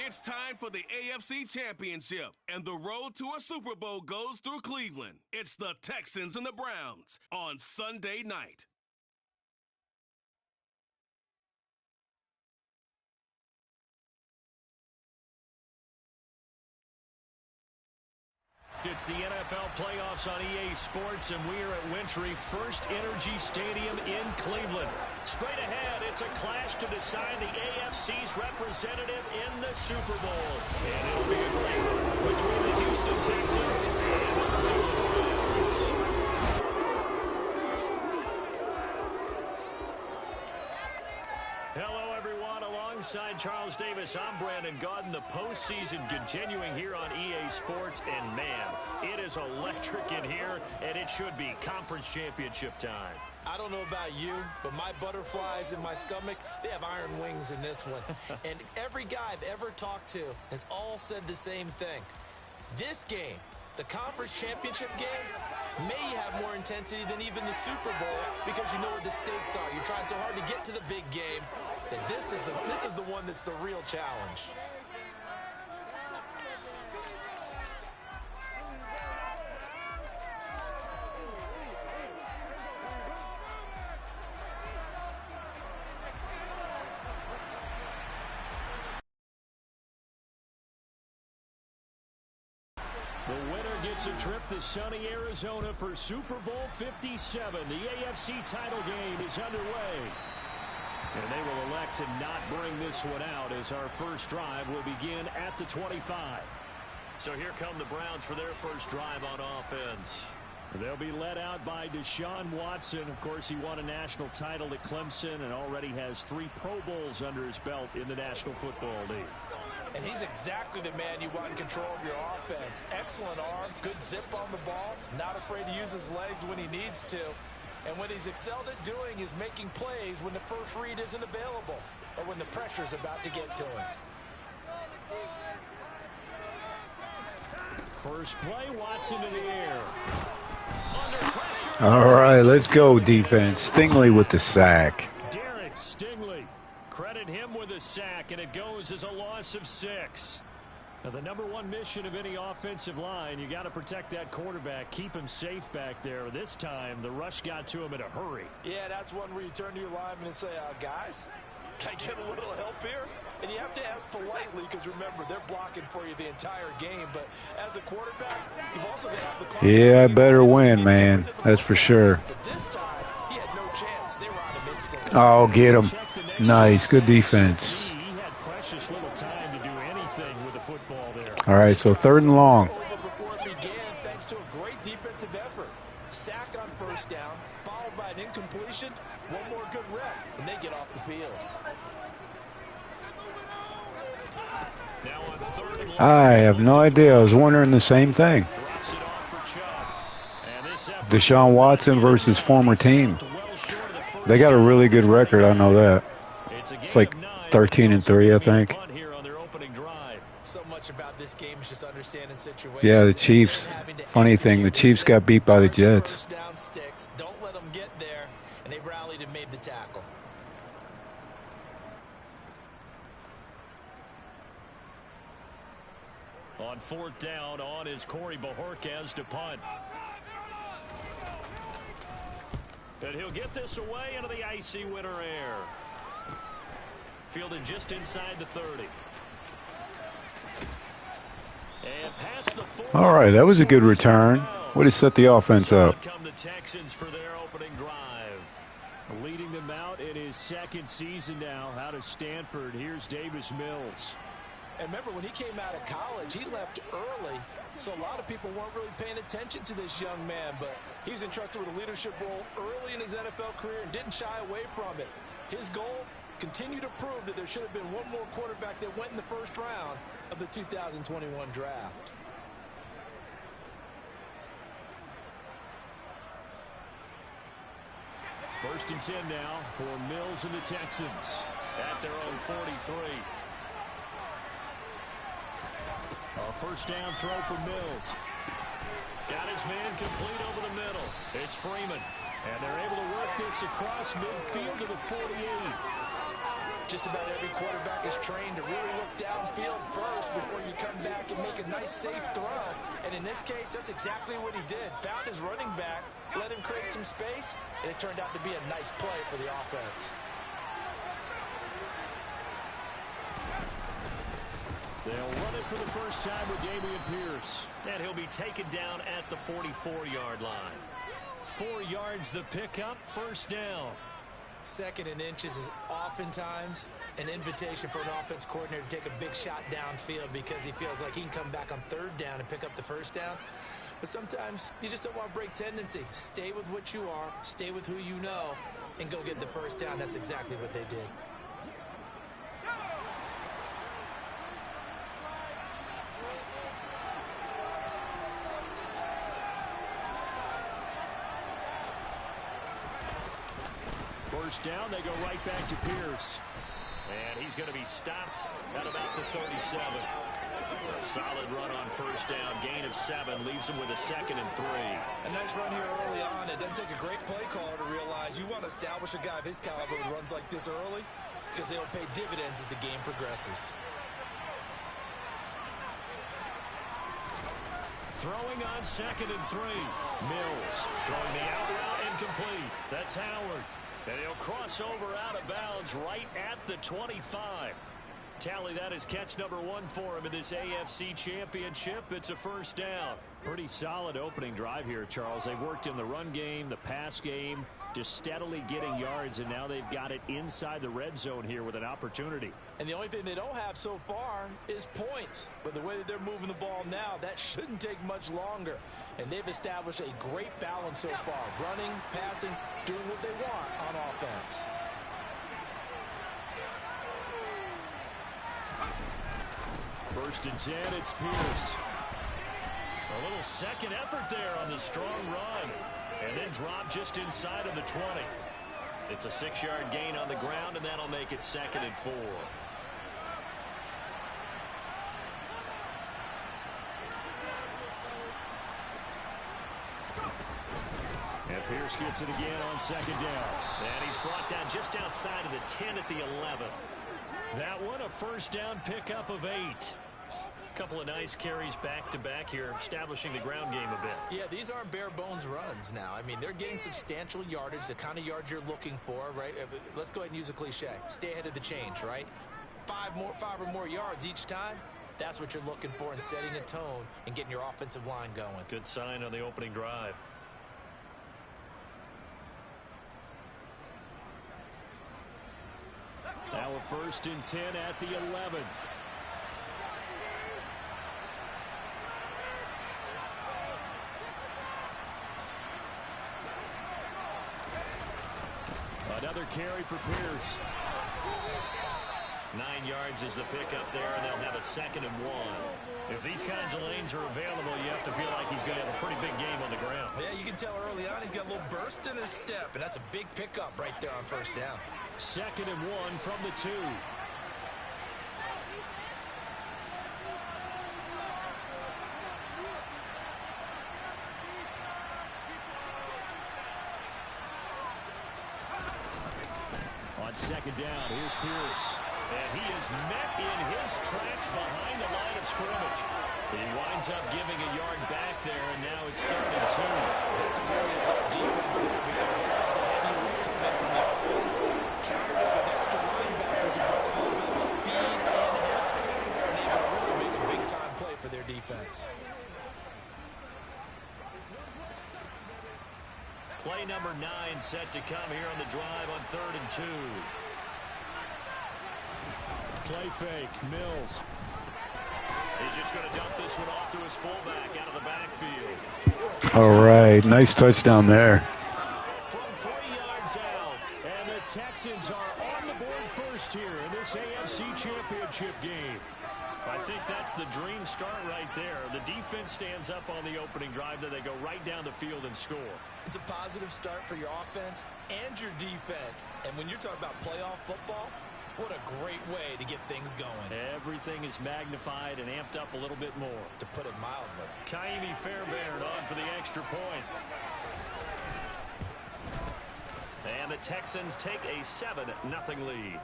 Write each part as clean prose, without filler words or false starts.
It's time for the AFC Championship, and the road to a Super Bowl goes through Cleveland. It's the Texans and the Browns on Sunday night. It's the NFL playoffs on EA Sports, and we are at Wintry First Energy Stadium in Cleveland. Straight ahead, it's a clash to decide the AFC's representative in the Super Bowl. And it'll be a great one between the Houston Texans and the Cleveland Browns. Hello, everyone. Alongside Charles Davis, I'm Brandon Gaudin. The postseason continuing here on EA Sports, and man, it is electric in here, and it should be conference championship time. I don't know about you, but my butterflies in my stomach, they have iron wings in this one. And every guy I've ever talked to has all said the same thing. This game, the conference championship game, may have more intensity than even the Super Bowl because you know what the stakes are. You're trying so hard to get to the big game that this is the one that's the real challenge. The winner gets a trip to sunny Arizona for Super Bowl 57. The AFC title game is underway. And they will elect to not bring this one out as our first drive will begin at the 25. So here come the Browns for their first drive on offense. They'll be led out by Deshaun Watson. Of course, he won a national title at Clemson and already has 3 Pro Bowls under his belt in the National Football League. And he's exactly the man you want in control of your offense. Excellent arm, good zip on the ball, not afraid to use his legs when he needs to. And what he's excelled at doing is making plays when the first read isn't available or when the pressure's about to get to him. First play, Watson in the air. Under pressure. All right, let's go, defense. Stingley with the sack. Derek Stingley. Credit him with a sack, and it goes as a loss of 6. Now, the number one mission of any offensive line, you got to protect that quarterback, keep him safe back there. This time, the rush got to him in a hurry. Yeah, that's one where you turn to your lineman and say, guys, can I get a little help here? And you have to ask politely because, remember, they're blocking for you the entire game. But as a quarterback, you've also got to have the clock. Yeah, I better win, man. That's for sure. But this time, he had no chance. They were on him instantly. Oh, get him. Nice. Good defense. He had precious little time to do anything with the football there. All right, so 3rd and long. Before it began, thanks to a great defensive effort. Sack on first down, followed by an incompletion. One more good rep, and they get off the field. Now on 3rd and long. I have no idea. I was wondering the same thing. Deshaun Watson versus former team. They got a really good record. I know that. It's like 13-3, I think. So much about this game is just understanding situations. Yeah, the Chiefs. Funny thing, the Chiefs got beat by the Jets. Don't let them get there, and they rallied and made the tackle. On 4th down, on is Corey Bojorquez to punt. And he'll get this away into the icy winter air. Fielded just inside the 30. And past the 40. All right, that was a good return. Way to set the offense up. Come the Texans for their opening drive. Leading them out in his 2nd season now out of Stanford. Here's Davis Mills. And remember, when he came out of college, he left early, so a lot of people weren't really paying attention to this young man, but he was entrusted with a leadership role early in his NFL career and didn't shy away from it. His goal, continue to prove that there should have been one more quarterback that went in the first round of the 2021 draft. First and 10 now for Mills and the Texans at their own 43. A first down throw for Mills. Got his man complete over the middle. It's Freeman. And they're able to work this across midfield to the 48. Just about every quarterback is trained to really look downfield first before you come back and make a nice, safe throw. And in this case, that's exactly what he did. Found his running back, let him create some space, and it turned out to be a nice play for the offense. They'll run it for the first time with Dameon Pierce. And he'll be taken down at the 44-yard line. 4 yards the pickup, first down. 2nd and inches is oftentimes an invitation for an offense coordinator to take a big shot downfield because he feels like he can come back on 3rd down and pick up the first down. But sometimes you just don't want to break tendency. Stay with what you are, stay with who you know, and go get the first down. That's exactly what they did. First down, they go right back to Pierce. And he's going to be stopped at about the 37. Solid run on first down. Gain of 7 leaves him with a 2nd and 3. A nice run here early on. It doesn't take a great play caller to realize you want to establish a guy of his caliber who runs like this early because they'll pay dividends as the game progresses. Throwing on 2nd and 3. Mills throwing the out route incomplete. That's Howard. And he'll cross over out of bounds right at the 25. Tally, that is catch number 1 for him in this AFC Championship. It's a first down. Pretty solid opening drive here, Charles. They've worked in the run game, the pass game, just steadily getting yards, and now they've got it inside the red zone here with an opportunity. And the only thing they don't have so far is points. But the way that they're moving the ball now, that shouldn't take much longer. And they've established a great balance so far. Running, passing, doing what they want on offense. First and 10, it's Pierce. A little second effort there on the strong run. And then drop just inside of the 20. It's a 6-yard gain on the ground, and that'll make it 2nd and 4. And Pierce gets it again on 2nd down. And he's brought down just outside of the 10 at the 11. That one, a first down pickup of 8. Couple of nice carries back-to-back here, establishing the ground game a bit. Yeah, these aren't bare-bones runs now. I mean, they're getting substantial yardage, the kind of yards you're looking for, right? Let's go ahead and use a cliche. Stay ahead of the change, right? 5 or more yards each time. That's what you're looking for in setting a tone and getting your offensive line going. Good sign on the opening drive. Now a first and 10 at the 11. Another carry for Pierce. 9 yards is the pickup there, and they'll have a 2nd and 1. If these kinds of lanes are available, you have to feel like he's going to have a pretty big game on the ground. Yeah, you can tell early on he's got a little burst in his step, and that's a big pickup right there on first down. 2nd and 1 from the 2. On 2nd down, here's Pierce. And he is met in his tracks behind the line of scrimmage. He winds up giving a yard back there, and now it's 3rd and 2. That's a really hard defense there because they saw the heavy look come in from the offense, countered it with extra linebackers who brought a little bit of speed and heft, and able to really make a big-time play for their defense. Play number 9 set to come here on the drive on 3rd and 2. Play fake, Mills. He's just going to dump this one off to his fullback out of the backfield. All right, nice touchdown there. From 3 yards out, and the Texans are on the board first here in this AFC Championship game. I think that's the dream start right there. The defense stands up on the opening drive, then they go right down the field and score. It's a positive start for your offense and your defense. And when you're talking about playoff football, what a great way to get things going. Everything is magnified and amped up a little bit more. To put it mildly. Kaimi Fairbairn on for the extra point. And the Texans take a 7-0 lead.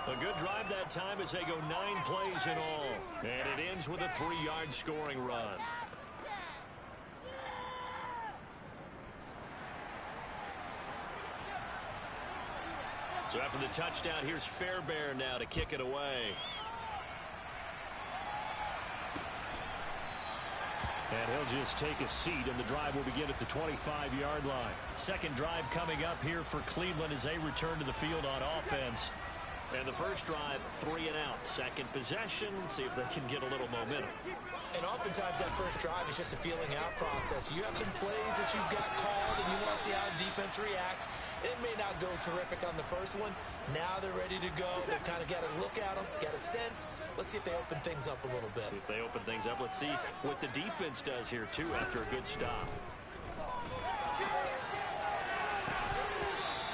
A good drive that time as they go 9 plays in all. And it ends with a 3-yard scoring run. So after the touchdown, here's Fairbairn now to kick it away. And he'll just take a seat, and the drive will begin at the 25-yard line. Second drive coming up here for Cleveland as they return to the field on offense. And the first drive, 3 and out. Second possession, see if they can get a little momentum. And oftentimes that first drive is just a feeling out process. You have some plays that you've got called and you want to see how defense reacts. It may not go terrific on the first one. Now they're ready to go. They've kind of got to look at them, got a sense. Let's see if they open things up a little bit. See if they open things up. Let's see what the defense does here, too, after a good stop.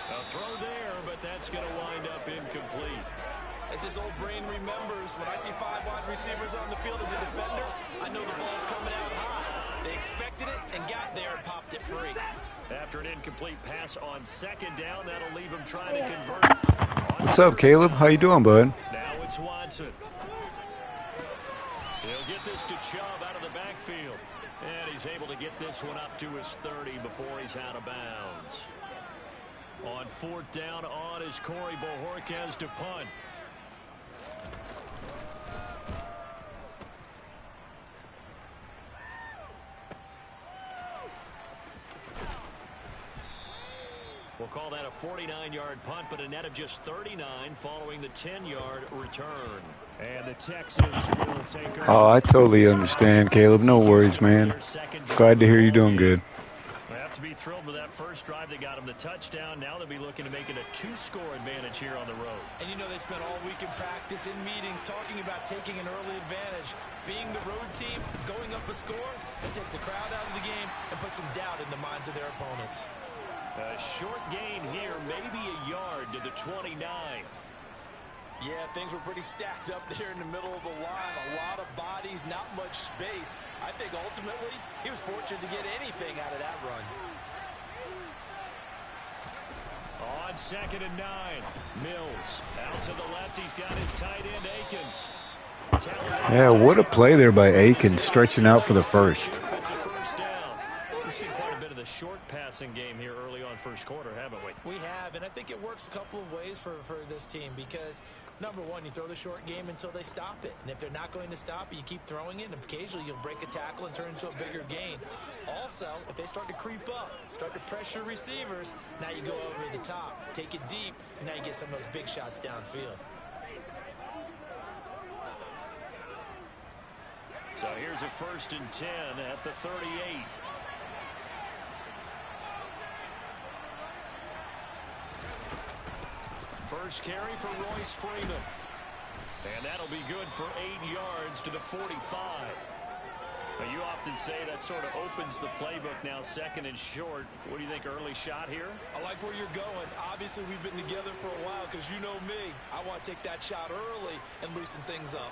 A throw there, but that's going to wind up incomplete. As his old brain remembers, when I see 5 wide receivers on the field as a defender, I know the ball's coming out high. They expected it and got there and popped it free. After an incomplete pass on second down, that'll leave him trying to convert. What's up, Caleb? How you doing, bud? Now it's Watson. He'll get this to Chubb out of the backfield. And he's able to get this one up to his 30 before he's out of bounds. On 4th down, on is Corey Bojorquez to punt. We'll call that a 49-yard punt, but a net of just 39 following the 10-yard return. And the Texans will take over. Oh, I totally understand, Caleb. No worries, man. Glad to hear you're doing good. They have to be thrilled with that first drive. They got him the touchdown. Now they'll be looking to make it a 2-score advantage here on the road. And you know they spent all week in practice, in meetings, talking about taking an early advantage. Being the road team, going up a score, it takes the crowd out of the game and puts some doubt in the minds of their opponents. A short gain here, maybe a yard to the 29. Yeah, things were pretty stacked up there in the middle of the line. A lot of bodies, not much space. I think ultimately he was fortunate to get anything out of that run. On 2nd and 9, Mills out to the left. He's got his tight end, Akins. Yeah, what a play there by Akins, stretching out for the first. It's a first down. We've seen quite a bit of the short passing game here early on first quarter, haven't we? We have, and I think it works a couple of ways for this team because, number one, you throw the short game until they stop it. And if they're not going to stop it, you keep throwing it, and occasionally you'll break a tackle and turn into a bigger gain. Also, if they start to creep up, start to pressure receivers, now you go over the top, take it deep, and now you get some of those big shots downfield. So here's a 1st and 10 at the 38. First carry for Royce Freeman. And that'll be good for 8 yards to the 45. Now, you often say that sort of opens the playbook now, 2nd and short. What do you think, early shot here? I like where you're going. Obviously, we've been together for a while because you know me. I want to take that shot early and loosen things up.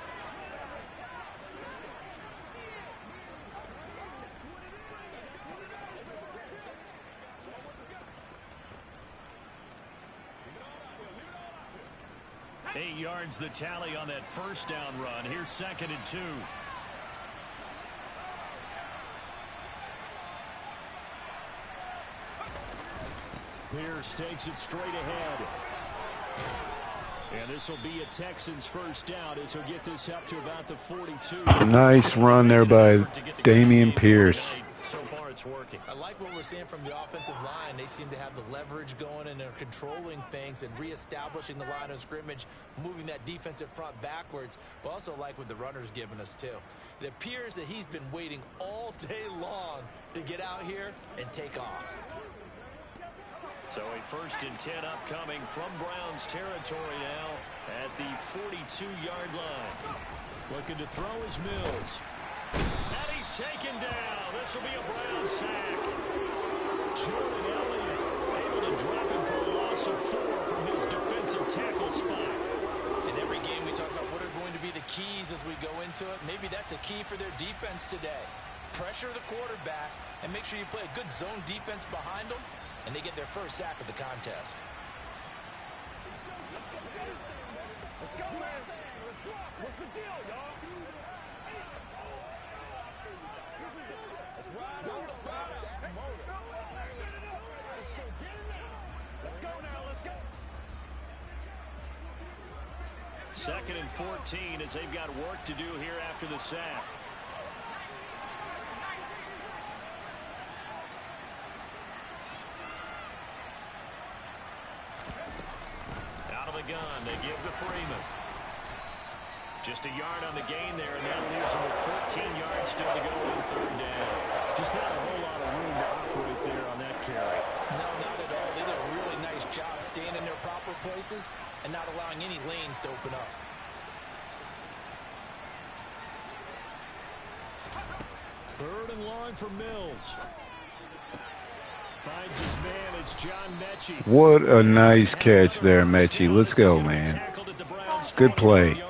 Eight yards the tally on that first down run. Here's 2nd and 2. Pierce takes it straight ahead. And this will be a Texans first down as he'll get this up to about the 42. Nice run there by Dameon Pierce. So far it's working. I like what we're seeing from the offensive line. They seem to have the leverage going and they're controlling things and reestablishing the line of scrimmage, moving that defensive front backwards, but also like what the runner's giving us too. It appears that he's been waiting all day long to get out here and take off. So a 1st and 10 upcoming from Browns territory now at the 42-yard line. Looking to throw is Mills. And he's taken down. This will be a Browns sack. Jordan Elliott able to drop him for a loss of 4 from his defensive tackle spot. In every game we talk about what are going to be the keys as we go into it. Maybe that's a key for their defense today. Pressure the quarterback and make sure you play a good zone defense behind them, and they get their first sack of the contest. Let's go, man. What's the deal, y'all? Let's ride on. Let's go get it now. Let's go now. Let's go. 2nd and 14 as they've got work to do here after the sack. Out of the gun, they give to Freeman. Just a yard on the gain there, and that leaves them with 14 yards still to go in 3rd down. Just not a whole lot of room to operate there on that carry. No, not at all. They did a really nice job staying in their proper places and not allowing any lanes to open up. Third and long for Mills. Finds his man. It's John Mechie. What a nice catch there, Mechie. Let's go, man. Good play.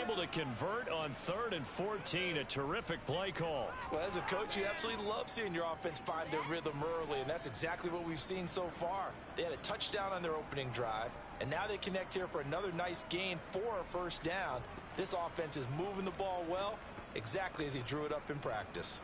Able to convert on 3rd and 14. A terrific play call. Well, as a coach, you absolutely love seeing your offense find their rhythm early, and that's exactly what we've seen so far. They had a touchdown on their opening drive, and now they connect here for another nice gain for a 1st down. This offense is moving the ball well, exactly as he drew it up in practice.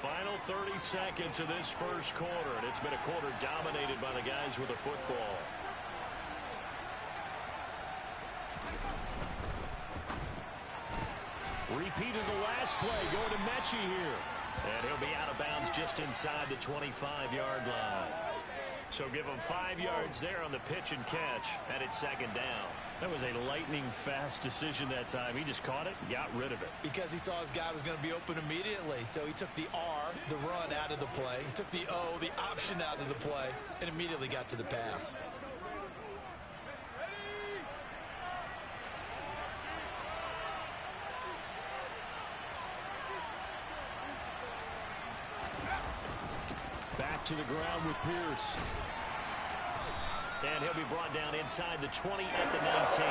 Final 30 seconds of this 1st quarter, and it's been a quarter dominated by the guys with the football. Repeat of the last play, going to Mechie here. And he'll be out of bounds just inside the 25-yard line. So give him 5 yards there on the pitch and catch, and it's 2nd down. That was a lightning-fast decision that time. He just caught it and got rid of it. Because he saw his guy was going to be open immediately, so he took the R, the run, out of the play. He took the O, the option, out of the play, and immediately got to the pass. Back to the ground with Pierce. And he'll be brought down inside the 20 at the 19.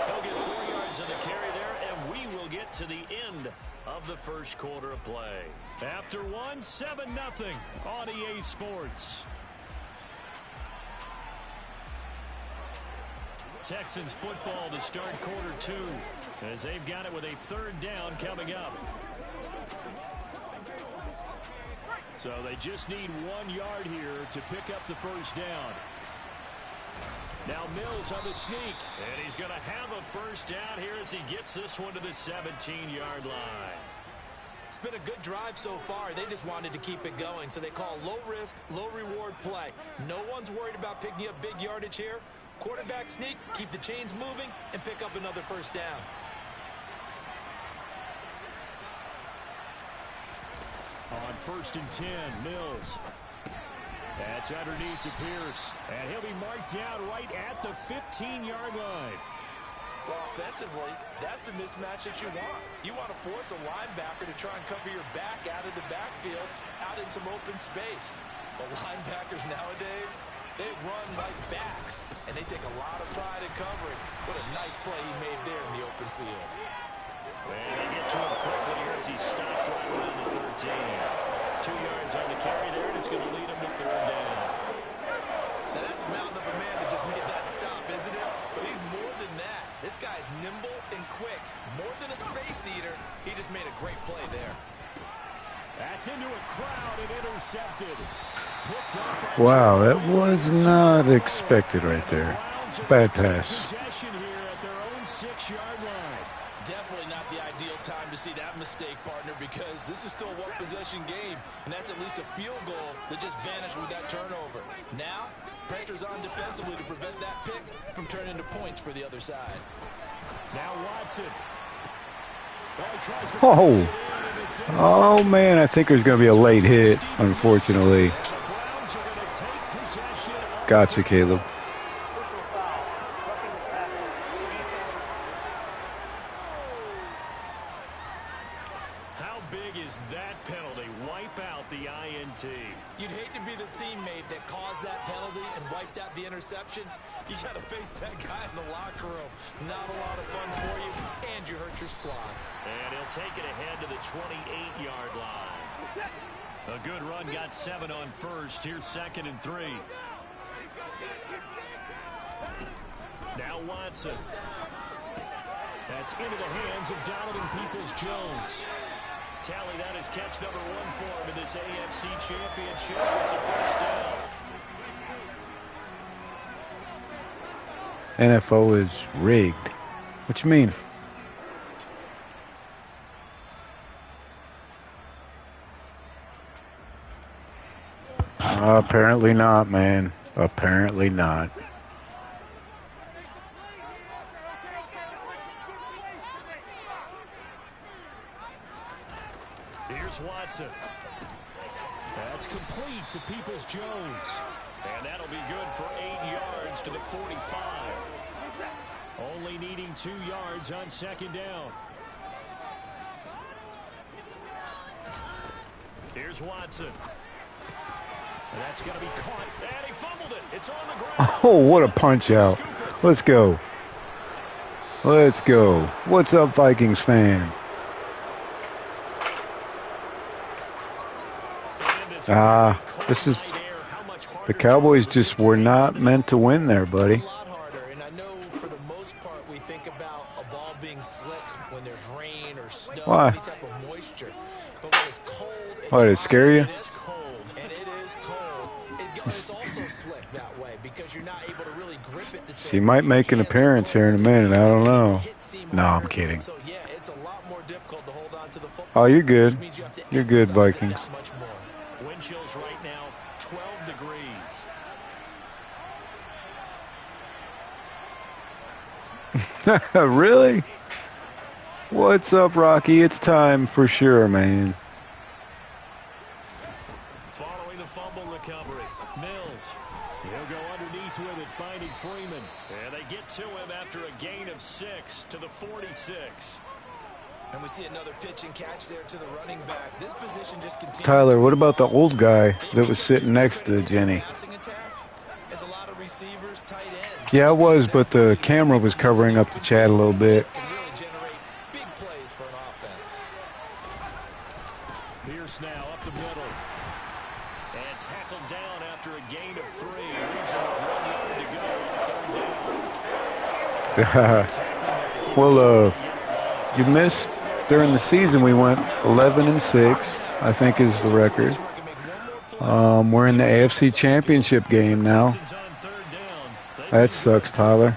He'll get 4 yards on the carry there, and we will get to the end of the 1st quarter of play. After 1, 7-0 on EA Sports. Texans football to start quarter 2 as they've got it with a 3rd down coming up. So they just need 1 yard here to pick up the 1st down. Now Mills on the sneak, and he's going to have a 1st down here as he gets this one to the 17-yard line. It's been a good drive so far. They just wanted to keep it going, so they call low-risk, low-reward play. No one's worried about picking up big yardage here. Quarterback sneak, keep the chains moving, and pick up another 1st down. On 1st and 10, Mills. That's underneath to Pierce. And he'll be marked down right at the 15-yard line. Well, offensively, that's the mismatch that you want. You want to force a linebacker to try and cover your back out of the backfield, out in some open space. But linebackers nowadays, they run like backs, and they take a lot of pride in covering. What a nice play he made there in the open field. And they get to him quickly here as he stopped right around the 13. 2 yards on the carry there, and it's going to lead him to 3rd down. Now that's a mountain of a man that just made that stop, isn't it? But he's more than that. This guy's nimble and quick. More than a space eater, he just made a great play there. That's into a crowd and intercepted. Wow, that was not expected right there. Bad pass. Possession here at their own 6-yard line. Definitely not the ideal time to see that mistake, partner, because is. This is still a one-possession game, and that's at least a field goal that just vanished with that turnover. Now, pressure's on defensively to prevent that pick from turning into points for the other side. Now Watson. Oh, man, I think there's going to be a late hit, unfortunately. Gotcha, Caleb. How big is that penalty? Wipe out the INT. You'd hate to be the teammate that caused that penalty and wiped out the interception. You got to face that guy in the locker room. Not a lot of fun for you, and you hurt your squad. And he'll take it ahead to the 28-yard line. A good run, got 7 on first. Here's 2nd and 3. Now Watson. That's into the hands of Donovan Peoples-Jones. Tally, that is catch number 1 for him in this AFC Championship. It's a first down. NFO is rigged. What you mean? Apparently not, man. Apparently not. Here's Watson. That's complete to Peoples-Jones. And that'll be good for 8 yards to the 45. Only needing 2 yards on 2nd down. Here's Watson. And that's going to be caught. And he fumbled it. It's on the ground. Oh, what a punch out. Let's go. Let's go. What's up, Vikings fan? This is the Cowboys just were not meant to win there, buddy. It's a lot harder, and I know for the most part we think about a ball being slick when there's rain or snow, Why? any type of moisture. But when it's cold and Why, did it scare you? it is cold, and it is cold, it's also slick that way because you're not able to really grip it the same. She might make an appearance here in a minute. I don't know. No, I'm kidding. So yeah, it's a lot more difficult to hold on to the football. Oh, you're good. You're good, Vikings. Much more. Wind chills right now, 12 degrees. Really? What's up, Rocky? It's time for sure, man. Following the fumble recovery, Mills. He'll go underneath with it, finding Freeman. And they get to him after a gain of 6 to the 46. And we see another pitch and catch there to the running back. This position just continues. Tyler, what about the old guy that was sitting next to Jenny? It's a lot of receivers, tight ends. Yeah, it was, but the camera was covering up the chat a little bit. Can really generate big plays for an offense. Pierce now up the middle. And tackled down after a gain of 3. Leaves him with 1 yard to go on 3rd down. Well, you missed during the season. We went 11-6, I think is the record. We're in the AFC Championship game now. That sucks, Tyler.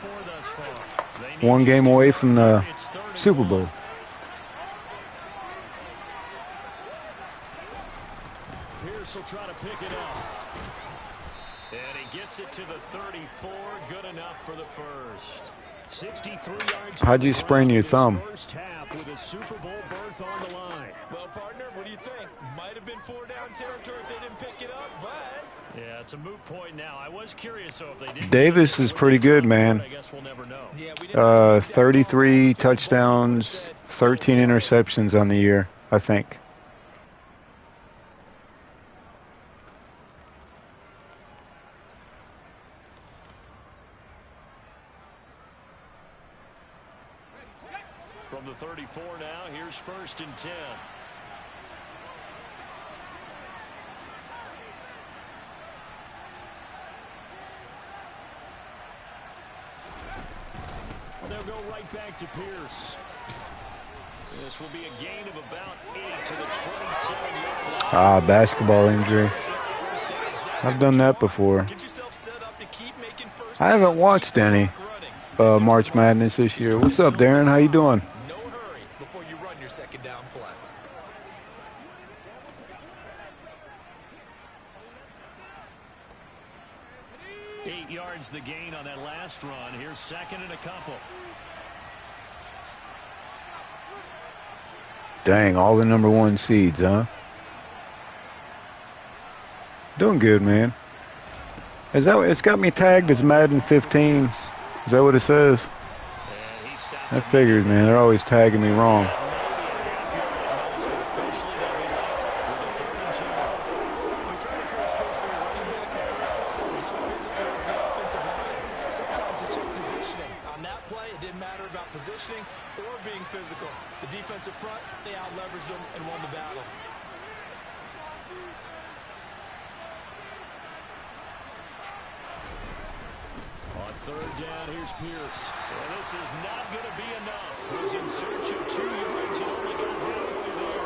1 game away from the Super Bowl. Pierce will try to pick it up. And he gets it to the 34. Good enough for the first. 63 yards. How'd you sprain your thumb? First half with a Super Bowl berth on the line. Well, partner, what do you think? Might have been 4-down territory if they didn't pick it up, but yeah, it's a moot point now. I was curious, so if they didn't. Davis is pretty good, man. I guess we'll never know. 33 touchdowns, 13 interceptions on the year, I think. From the 34 now, here's 1st and 10. They'll go right back to Pierce. This will be a gain of about 8 to the 27-yard line. Basketball injury. I've done that before. I haven't watched any March Madness this year. What's up, Darren? How you doing? no hurry before you run your 2nd down play. yards the gain on that last run. Here's 2nd and a couple. Dang, all the number 1 seeds, huh? Doing good, man. Is that? It's got me tagged as Madden 15. Is that what it says? That figures, man. They're always tagging me wrong. Sometimes it's just positioning. On that play, it didn't matter about positioning or being physical. The defensive front, they out-leveraged them and won the battle. On 3rd down, here's Pierce. And this is not going to be enough. He's in search of 2 yards and only got halfway there.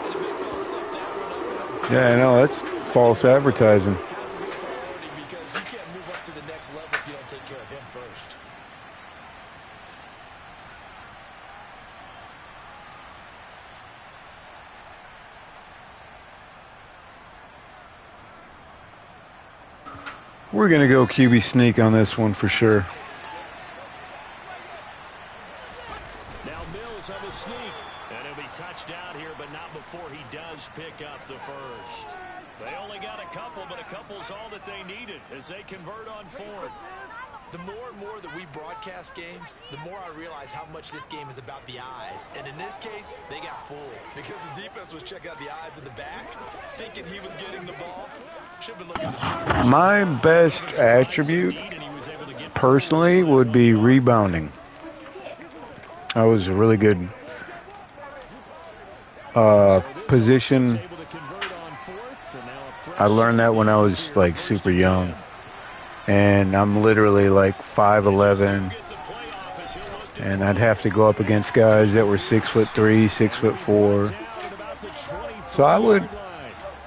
And a big fella stuffed that one up. Yeah, I know. That's false advertising. Has to be a priority because you can't move up to the next level if you don't take care of him first. We're going to go QB sneak on this one for sure. Now Mills on the sneak. And he'll be touched out here, but not before he does pick up the first. They only got a couple, but a couple's all that they needed as they convert on 4th. The more and more that we broadcast games, the more I realize how much this game is about the eyes. And in this case, they got fooled because the defense was checking out the eyes in the back, thinking he was getting the ball. Should have been looking at the My best attribute, personally, would be rebounding. I was a really good position. I learned that when I was like super young. And I'm literally like 5'11", and I'd have to go up against guys that were 6'3", 6'4". So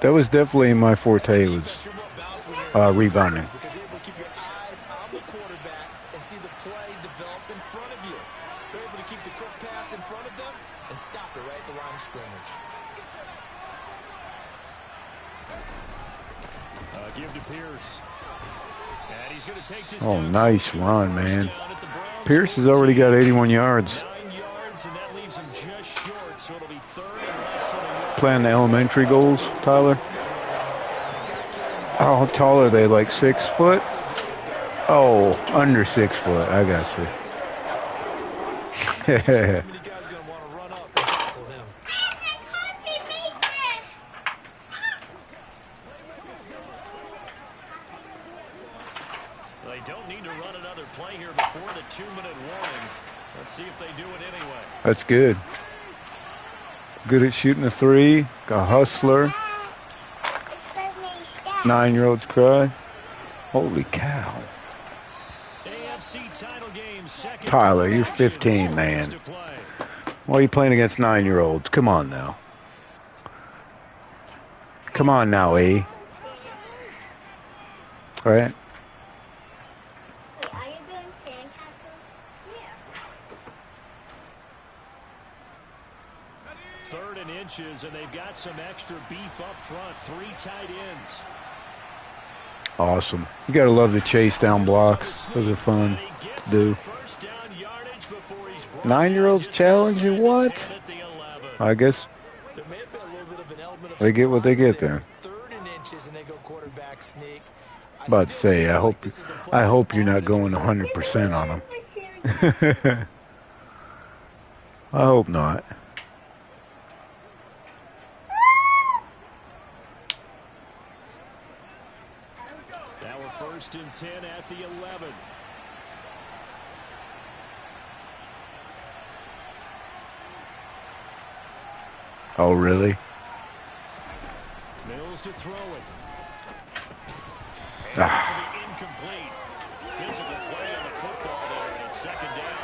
that was definitely my forte, was rebounding. because you're able to keep your eyes on the quarterback and see the play develop in front of you. You're able to keep the quick pass in front of them and stop it right at the line of scrimmage. Give to Pierce. And he's going to take this Oh, nice run, man. Pierce has already got 81 yards. 9 yards, and that leaves him just short, so it'll be 3rd and less than a yard. Playing the elementary goals, Tyler. How tall are they? Like 6 foot? Oh, under 6 foot. I got you. Many guys going to want to run up and tackle him. They don't need to run another play here before the 2-minute warning. Let's see if they do it anyway. That's good. Good at shooting a 3. A hustler. 9-year-olds cry. Holy cow. AFC title game, 2nd. Tyler, you're 15, man. Why are you playing against 9-year-olds? Come on now. Come on now, E. All right? Are you doing sandcastles? Yeah. 3rd and inches, and they've got some extra beef up front. 3 tight ends. Awesome. You got to love the chase down blocks. Those are fun to do. 9-year-olds challenge you? What? I guess There may have been a little bit of an element of they get what they get there. 3rd and inches, and they go quarterback sneak. About to say, I hope you're not going 100% on them. I hope not. Now we're 1st and 10 at the 11. Oh, really? Mills to throw it. And Ah. this will be incomplete. Physical play on the football there, and it's 2nd down.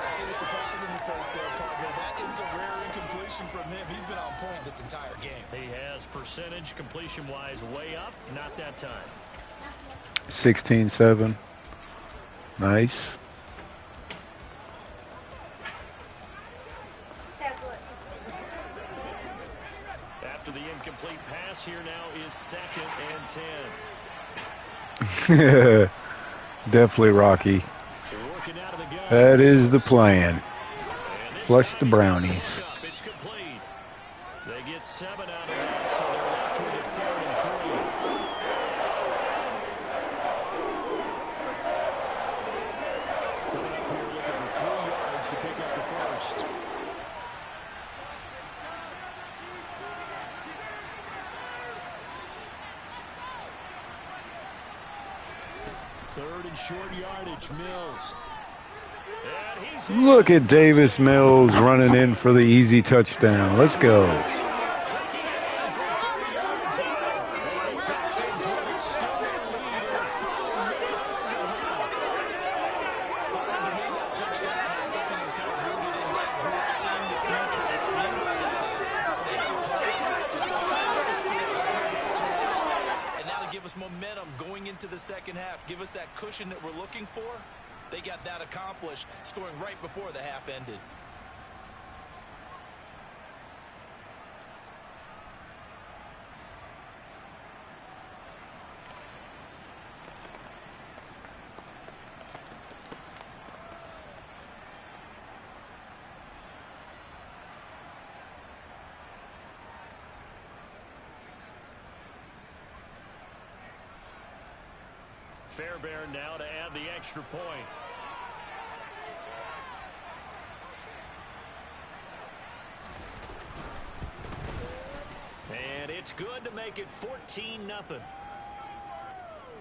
I see the surprise in your face there, partner. That is a rare incompletion from him. He's been on point this entire game. He has percentage completion-wise way up. Not that time. 16-7. Nice. After the incomplete pass, here now is 2nd and 10. Definitely Rocky. That is the plan. Flush the brownies. It's complete. They get 7 out of that, so they're left with a 3rd and 3. Coming up here looking for 3 yards to pick up the first. Third and short yardage, Mills. Look at Davis Mills running in for the easy touchdown. Let's go. And that'll give us momentum going into the second half. Give us that cushion that we're looking for. They got that accomplished, scoring right before the half ended. Fairbairn now to add the extra point. And it's good to make it 14-0.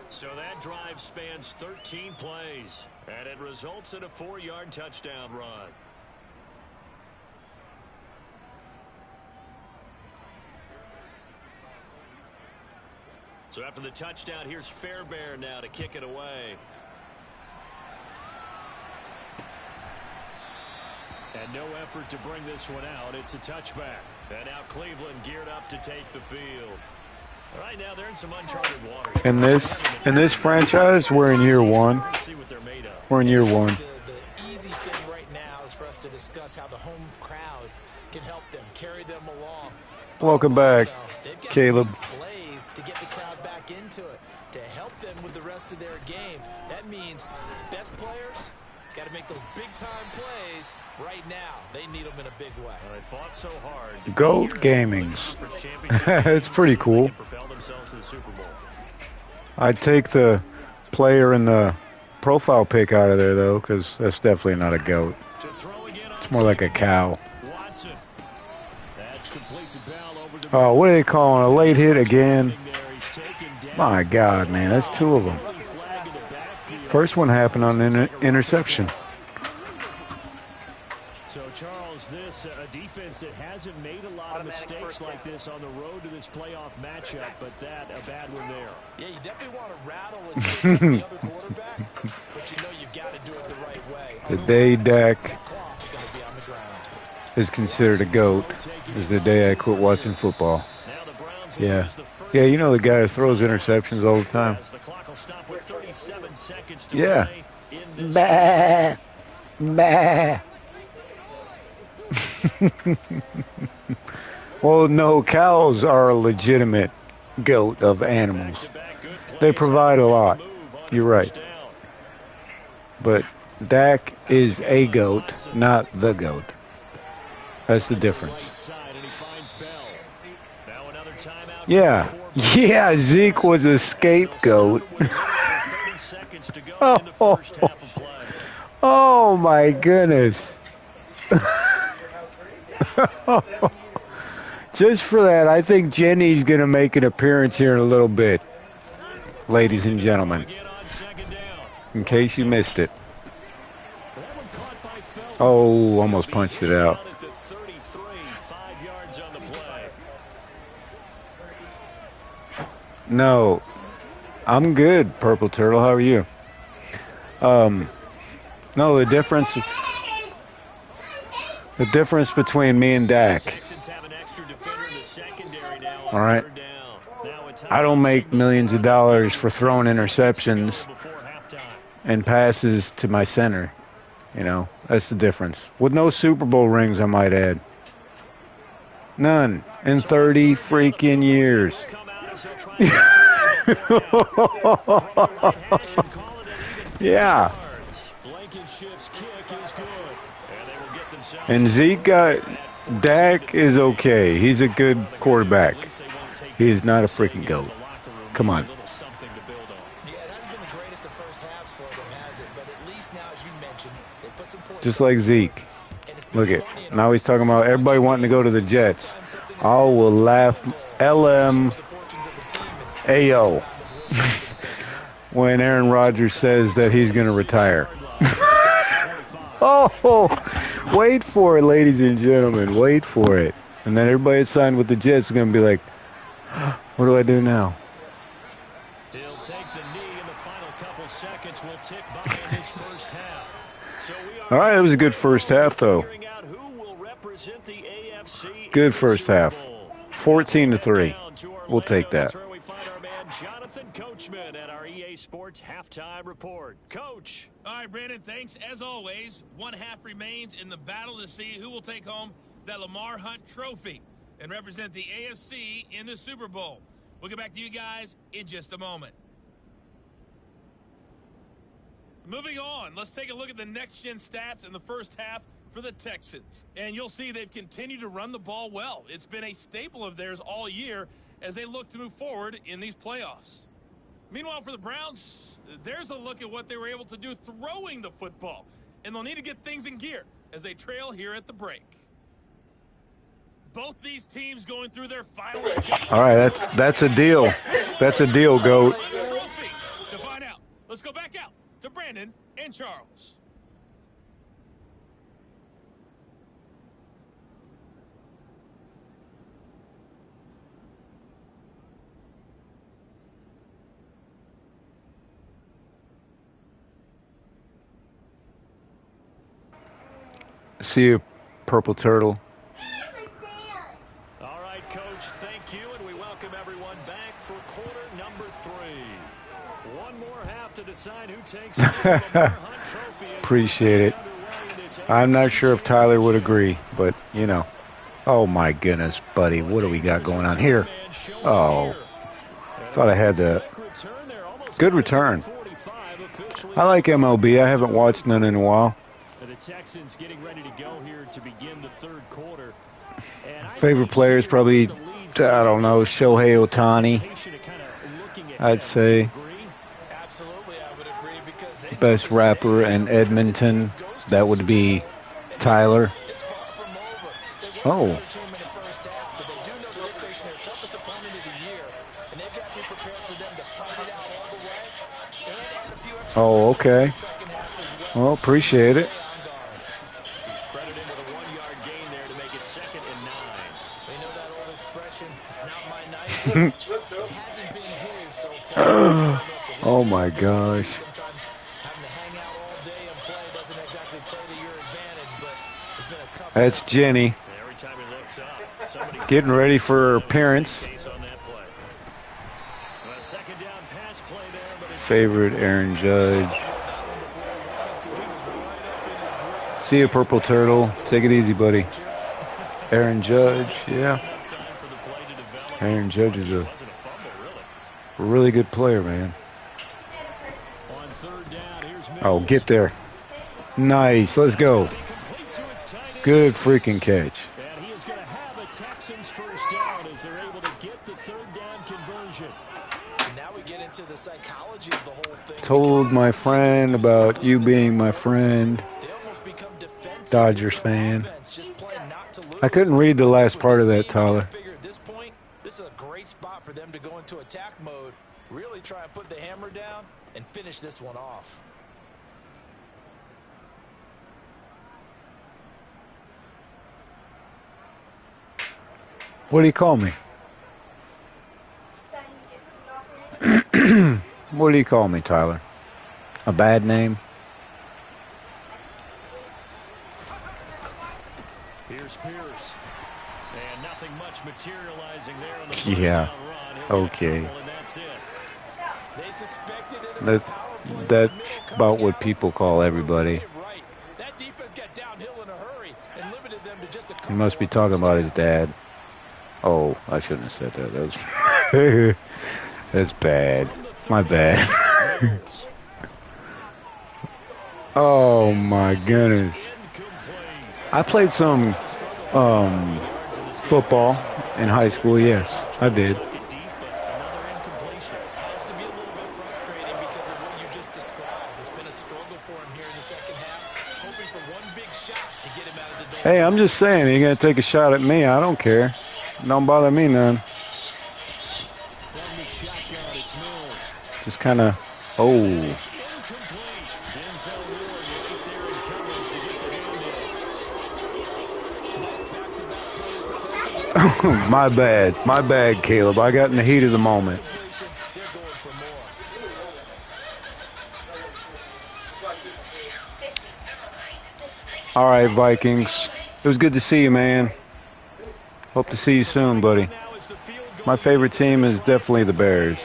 So that drive spans 13 plays, and it results in a 4-yard touchdown run. So after the touchdown, here's Fairbairn now to kick it away. And no effort to bring this one out. It's a touchback. And now Cleveland geared up to take the field. Right now, they're in some uncharted waters. In this franchise, we're in year 1. We're in year 1. The easy thing right now is for us to discuss how the home crowd can help them, carry them along. Welcome back, Caleb. Plays to get the crowd back into it, to help them with the rest of their game. That means best players got to make those big-time plays right now. They need them in a big way. They fought so hard. GOAT Gamings. It's pretty cool. I'd take the player in the profile pic out of there, though, because that's definitely not a GOAT. It's more like a cow. Oh, what are they calling? A late hit again? My God, man, that's 2 of them. First one happened on an interception. So, Charles, this a defense that hasn't made a lot of mistakes like this on the road to this playoff matchup, but that a bad one there. Yeah, you definitely want to rattle and shake the other quarterback, but you know you've got to do it the right way. The day Dak is considered a GOAT is the day I quit watching football. Yeah. Yeah, you know the guy who throws interceptions all the time. Yeah. Bah. Bah. Well, no, cows are a legitimate GOAT of animals. They provide a lot. You're right. But Dak is a GOAT, not the GOAT. That's the difference. Yeah. Yeah, Zeke was a scapegoat. Oh, my goodness. Just for that, I think Jenny's going to make an appearance here in a little bit, ladies and gentlemen, in case you missed it. Oh, almost punched it out. No, I'm good, Purple Turtle. How are you? No, the difference between me and Dak. All right. I don't make millions of dollars for throwing interceptions and passes to my center. You know, that's the difference. With no Super Bowl rings, I might add. None in 30 freaking years. Yeah. Blankenship's kick is good. And they will get themselves And Zeke Dak is okay. He's a good quarterback. He's not a freaking goat. Come on. Yeah, it hasn't been the greatest of first halves for them, has it? But at least now, as you mentioned, they put some points. Just like Zeke. Look at now he's talking about everybody wanting to go to the Jets. I will laugh LMAO when Aaron Rodgers says that he's going to retire. Oh, wait for it, ladies and gentlemen. Wait for it. And then everybody that signed with the Jets is going to be like, what do I do now? He'll take the knee in the final couple seconds. Will tick by in his first half. So we are All right, it was a good first half, though. figuring out who will represent the AFC Good in the first Super half. Bowl. 14-3. Down to We'll take that. That's where we find our man Jonathan Coachman at our EA Sports halftime report. Coach. All right, Brandon, thanks. As always, one half remains in the battle to see who will take home that Lamar Hunt trophy and represent the AFC in the Super Bowl. We'll get back to you guys in just a moment. Moving on, let's take a look at the next-gen stats in the first half for the Texans. And you'll see they've continued to run the ball well. It's been a staple of theirs all year as they look to move forward in these playoffs. Meanwhile, for the Browns, there's a look at what they were able to do throwing the football. And they'll need to get things in gear as they trail here at the break. Both these teams going through their final adjustment. All right, that's a deal. That's a deal, GOAT. Trophy. To find out, let's go back out to Brandon and Charles. See you, Purple Turtle. All right, Coach, thank you, and we welcome everyone back for quarter number 3. One more half to decide who takes the Lamar Hunt trophy. Appreciate it. I'm not sure if Tyler would agree, but, you know. Oh, my goodness, buddy. What do we got going on here? Oh. Thought I had the good return. I like MLB. I haven't watched none in a while. The Texans getting ready to go here to begin the third quarter. Favorite player is probably, I don't know, Shohei Ohtani. I'd say. Absolutely, I would agree because they Best rapper in Edmonton, that would be Tyler. it's far from over. They Oh. won the team in the first half, but they do know that they're facing their toughest opponent of the year, and they've got to be prepared for them to fight it out all the way and add a few extra Oh, points in okay. the second half as well. Well, appreciate it. Stay on guard. Credit him with a 1-yard gain there to make it 2nd and 9. They know that old expression, it's not my night. It hasn't been his so far. I don't know if it Oh, is. my gosh. Sometimes having to hang out all day and play doesn't exactly play to your advantage, but it's been a tough That's Jenny Every time he looks up, somebody's getting ready for her appearance. case on that play. A 2nd down pass play there, but it's Favorite Aaron Judge. See you, Purple Turtle. Take it easy, buddy. Aaron Judge, yeah. time for the play to develop. Aaron Judge is a Wasn't a fumble, really. really good player, man. On 3rd down, here's Mills. Oh, get there. Nice. Let's go. Complete to his tight end. Good freaking catch. And he is going to have a Texans first down as they're able to get the 3rd down conversion. Now we get into the psychology of the whole thing. Told my friend about you being my friend. They almost become defensive. Dodgers fan. Offense, just play not to lose. I couldn't read the last part of that, Tyler. Figure at this point, this is a great spot for them to go into attack mode, really try and put the hammer down and finish this one off. What do you call me? What do you call me, Tyler? A bad name? Here's Pierce. And nothing much materializing there on the first Yeah. down run. He'll get a Okay. fumble, and that's it. They suspected it was a That's, power play. that's Middle about coming what out. people call everybody. Right. That defense got downhill in a hurry and limited them to just a He couple must be of talking runs. about his dad. Oh, I shouldn't have said that. That was That's bad. My bad. Oh my goodness. I played some football in high school. Yes, I did. Has to be a little bit frustrating because of what you just described. It's been a struggle for him here in the second half, hoping for one big shot to get him out of the door. Hey, I'm just saying, you're going to take a shot at me. I don't care. Don't bother me none. Just kind of, oh. My bad, Caleb. I got in the heat of the moment. All right, Vikings. It was good to see you, man. Hope to see you soon, buddy. My favorite team is definitely the Bears.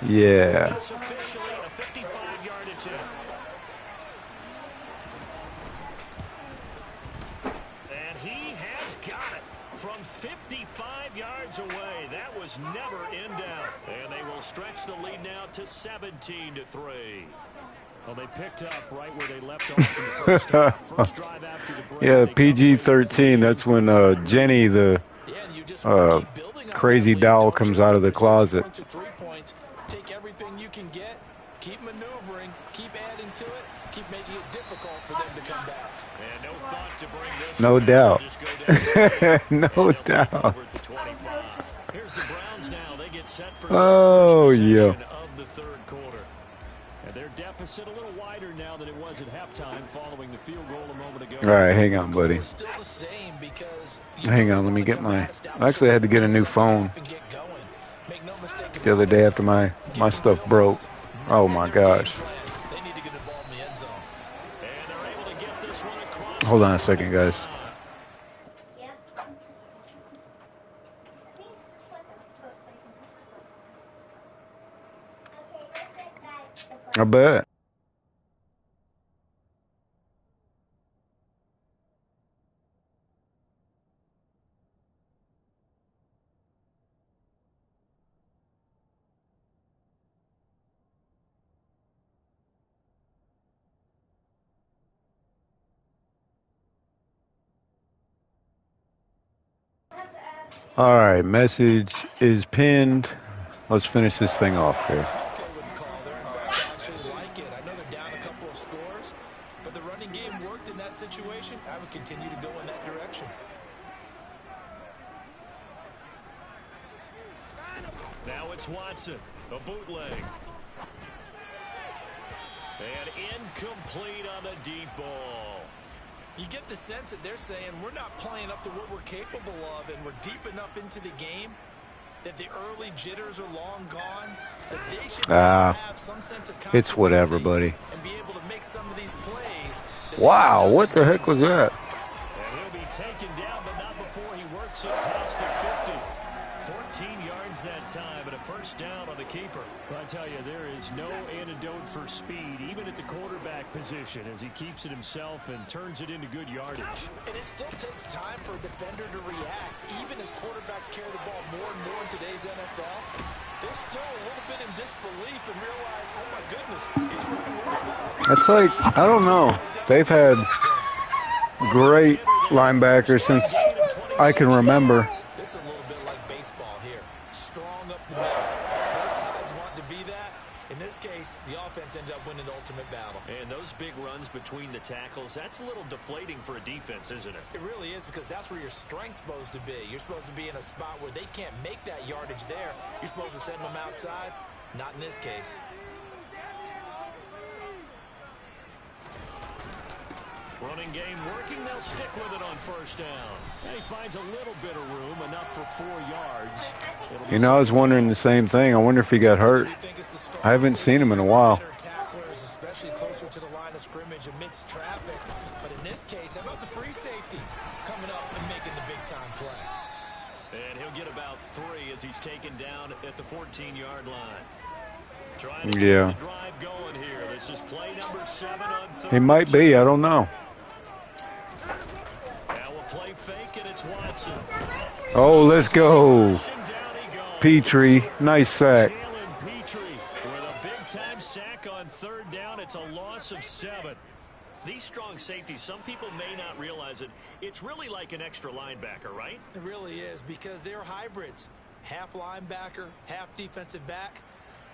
Yeah. And he has got it from 55 yards away. That was never in doubt. And they will stretch the lead now to 17-3. Well, they picked up right where they left off in the first half. First drive after the break. Yeah, PG-13. That's when Jenny, the crazy doll, comes out of the closet. Take everything you can get, keep maneuvering, keep adding to it, keep making it difficult for them to come back. And no thought to bring this. No doubt. No doubt. Here's the Browns now. They get set for Oh, yeah. of the third quarter. And their deficit a little wider now than it was at halftime following the field goal a moment ago. All right, hang on, buddy. Hang on, let me get my... Actually, I had to get a new phone the other day after my stuff broke. Oh, my gosh. Hold on a second, guys. I bet. All right, message is pinned. Let's finish this thing off here. Situation, I would continue to go in that direction. Now it's Watson, a bootleg. And incomplete on the deep ball. You get the sense that they're saying we're not playing up to what we're capable of, and we're deep enough into the game that the early jitters are long gone, that they should have some sense of it's whatever, buddy. And be able to make some of these plays. Wow, what the heck was that? And he'll be taken down, but not before he works it past the 50. 14 yards that time, and a first down on the keeper. But I tell you, there is no antidote for speed, even at the quarterback position, as he keeps it himself and turns it into good yardage. And it still takes time for a defender to react, even as quarterbacks carry the ball more and more in today's NFL. They're still a little bit in disbelief and realize, oh my goodness, he's running really well. It's like, I don't know. They've had great linebackers since I can remember. This is a little bit like baseball here. Strong up the middle. Both sides want to be that. In this case, the offense ended up winning the ultimate battle. And those big runs between the tackles, that's a little deflating for a defense, isn't it? It really is, because that's where your strength's supposed to be. You're supposed to be in a spot where they can't make that yardage there. You're supposed to send them outside. Not in this case. Running game working. They'll stick with it on first down. And he finds a little bit of room, enough for 4 yards. You know, I was wondering the same thing. I wonder if he got hurt. I haven't seen him in a while. Especially closer to the line of scrimmage amidst traffic. But in this case, how about the free safety coming up and making the big-time play? And he'll get about 3 as he's taken down at the 14-yard line. Trying to keep the drive going here. This is play number 7 on third. He might be. I don't know. Now we'll play fake, and it's Watson. Oh, let's go. Down he Petrie, nice sack. Jalen Petrie with a big-time sack on 3rd down. It's a loss of 7. These strong safeties, some people may not realize it. It's really like an extra linebacker, right? It really is, because they're hybrids. Half linebacker, half defensive back.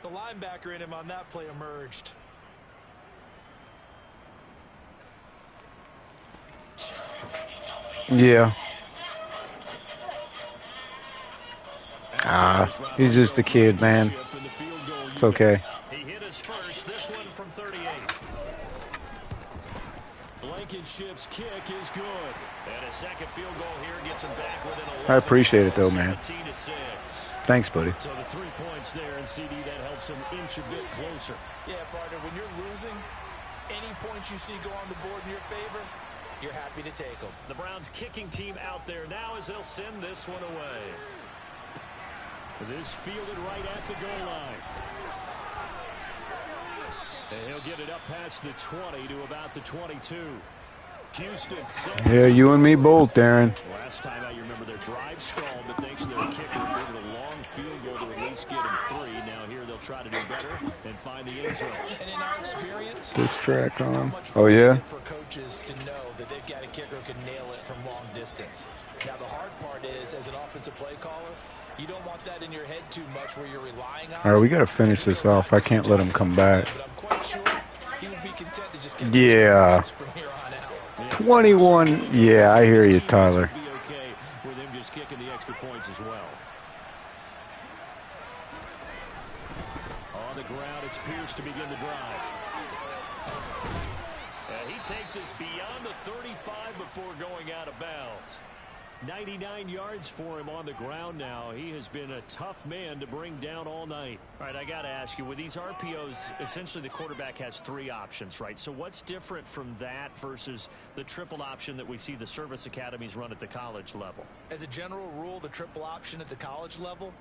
The linebacker in him on that play emerged. Yeah. He's just a kid, man. It's okay. He hit his first, this one from 38. Blankenship's kick is good. And a second field goal here gets him back within 11. I appreciate it, though, man. 17-6. Thanks, buddy. So the 3 points there, and CD, that helps him inch a bit closer. Yeah, partner, when you're losing, any points you see go on the board in your favor, you're happy to take them. The Browns kicking team out there now as they'll send this one away. This fielded right at the goal line. And he'll get it up past the 20 to about the 22. Houston. Yeah, you and me both, Darren. Last time out, you remember their drive stalled, but thanks to their kicker, they did a long field goal to at least get them 3. Now here they'll try to do better and find the end zone. And in our experience, This track on. Oh, yeah? for coaches to know that they've got a kicker who can nail it from long distance. Now the hard part is, as an offensive play caller, you don't want that in your head too much where you're relying on. All right, we got to finish this off. I can't let him come back. But I'm quite sure he would be content to just get Yeah. from here on out. 21. Yeah, I hear you, Tyler. Be okay with him just kicking the extra points as well. On the ground, it's Pierce to begin the drive. And he takes us beyond the 35 before going out of bounds. 99 yards for him on the ground now. He has been a tough man to bring down all night. All right, I got to ask you, with these RPOs, essentially the quarterback has 3 options, right? So what's different from that versus the triple option that we see the service academies run at the college level? As a general rule, the triple option at the college level,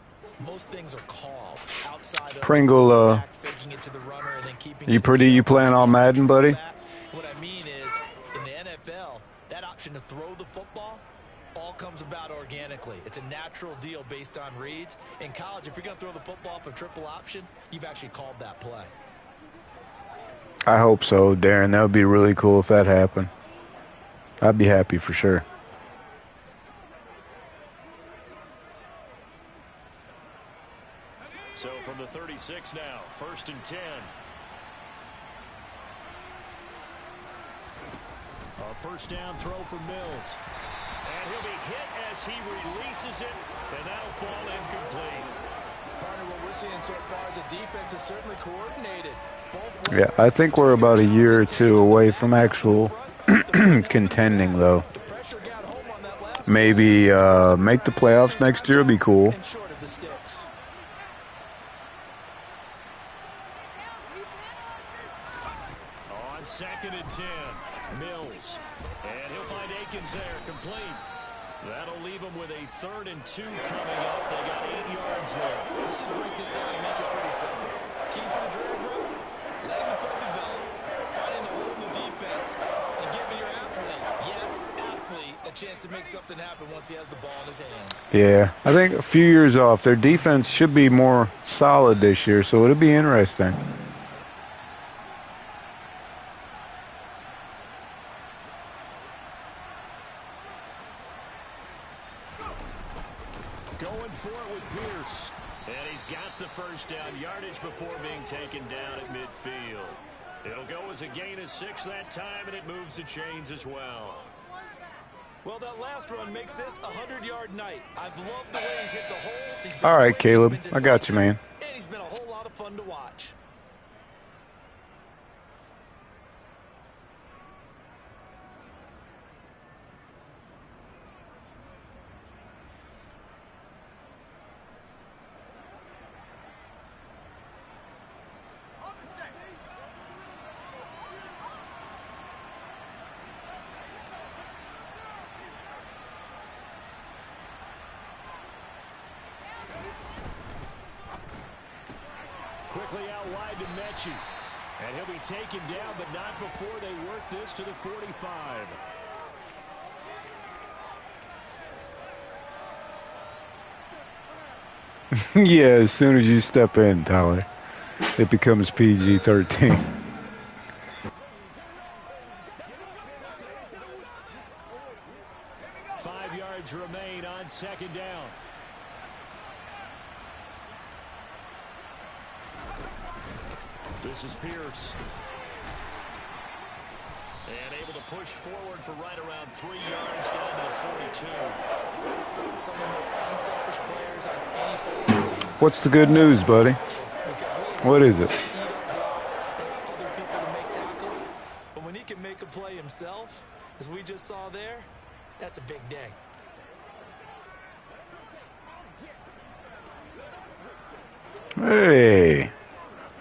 most things are called outside of Pringle, faking it to the runner and then keeping you playing on Madden, buddy? What I mean is, in the NFL, that option to throw the football all comes about organically. It's a natural deal based on reads. In college, if you're going to throw the football for triple option, you've actually called that play. I hope so, Darren. That would be really cool if that happened. I'd be happy for sure. So from the 36 now, 1st and 10. A first down throw for Mills. And he'll be hit as he releases it, and that'll fall incomplete. Partner, what we're seeing so far is the defense is certainly coordinated. Yeah, I think we're about a year or 2 away from actual contending, though. Maybe make the playoffs next year would be cool. On 2nd and 10, Mills. And he'll find Akins there, complete. That'll leave him with a 3rd and 2 coming up. They got 8 yards there. Let's just break this down and make it pretty simple. Key to the drag route, letting the play develop, finding a hole in the defense, and giving your athlete a chance to make something happen once he has the ball in his hands. Yeah, I think a few years off. Their defense should be more solid this year, so it'll be interesting. Going for it with Pierce. And he's got the first down, yardage before being taken down at midfield. It'll go as a gain of 6 that time, and it moves the chains as well. Well, that last run makes this a 100-yard night. I've loved the way he's hit the holes. All right, Caleb, I got you, man. And he's been a whole lot of fun to watch. Quickly out wide to Mechie. And he'll be taken down, but not before they work this to the 45. Yeah, as soon as you step in, Tyler, it becomes PG-13. Remain on second down. This is Pierce. And able to push forward for right around 3 yards down to the 42. Some of the most unselfish players on any football team. What's the good news, buddy? What is it? Other people to make tackles, but when he can make a play himself, as we just saw there, that's a big day. Hey,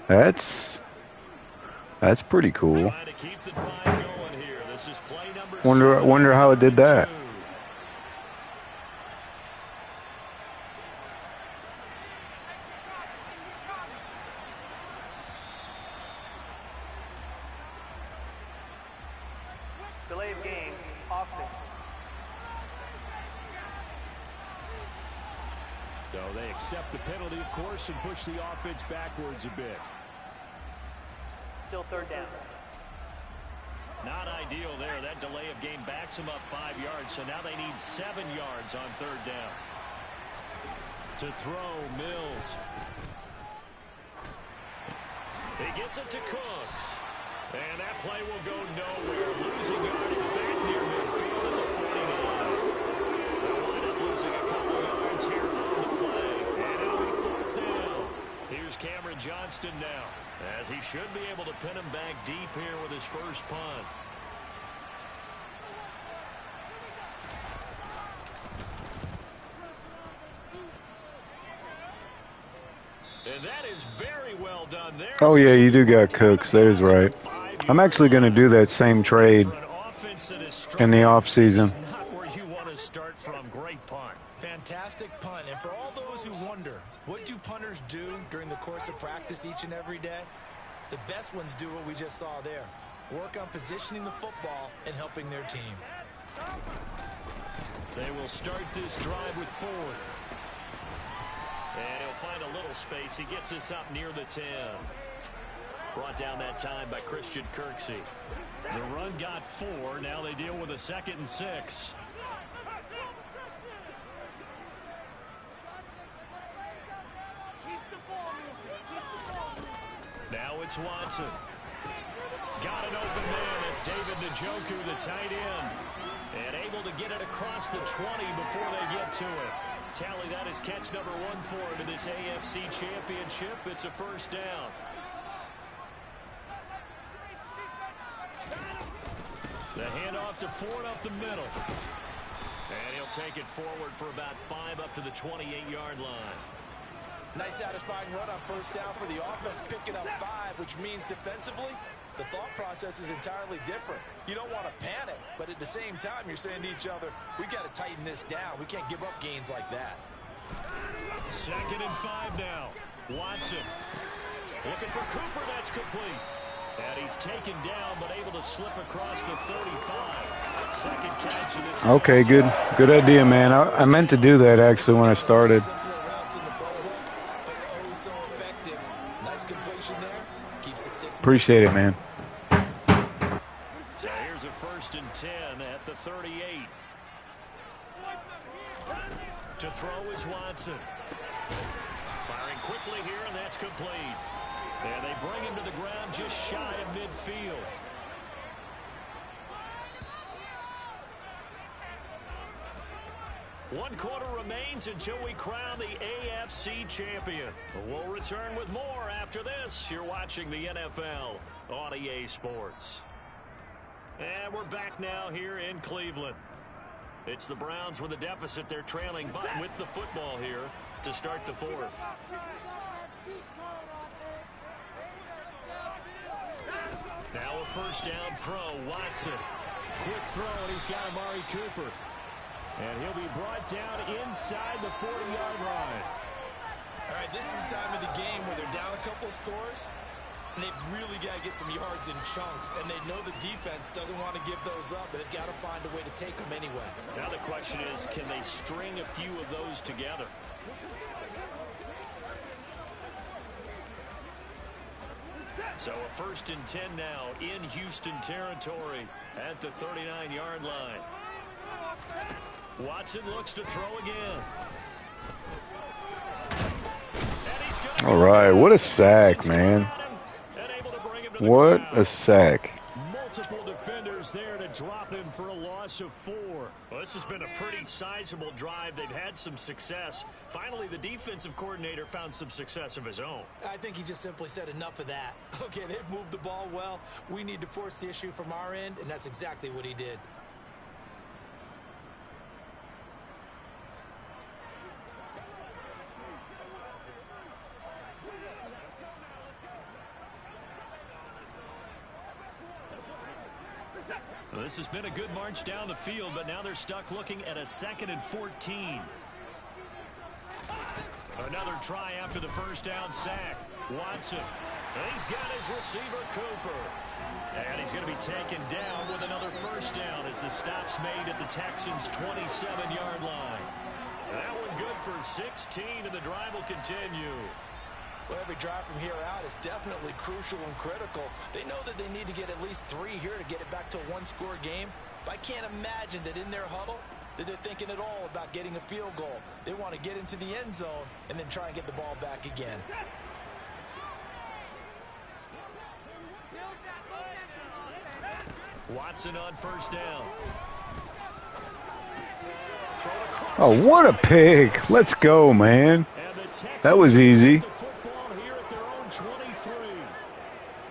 that's pretty cool. Wonder how it did that. Delay of game, offense. So they accept the penalty, of course, and push the offense backwards a bit. Still third down. Not ideal there. That delay of game backs them up 5 yards, so now they need 7 yards on third down. To throw, Mills. He gets it to Cooks. And that play will go nowhere. Losing yardage back near midfield at the 49. They'll wind up losing a couple yards here on the play. And it'll be fourth down. Here's Cameron Johnston now, as he should be able to pin him back deep here with his first punt. And that is very well done there. Oh, yeah, you do got Cooks. That is right. I'm actually going to do that same trade in the offseason. Not where you want to start from. Great punt. Fantastic punt. And for all those who wonder, what do punters do during the course of practice each and every day? The best ones do what we just saw there. Work on positioning the football and helping their team. They will start this drive with Ford. And he'll find a little space. He gets us up near the 10. Brought down that time by Christian Kirksey. The run got 4. Now they deal with a 2nd and 6. Now it's Watson. Got an open man. It's David Njoku, the tight end. And able to get it across the 20 before they get to it. Tally, that is catch number 1 for him in this AFC Championship. It's a first down. The handoff to Ford up the middle. And he'll take it forward for about 5 up to the 28-yard line. Nice satisfying run on first down for the offense, picking up 5, which means defensively, the thought process is entirely different. You don't want to panic, but at the same time, you're saying to each other, we got to tighten this down. We can't give up gains like that. 2nd and 5 now. Watson looking for Cooper. That's complete. And he's taken down, but able to slip across the 35. Second catch of this. Okay, good idea, man. I meant to do that actually when I started. Appreciate it, man. So here's a 1st and 10 at the 38. To throw is Watson. Firing quickly here, and that's complete. And they bring him to the ground just shy of midfield. One quarter remains until we crown the AFC champion. We'll return with more after this. You're watching the NFL on EA Sports. And we're back now here in Cleveland. It's the Browns with a deficit. They're trailing, but with the football here to start the 4th. Now a first down throw. Watson. Quick throw, and he's got Amari Cooper. And he'll be brought down inside the 40-yard line. All right, this is the time of the game where they're down a couple of scores, and they've really got to get some yards in chunks, and they know the defense doesn't want to give those up, but they've got to find a way to take them anyway. Now the question is, can they string a few of those together? So a 1st and 10 now in Houston territory at the 39-yard line. Watson looks to throw again. All right, what a sack, man. What a sack. Multiple defenders there to drop him for a loss of 4. Well, this has been a pretty sizable drive. They've had some success. Finally, the defensive coordinator found some success of his own. I think he just simply said enough of that. Okay, they've moved the ball well. We need to force the issue from our end, and that's exactly what he did. Well, this has been a good march down the field, but now they're stuck looking at a 2nd and 14. Another try after the first down sack. Watson. He's got his receiver, Cooper. And he's going to be taken down with another first down as the stop's made at the Texans' 27-yard line. That one good for 16, and the drive will continue. Well, every drive from here out is definitely crucial and critical. They know that they need to get at least 3 here to get it back to a one-score game. But I can't imagine that in their huddle that they're thinking at all about getting a field goal. They want to get into the end zone and then try and get the ball back again. Watson on first down. Oh, what a pick. Let's go, man. That was easy.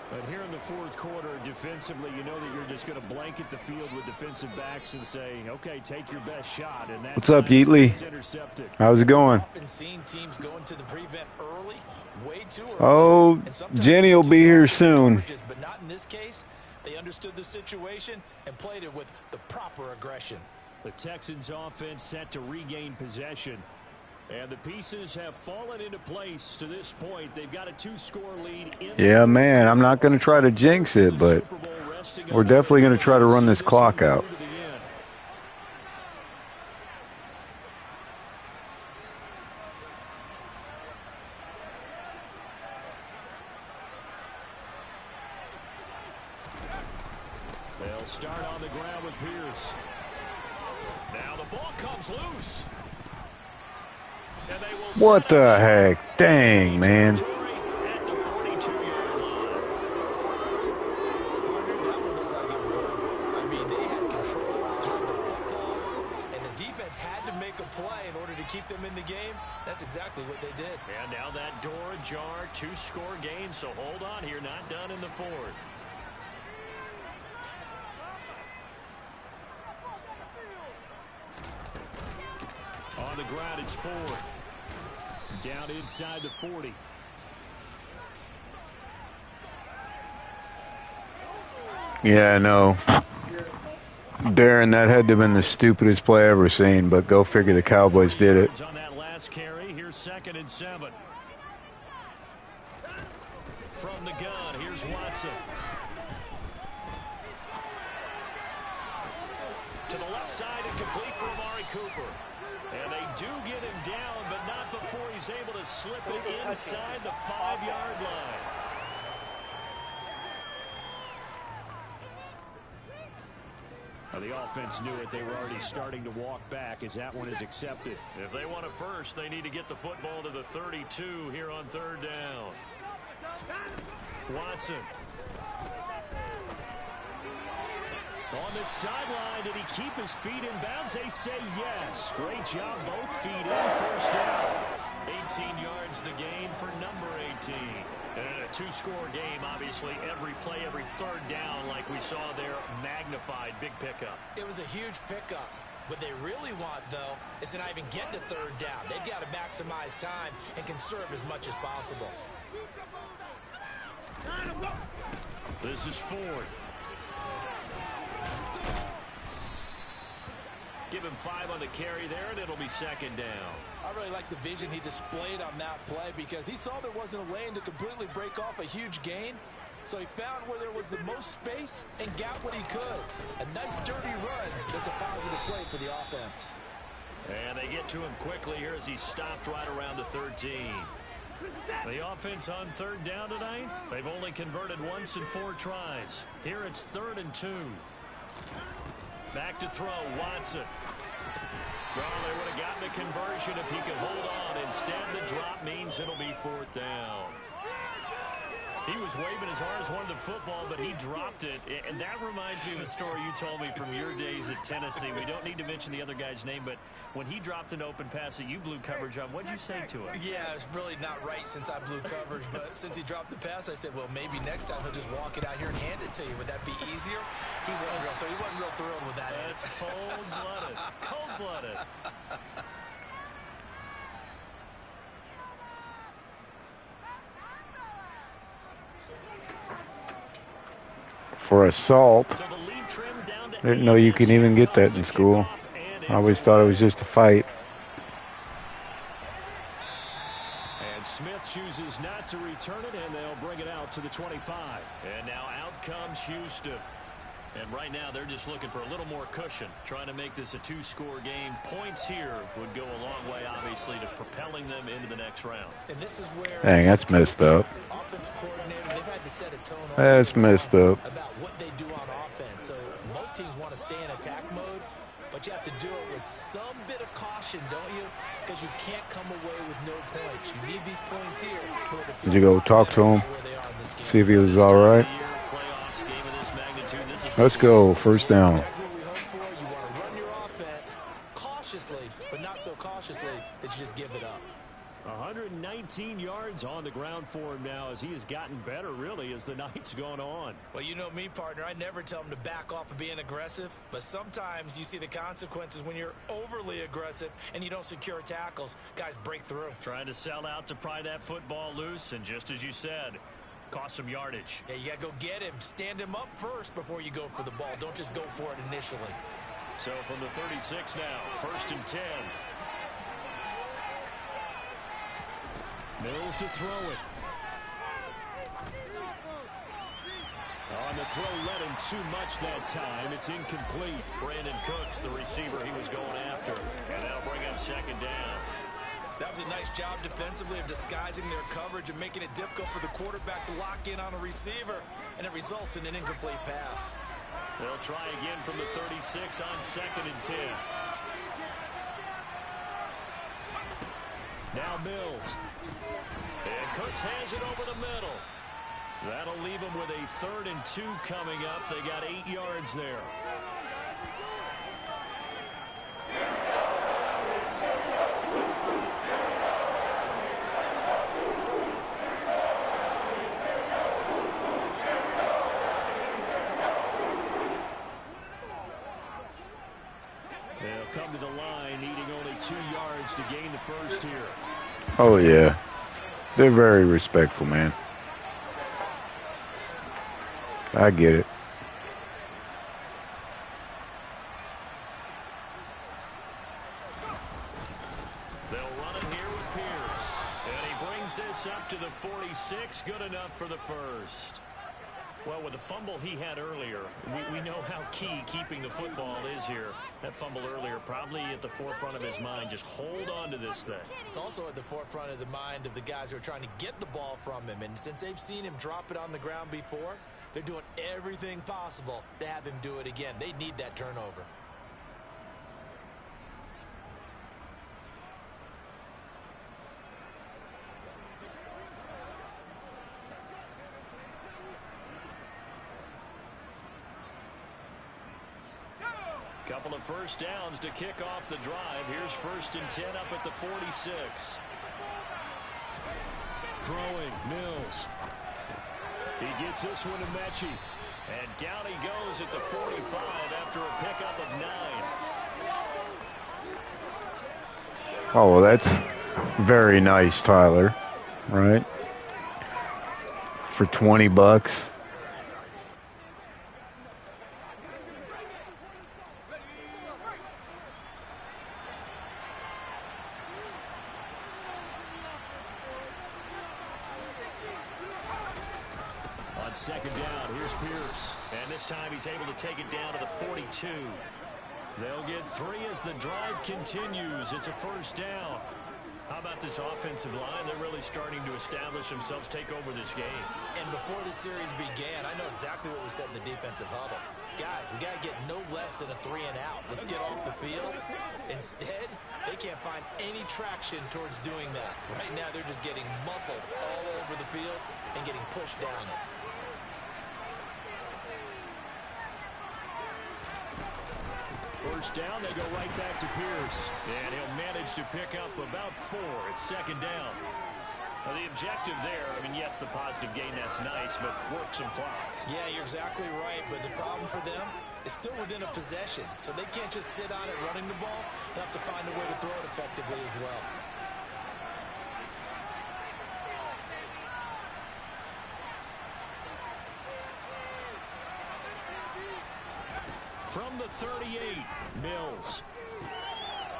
But here in the fourth quarter, defensively, you know that you're just going to blanket the field with defensive backs and say, okay, take your best shot. And that What's up, Yeatley? How's it going? Often seen teams go into the prevent early, way too early. Oh, Jenny will be here soon. But not in this case. They understood the situation and played it with the proper aggression. The Texans offense set to regain possession. And the pieces have fallen into place to this point. They've got a 2-score lead. Yeah, man, I'm not going to try to jinx it, but we're definitely going to try to run this clock out. They'll start on the ground with Pierce. Now the ball comes loose. What the heck? Dang, man. That one looked like it was over. I mean, they had control, had the football, and the defense had to make a play in order to keep them in the game. That's exactly what they did. And now that door ajar, 2-score game, so hold on here, not done in the fourth. On the ground, it's 4. Down inside the 40. Yeah, I know. Darren, that had to have been the stupidest play I ever seen, but go figure the Cowboys did it. On that last carry, here's 2nd and 7. From the gun, here's Watson. To the left side and complete for Amari Cooper. And they do get him down, but not before he's able to slip it inside the 5-yard line. Well, the offense knew it. They were already starting to walk back as that one is accepted. If they want a first, they need to get the football to the 32 here on 3rd down. Watson. On the sideline, did he keep his feet in bounds? They say yes. Great job, both feet in, first down. 18 yards the gain for number 18. And in a 2-score game, obviously, every play, every 3rd down, like we saw there, magnified, big pickup. It was a huge pickup. What they really want, though, is to not even get to 3rd down. They've got to maximize time and conserve as much as possible. This is 4th. Give him 5 on the carry there, and it'll be 2nd down. I really like the vision he displayed on that play because he saw there wasn't a lane to completely break off a huge gain. So he found where there was the most space and got what he could. A nice, dirty run that's a positive play for the offense. And they get to him quickly here as he stopped right around the 13. The offense on 3rd down tonight, they've only converted once in 4 tries. Here it's 3rd and 2. Back to throw, Watson. Well, they would have gotten a conversion if he could hold on. Instead, the drop means it'll be 4th down. He was waving as hard as wanted the football, but he dropped it. And that reminds me of a story you told me from your days at Tennessee. We don't need to mention the other guy's name, but when he dropped an open pass that you blew coverage on, what'd you say to him? Yeah, it's really not right since I blew coverage, but since he dropped the pass, I said, well, maybe next time he'll just walk it out here and hand it to you. Would that be easier? He wasn't real thrilled with that. That's cold-blooded. Cold-blooded. For assault. So the lead trimmed down to Didn't know you can even get that in school. I always thought it was just a fight. And Smith chooses not to return it, and they'll bring it out to the 25. And now out comes Houston. And right now they're just looking for a little more cushion, trying to make this a 2-score game. Points here would go a long way, obviously, to propelling them into the next round. And this is where Dang, that's messed up. offensive coordinator, they've had to set a tone That's messed up. about what they do on offense. So most teams want to stay in attack mode, but you have to do it with some bit of caution, don't you? Because you can't come away with no points. You need these points here. Did you go talk to him? See if he was all right? Let's go. 1st down. That's what we hope for. You want to run your offense cautiously, but not so cautiously that you just give it up. 119 yards on the ground for him now as he has gotten better, really, as the night's gone on. Well, you know me, partner. I never tell him to back off of being aggressive, but sometimes you see the consequences when you're overly aggressive and you don't secure tackles. Guys break through. Trying to sell out to pry that football loose, and just as you said, cost some yardage. Yeah, you got to go get him. Stand him up first before you go for the ball. Don't just go for it initially. So from the 36 now, 1st and 10. Mills to throw it. On the throw, led him too much that time. It's incomplete. Brandon Cooks, the receiver he was going after. And that'll bring up 2nd down. That was a nice job defensively of disguising their coverage and making it difficult for the quarterback to lock in on a receiver, and it results in an incomplete pass. They'll try again from the 36 on 2nd and 10. Now Mills. And Cooks has it over the middle. That'll leave them with a 3rd and 2 coming up. They got 8 yards there. They'll come to the line, needing only 2 yards to gain the 1st here. Oh, yeah. They're very respectful, man. I get it. They'll run it here with Pierce. And he brings this up to the 46. Good enough for the 1st. Well, with the fumble he had earlier, we know how key keeping the football is here. That fumble earlier probably at the forefront of his mind. Just hold on to this thing. It's also at the forefront of the mind of the guys who are trying to get the ball from him. And since they've seen him drop it on the ground before, they're doing everything possible to have him do it again. They need that turnover. Couple of 1st downs to kick off the drive. Here's 1st and 10 up at the 46. Throwing, Mills. He gets this one to Mechie. And down he goes at the 45 after a pickup of 9. Oh, well, that's very nice, Tyler. Right? For $20. On 2nd down, here's Pierce. And this time he's able to take it down to the 42. They'll get 3 as the drive continues. It's a 1st down. How about this offensive line? They're really starting to establish themselves, take over this game. And before the series began, I know exactly what we said in the defensive huddle. Guys, we got to get no less than a 3-and-out. Let's get off the field. Instead, they can't find any traction towards doing that. Right now, they're just getting muscled all over the field and getting pushed down it. First down, they go right back to Pierce. And he'll manage to pick up about 4. It's second down. Now, the objective there, I mean, yes, the positive gain, that's nice, but work some clock. Yeah, you're exactly right, but the problem for them is still within a possession, so they can't just sit on it running the ball. They'll have to find a way to throw it effectively as well. From the 38, Mills.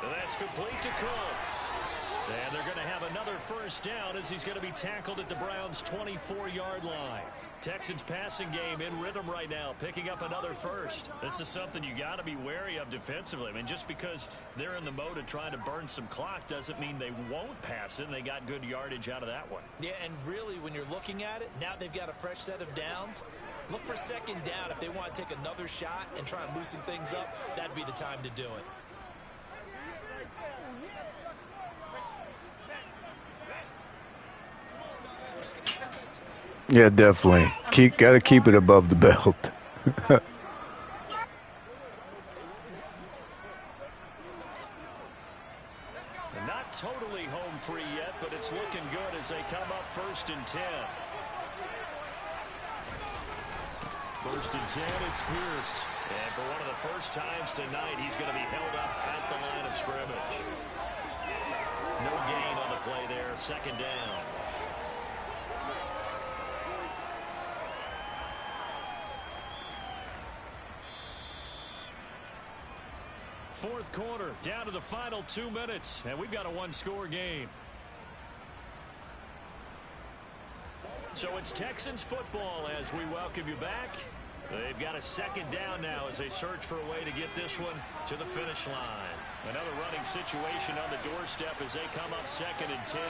And that's complete to Cooks. And they're going to have another first down as he's going to be tackled at the Browns' 24-yard line. Texans passing game in rhythm right now, picking up another first. This is something you got to be wary of defensively. I mean, just because they're in the mode of trying to burn some clock doesn't mean they won't pass it, and they got good yardage out of that one. Yeah, and really, when you're looking at it, now they've got a fresh set of downs. Look for second down. If they want to take another shot and try and loosen things up, that'd be the time to do it. Yeah, definitely. Got to keep it above the belt. Not totally home free yet, but it's looking good as they come up 1st and 10. 1st and 10, it's Pierce. And for one of the first times tonight, he's going to be held up at the line of scrimmage. No gain on the play there, second down. Fourth quarter, down to the final 2 minutes, and we've got a one-score game. So it's Texans football as we welcome you back. They've got a second down now as they search for a way to get this one to the finish line. Another running situation on the doorstep as they come up 2nd and 10.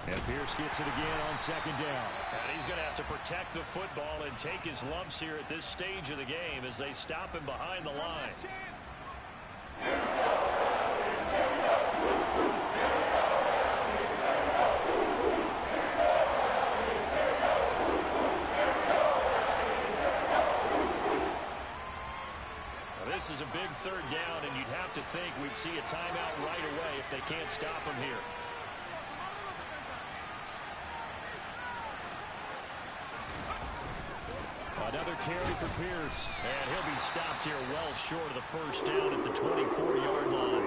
And Pierce gets it again on second down. And he's going to have to protect the football and take his lumps here at this stage of the game as they stop him behind the line. This is a big third down, and you'd have to think we'd see a timeout right away if they can't stop him here. Another carry for Pierce, and he'll be stopped here well short of the first down at the 24-yard line.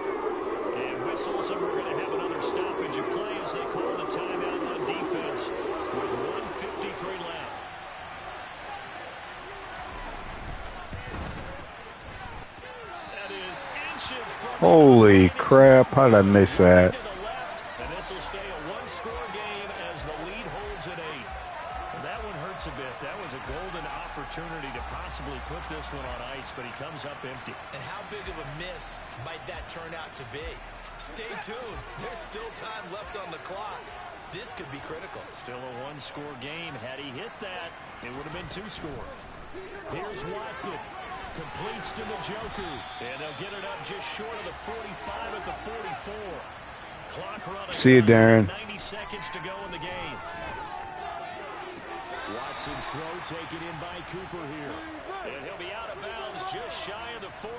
And whistles, and we're going to have another stoppage of play as they call the timeout on defense with 1:53 left. Holy crap, how did I miss that? And this will stay a one-score game as the lead holds at 8. And that one hurts a bit. That was a golden opportunity to possibly put this one on ice, but he comes up empty. And how big of a miss might that turn out to be? Stay tuned. There's still time left on the clock. This could be critical. Still a one-score game. Had he hit that, it would have been 2 scores. Here's Watson. Completes to Njoku. And they'll get it up just short of the 45 at the 44. Clock running. See you, Darren. 90 seconds to go in the game. Watson's throw taken in by Cooper here. And he'll be out of bounds just shy of the 40.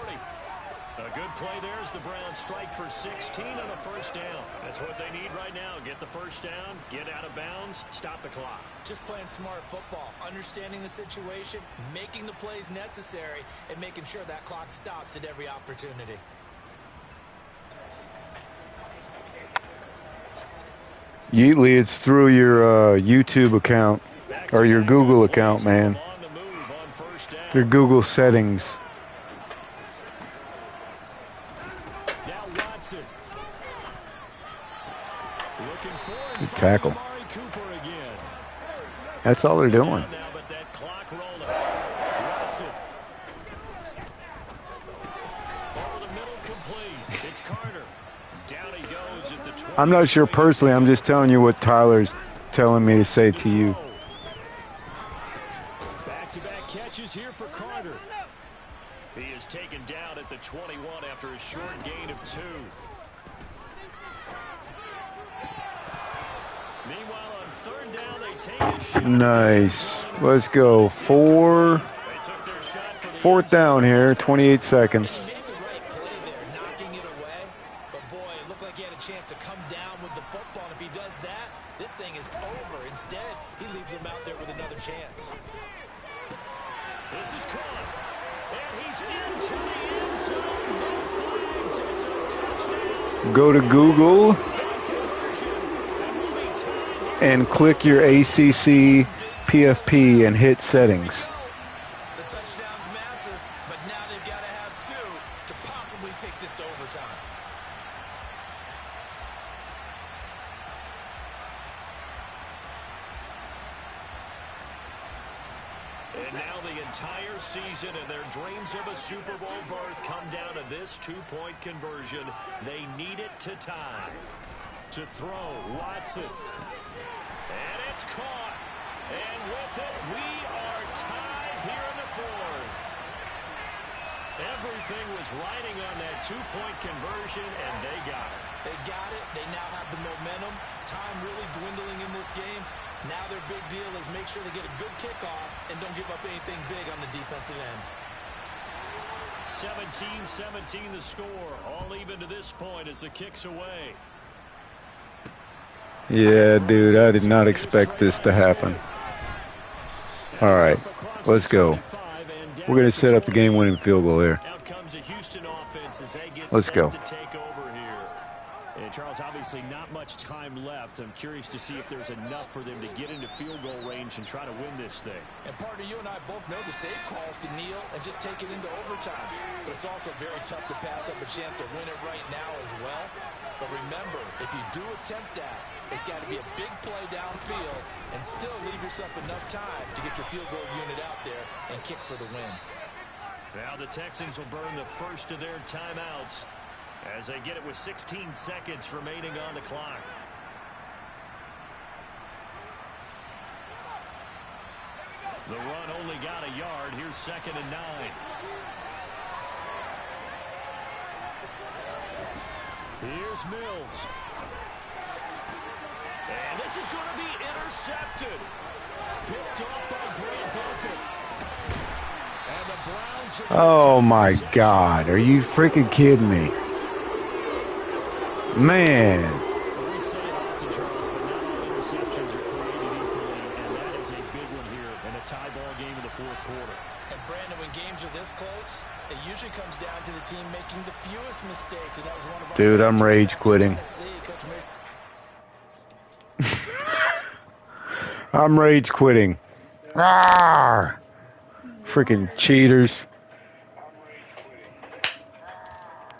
A good play there as the Browns strike for 16 on a first down. That's what they need right now. Get the first down, get out of bounds, stop the clock. Just playing smart football, understanding the situation, making the plays necessary, and making sure that clock stops at every opportunity. Yeatley, it's through your YouTube account or your Google account, man. Your Google settings. Good tackle. That's all they're doing. I'm not sure personally. I'm just telling you what Tyler's telling me to say to you. Back-to-back catches here for Carter. He is taken down at the 21 after a short gain of 2. Meanwhile, on 3rd down, they take a shot. Nice. Let's go. 4th down here, 28 seconds. He made the right play there, knocking it away. But boy, it looked like he had a chance to come down with the football. And if he does that, this thing is over. Instead, he leaves him out there with another chance. This is caught. And he's into the end zone. No flags. It's a touchdown. Go to Google and click your ACC PFP and hit settings. The touchdown's massive, but now they've got to have 2 to possibly take this to overtime. And now the entire season and their dreams of a Super Bowl berth come down to this 2-point conversion. They need it to tie. To throw, Watson. And it's caught. And with it, we are tied here in the 4th. Everything was riding on that 2-point conversion, and they got it. They got it. They now have the momentum. Time really dwindling in this game. Now their big deal is make sure they get a good kickoff and don't give up anything big on the defensive end. 17-17 the score. All even to this point as the kick's away. Yeah, dude, I did not expect this to happen. All right, let's go. We're going to set up the game-winning field goal here. Let's go. And Charles, obviously not much time left. I'm curious to see if there's enough for them to get into field goal range and try to win this thing. And partner, you and I both know the save calls to kneel and just take it into overtime. But it's also very tough to pass up a chance to win it right now as well. But remember, if you do attempt that, it's got to be a big play downfield and still leave yourself enough time to get your field goal unit out there and kick for the win. Now the Texans will burn the first of their timeouts as they get it with 16 seconds remaining on the clock. The run only got a yard. Here's 2nd and 9. Here's Mills. And this is going to be intercepted. Picked off by Grant Duncan. And the Browns are Oh, my God. Are you freaking kidding me? Man. We say it often, Charles, but not all interceptions are created equally, and that is a big one here in a tie ball game in the 4th quarter. And Brandon, when games are this close, it usually comes down to the team making the fewest mistakes, and that was one of our... Dude, I'm rage quitting. I'm rage quitting. Rawr! Freaking cheaters.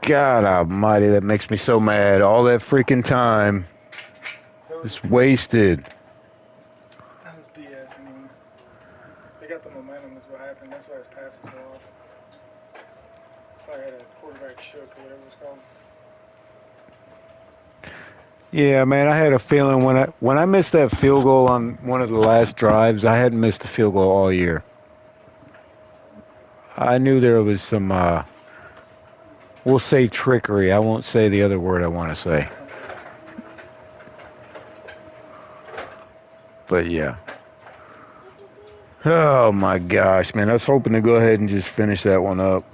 God almighty, that makes me so mad. All that freaking time is wasted. That was BS. I mean, they got the momentum is what happened. That's why his pass was so off. That's why I had a quarterback shook or whatever it's called. Yeah, man, I had a feeling when I missed that field goal on one of the last drives, I hadn't missed a field goal all year. I knew there was some, we'll say trickery. I won't say the other word I want to say. But yeah. Oh my gosh, man. I was hoping to go ahead and just finish that one up.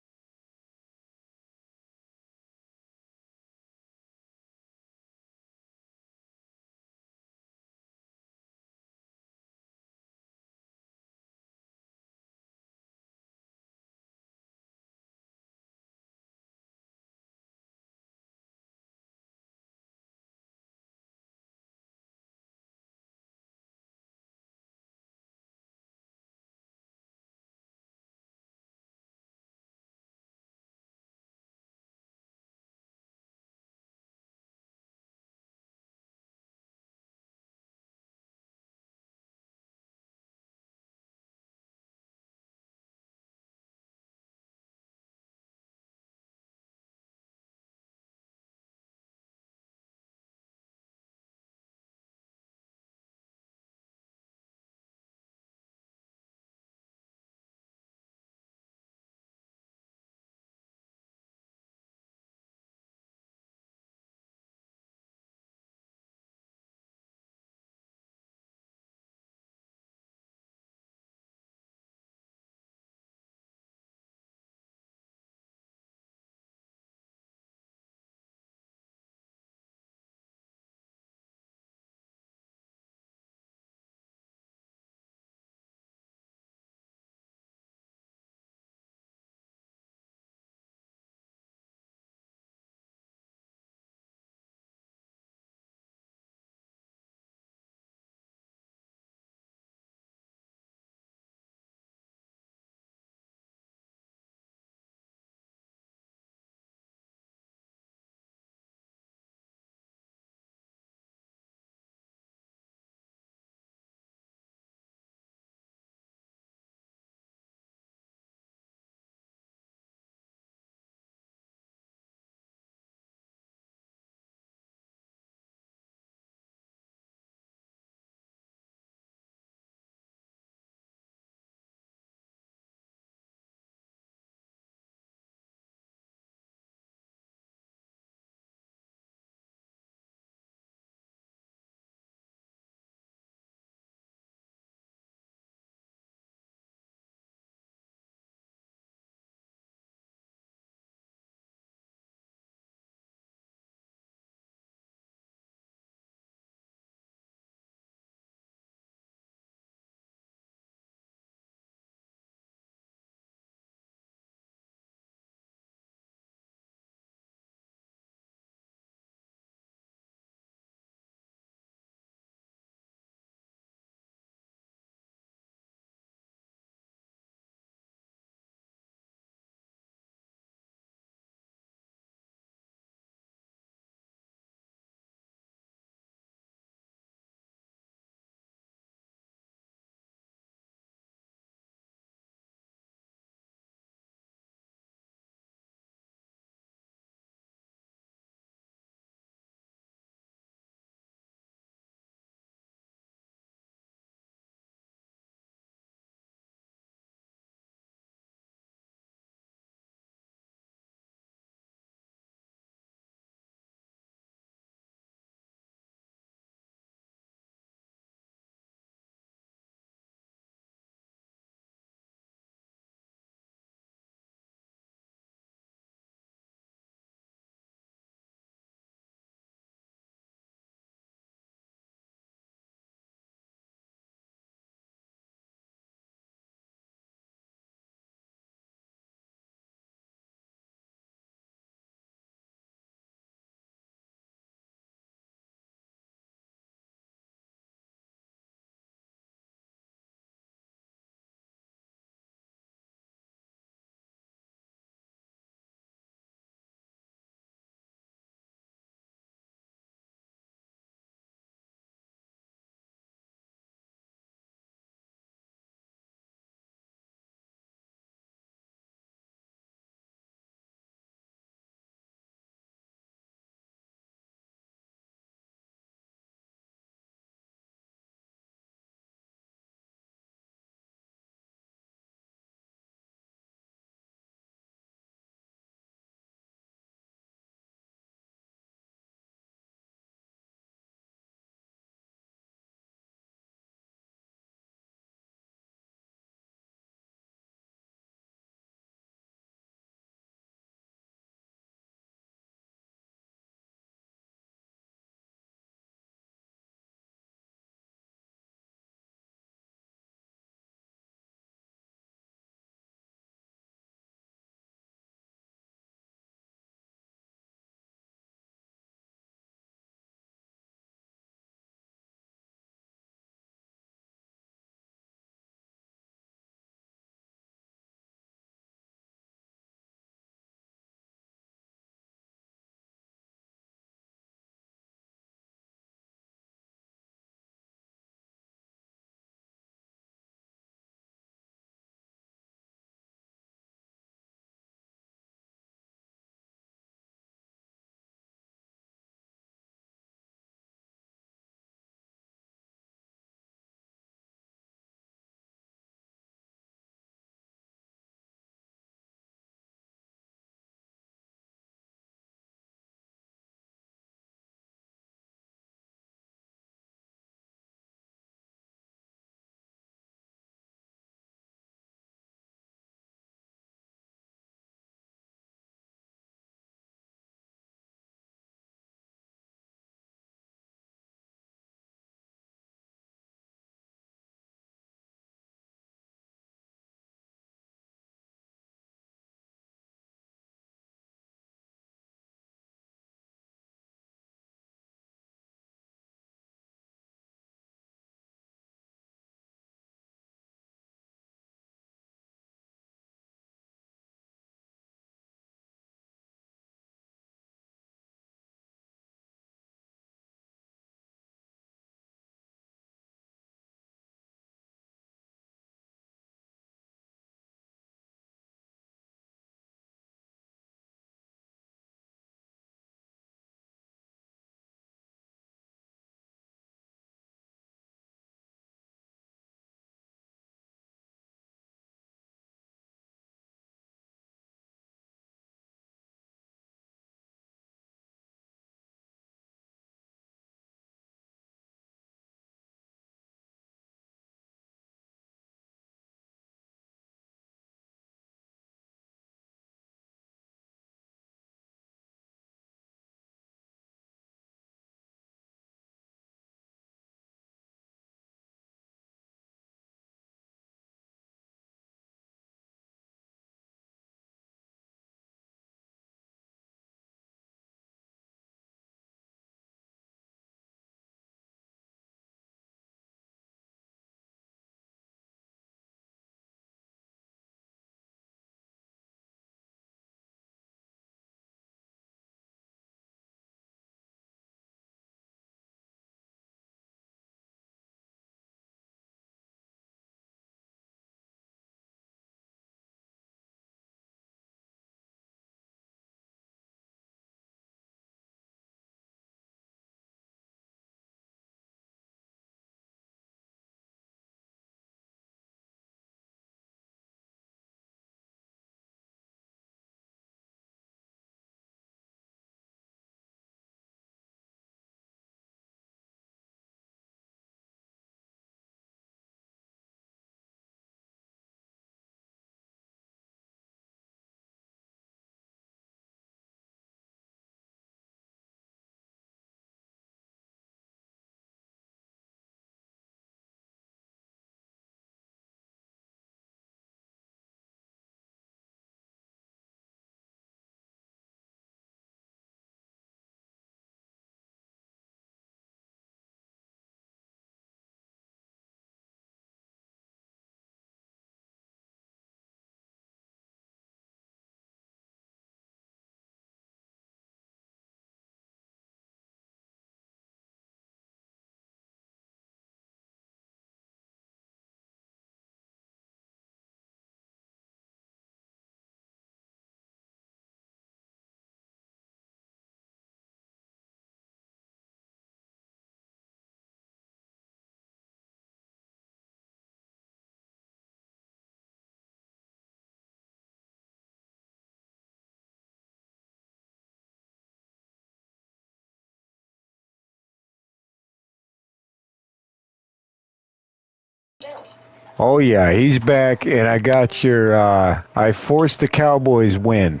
Oh, yeah, he's back, and I got your, I forced the Cowboys win.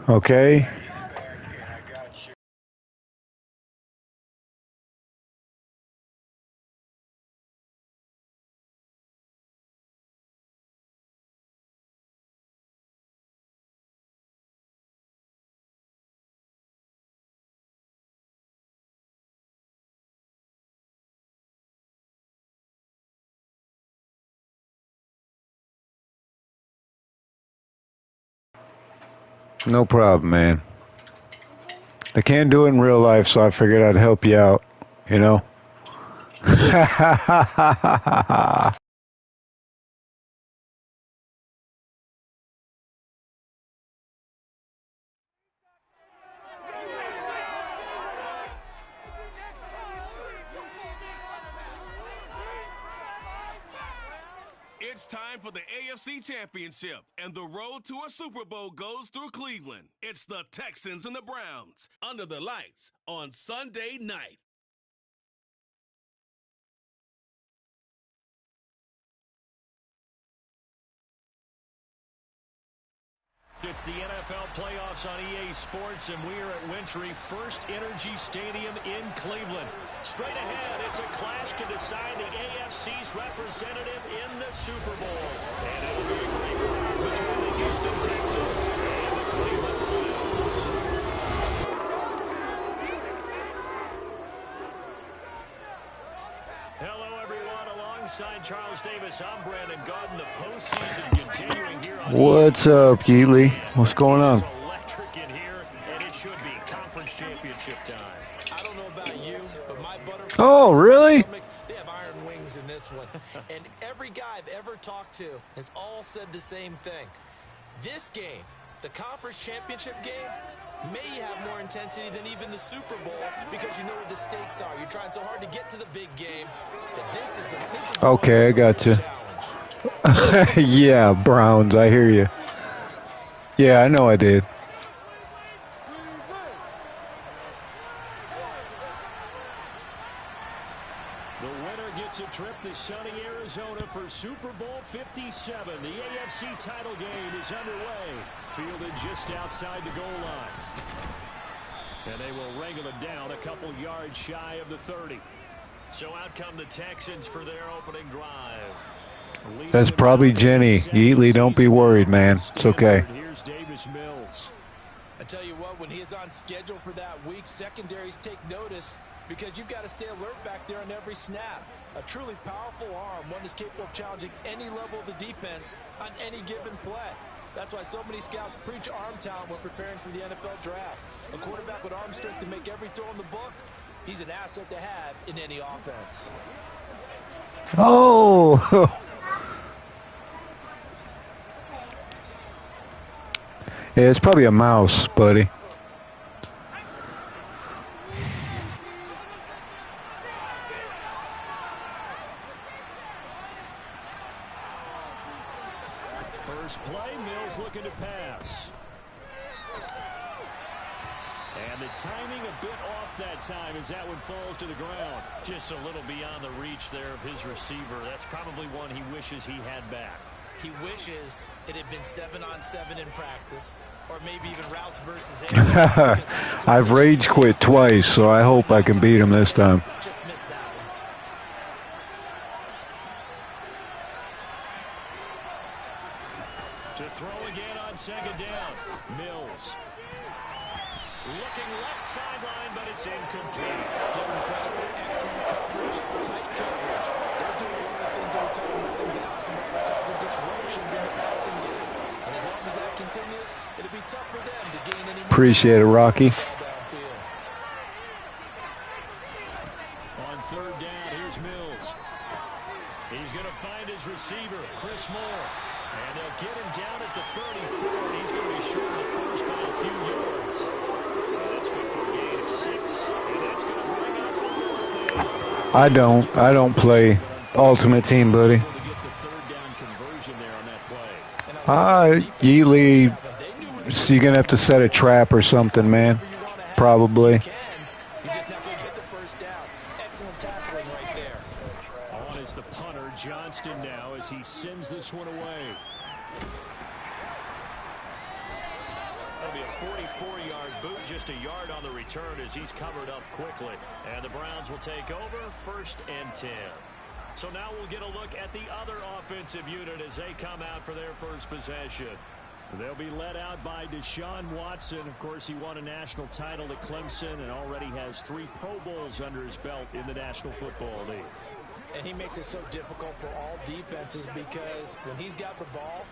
Okay? No problem, man. I can't do it in real life, so I figured I'd help you out, you know? It's time for the AFC Championship, and the road to a Super Bowl goes through Cleveland. It's the Texans and the Browns under the lights on Sunday night. It's the NFL playoffs on EA Sports, and we are at Wintry First Energy Stadium in Cleveland. Straight ahead, it's a clash to decide the AFC's representative in the Super Bowl. And it'll be a great battle between the Houston Texans and the Cleveland Browns. Hello, everyone. Alongside Charles Davis, I'm Brandon Gaudin. The postseason continuing here on What's up, Geely? What's going on? It's electric in here, and it should be conference championship time. I don't know about you, but my butterflies Oh, really? in my stomach, they have iron wings in this one. And every guy I've ever talked to has all said the same thing. This game, the conference championship game, may have more intensity than even the Super Bowl because you know what the stakes are. You're trying so hard to get to the big game that this is the Okay, I got you. Yeah, Browns, I hear you. Yeah, I know I did. The winner gets a trip to sunny Arizona for Super Bowl 57. The AFC title game is underway. Fielded just outside the goal line. And they will wrangle it down a couple yards shy of the 30. So out come the Texans for their opening drive. That's probably Jenny. Yeatley, don't be worried, man. It's okay. Here's Davis Mills. I tell you what, when he is on schedule for that week, secondaries take notice because you've got to stay alert back there on every snap. A truly powerful arm, one is capable of challenging any level of the defense on any given play. That's why so many scouts preach arm talent when preparing for the NFL draft. A quarterback with arm strength to make every throw in the book, he's an asset to have in any offense. Oh! Yeah, it's probably a mouse, buddy. First play, Mills looking to pass. And the timing a bit off that time as that one falls to the ground. Just a little beyond the reach there of his receiver. That's probably one he wishes he had back. He wishes it had been 7-on-7 in practice, or maybe even routes versus air. I've rage quit twice, so I hope I can beat him this time. Just missed that one. To throw again on second down. Mills. Looking left sideline, but it's incomplete. Give him credit for excellent coverage, tight coverage. They're doing a lot of things on top of running basketball that causing disruptions in the passing game. And as long as that continues, it'll be tough for them to gain any more. Appreciate it, Rocky. Downfield. On third down, here's Mills. He's going to find his receiver, Chris Moore. And they'll get him down at the 34, and he's going to be short of the first by a few yards. That's good for a gain of 6, and that's going to bring up I don't play Ultimate Team, buddy. Yeatley, so you're going to have to set a trap or something, man. Probably. You just not going to get the first down. Excellent tackling right there. On is the punter, Johnston, now as he sends this one away. That'll be a 44-yard boot, just a yard on the return as he's covered up quickly. And the Browns will take over, 1st and 10. So now we'll get a look at the other offensive unit as they come out for their first possession. They'll be led out by Deshaun Watson. Of course, he won a national title at Clemson and already has 3 Pro Bowls under his belt in the National Football League. And he makes it so difficult for all defenses because when he's got the ball,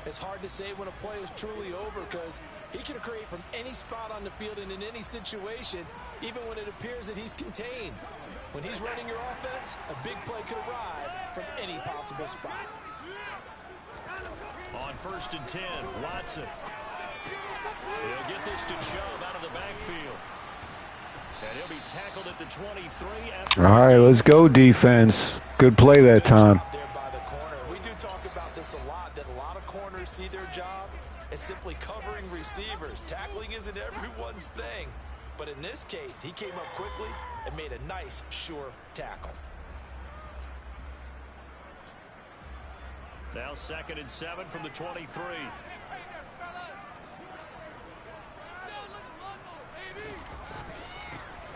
it's hard to say when a play is truly over because he can create from any spot on the field and in any situation, even when it appears that he's contained. When he's running your offense, a big play could arrive from any possible spot. On 1st and 10, Watson. He'll get this to Chubb out of the backfield. And he'll be tackled at the 23. All right, let's go, defense. Good play that time. There by the corner. We do talk about this a lot, that a lot of corners see their job as simply covering receivers. Tackling isn't everyone's thing. But in this case, he came up quickly and made a nice, sure tackle. Now 2nd and 7 from the 23.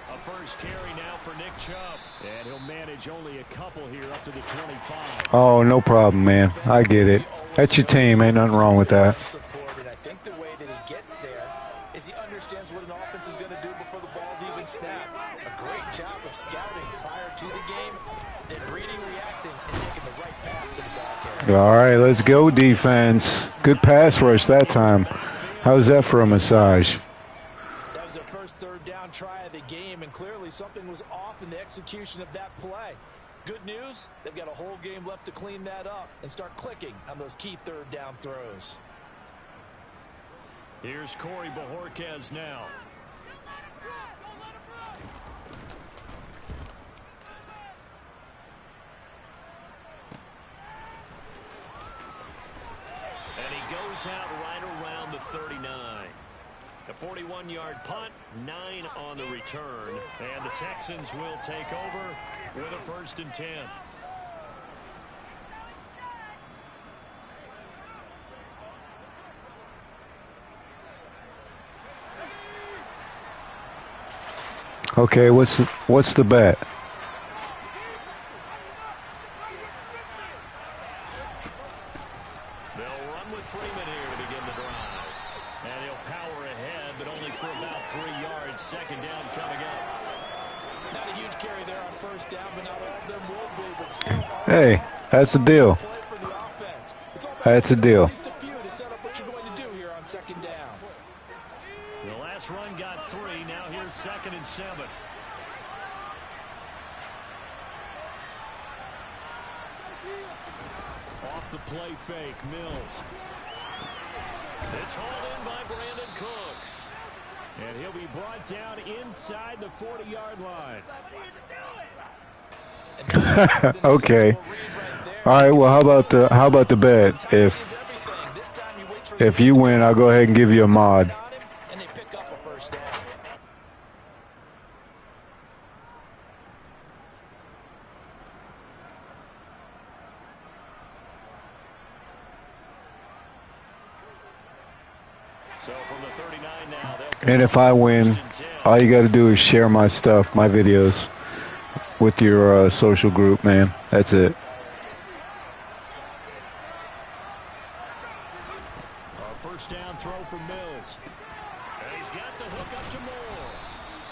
A first carry now for Nick Chubb. And he'll manage only a couple here up to the 25. Oh, no problem, man. I get it. That's your team. Ain't nothing wrong with that. I think the way that he gets there is he understands what an offense is going to do before the ball's even snapped. A great job of scouting prior to the game, then reading, reacting, and taking the right path to the ball carrier. All right, let's go, defense. Good pass rush that time. How's that for a massage? That was their first 3rd down try of the game, and clearly something was off in the execution of that play. Good news, they've got a whole game left to clean that up and start clicking on those key 3rd down throws. Here's Corey Bojorquez now. And he goes out right around the 39. A 41-yard punt, 9 on the return. And the Texans will take over with a 1st and 10. Okay, what's the bet? They'll run with Freeman here to begin the drive. And he'll power ahead, but only for about 3 yards. 2nd down coming up. Not a huge carry there on 1st down, but not all of them will be, but still. Hey, that's the deal. That's a deal. At least a few to set up what you're going to do here on 2nd down. The last run got 3. Now here's 2nd and 7. Off the play fake, Mills. It's hauled in by Brandon Cooks. And he'll be brought down inside the 40-yard line. Okay. All right. Well, how about the bet? If you win, I'll go ahead and give you a mod. And they pick up a 1st down. So from the 39 now, And if I win, all you got to do is share my stuff, my videos, with your social group, man. That's it. A 1st down throw for Mills. And he's got the hook up to Moore.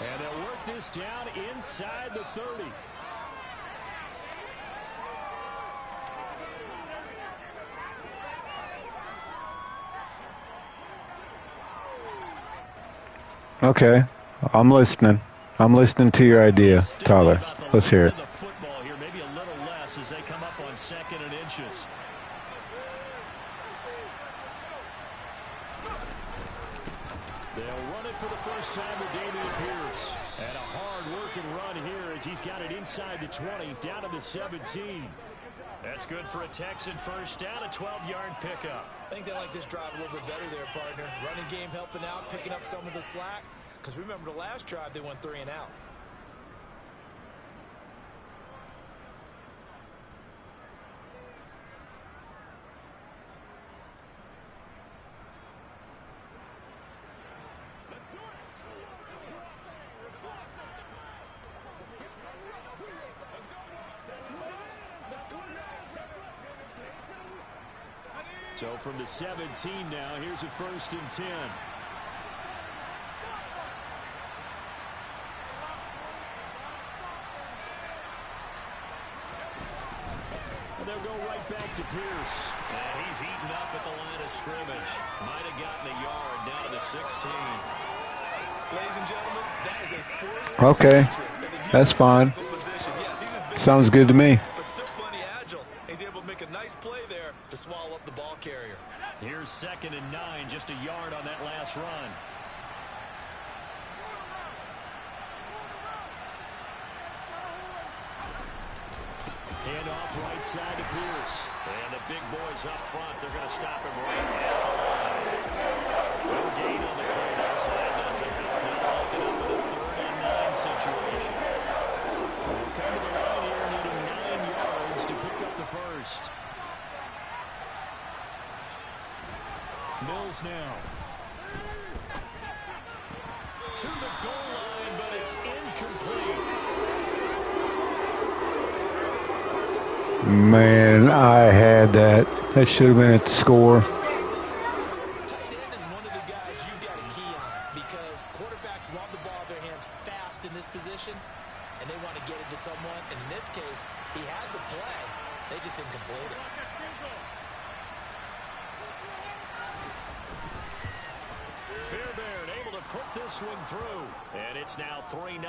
And they'll work this down inside the 30. Okay, I'm listening. I'm listening to your idea, Tyler. Let's hear it. The football here, maybe a little less as they come up on 2nd and inches. They'll run it for the first time with Dameon Pierce. And a hard-working run here as he's got it inside the 20, down to the 17. That's good for a Texan 1st down, a 12-yard pickup. I think they like this drive a little bit better there, partner. Running game helping out, picking up some of the slack. Because remember the last drive, they went 3 and out. So from the 17 now, here's a 1st and 10. They'll go right back to Pierce. And he's heating up at the line of scrimmage. Might have gotten a yard down to the 16. Ladies and gentlemen, that is a force. Okay, that's fine. Sounds good to me. But still plenty agile. He's able to make a nice play there to swallow up the ball carrier. Here's 2nd and 9, just a yard on that last run. Hand off right side to Pierce. And the big boys up front, they're going to stop him right at the line. No gain on the play there, so that doesn't help. Now looking up with a 3rd and 9 situation. We'll come to the line here, needing 9 yards to pick up the 1st. Mills now. To the goal line, but it's incomplete. Man, I had that. That should have been at the score. Tight end is one of the guys you've got a key on because quarterbacks want the ball in their hands fast in this position, and they want to get it to someone. And in this case, he had the play. They just didn't complete it. Fairbairn able to put this one through. And it's now 3-0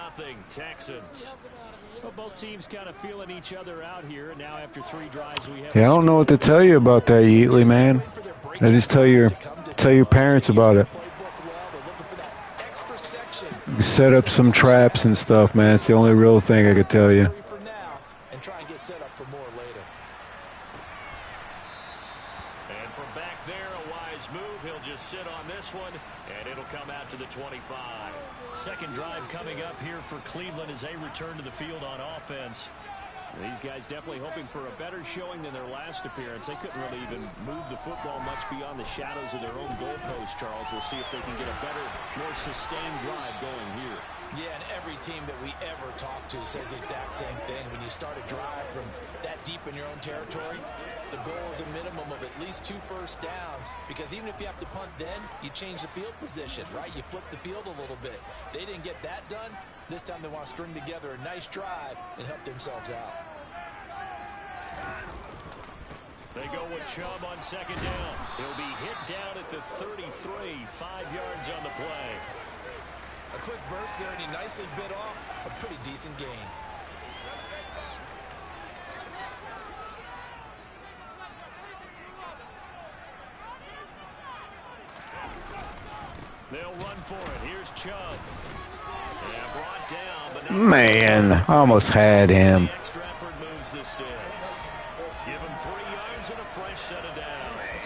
Texans. Well, both teams kind of feeling each other out here. Now after 3 drives, we have. Yeah, I don't know what to tell you about that, Yeatley, man. I just tell your parents about it. You set up some traps and stuff, man. It's the only real thing I could tell you. And try and get set up for more later. And from back there, a wise move. He'll just sit on this one, and it'll come out to the 25. Second drive coming up here for Cleveland as they return to the field on offense. These guys definitely hoping for a better showing than their last appearance. They couldn't really even move the football much beyond the shadows of their own goalpost, Charles. We'll see if they can get a better, more sustained drive going here. Yeah, and every team that we ever talk to says the exact same thing. When you start a drive from that deep in your own territory, the goal is a minimum of at least 2 first downs, because even if you have to punt then, you change the field position, right? You flip the field a little bit. They didn't get that done. This time they want to string together a nice drive and help themselves out. They go with Chubb on 2nd down. He'll be hit down at the 33, 5 yards on the play. A quick burst there, and he nicely bit off a pretty decent gain. They'll run for it. Here's Chubb. And brought down, but Man, I almost had him. the extra effort moves the sticks. Give him 3 yards and a fresh set of downs.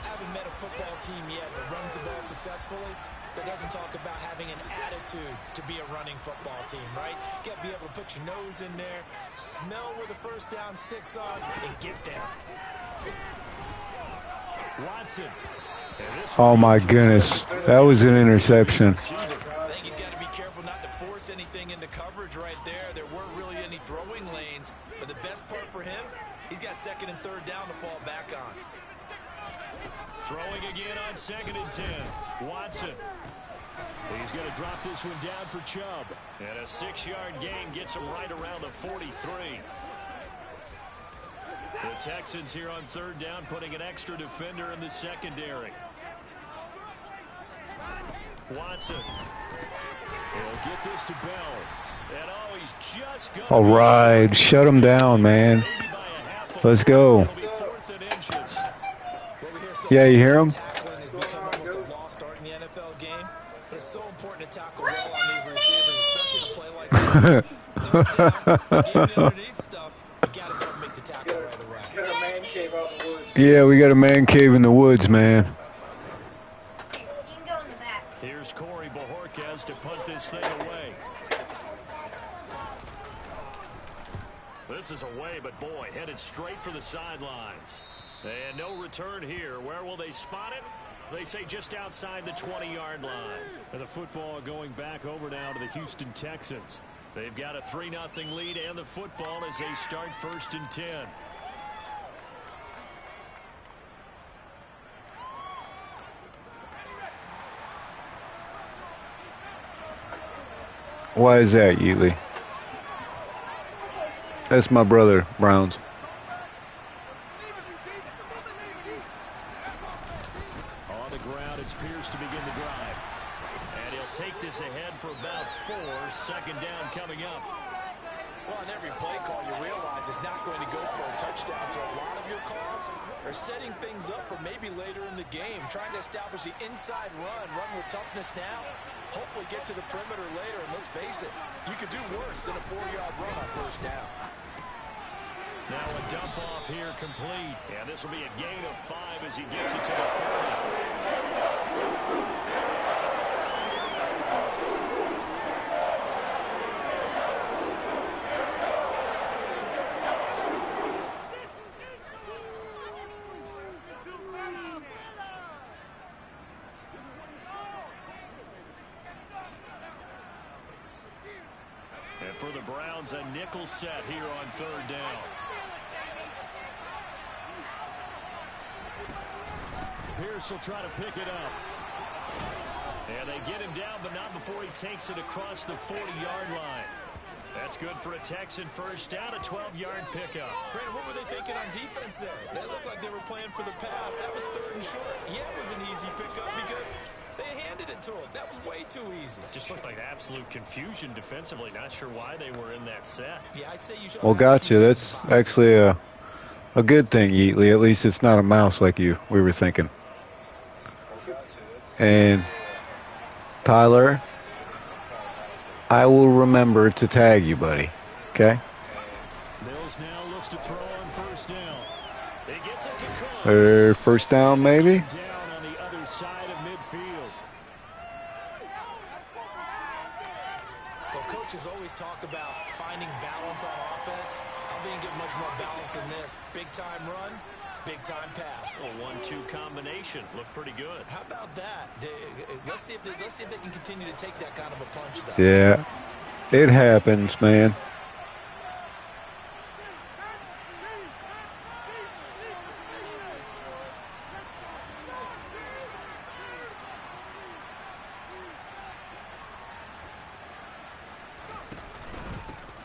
I haven't met a football team yet that runs the ball successfully that doesn't talk about having an attitude to be a running football team, right? You got to be able to put your nose in there, smell where the first down sticks are, and get there. Watson. Oh, my goodness. That was an interception. I think he's got to be careful not to force anything into coverage right there. There weren't really any throwing lanes, but the best part for him, he's got 2nd and 3rd down to fall back on. Throwing again on 2nd and 10. Watson. He's going to drop this one down for Chubb. And a 6-yard gain gets him right around the 43. The Texans here on 3rd down, putting an extra defender in the secondary. Watson. He'll get this to Bell. And oh, he's just going. All right, shut him down, man. Let's go. Yeah, you hear him? Tackling has become almost a lost art in the NFL game, but it's so important to tackle well on these receivers, especially in a play like this. Game underneath stuff, you got to go and make the tackle right away. Got a man cave out in the woods. Yeah, we got a man cave in the woods, man. You can go in the back. Here's Corey Bojorquez to punt this thing away. This is away, but boy, headed straight for the sidelines. And no return here. Where will they spot it? They say just outside the 20-yard line. And the football going back over now to the Houston Texans. They've got a 3-0 lead and the football as they start 1st and 10. Why is that, Yeatley? That's my brother, Browns. On the ground, it's Pierce to begin the drive. And he'll take this ahead for about 4. Second down coming up. Well, on every play call, you realize it's not going to go for a touchdown. So a lot of your calls are setting things up for maybe later in the game, trying to establish the inside run with toughness now. Hopefully get to the perimeter later, and let's face it, you could do worse than a 4-yard run on first down. Now a dump off here complete. And this will be a gain of 5 as he gets it to the 40. And for the Browns, a nickel set here on third down. Pierce will try to pick it up. And they get him down, but not before he takes it across the 40-yard line. That's good for a Texan first down, a 12-yard pickup. Brandon, what were they thinking on defense there? They looked like they were playing for the pass. That was 3rd and short. Yeah, it was an easy pickup because they handed it to him. That was way too easy. Just looked like absolute confusion defensively. Not sure why they were in that set. Yeah, I'd say you should. Well, gotcha. That's actually a good thing, Yeatley. At least it's not a mouse like we were thinking. And Tyler, I will remember to tag you, buddy. Okay? Mills now looks to throw on first down. He gets it to Cook. First down, maybe? Down on the other side of midfield. Well, coaches always talk about finding balance on offense. How they can get much more balance than this. Big-time run, big-time pass. A 1-2 combination. Looked pretty good. How about that? Let's see if they can continue to take that kind of a punch, though. Yeah. It happens, man.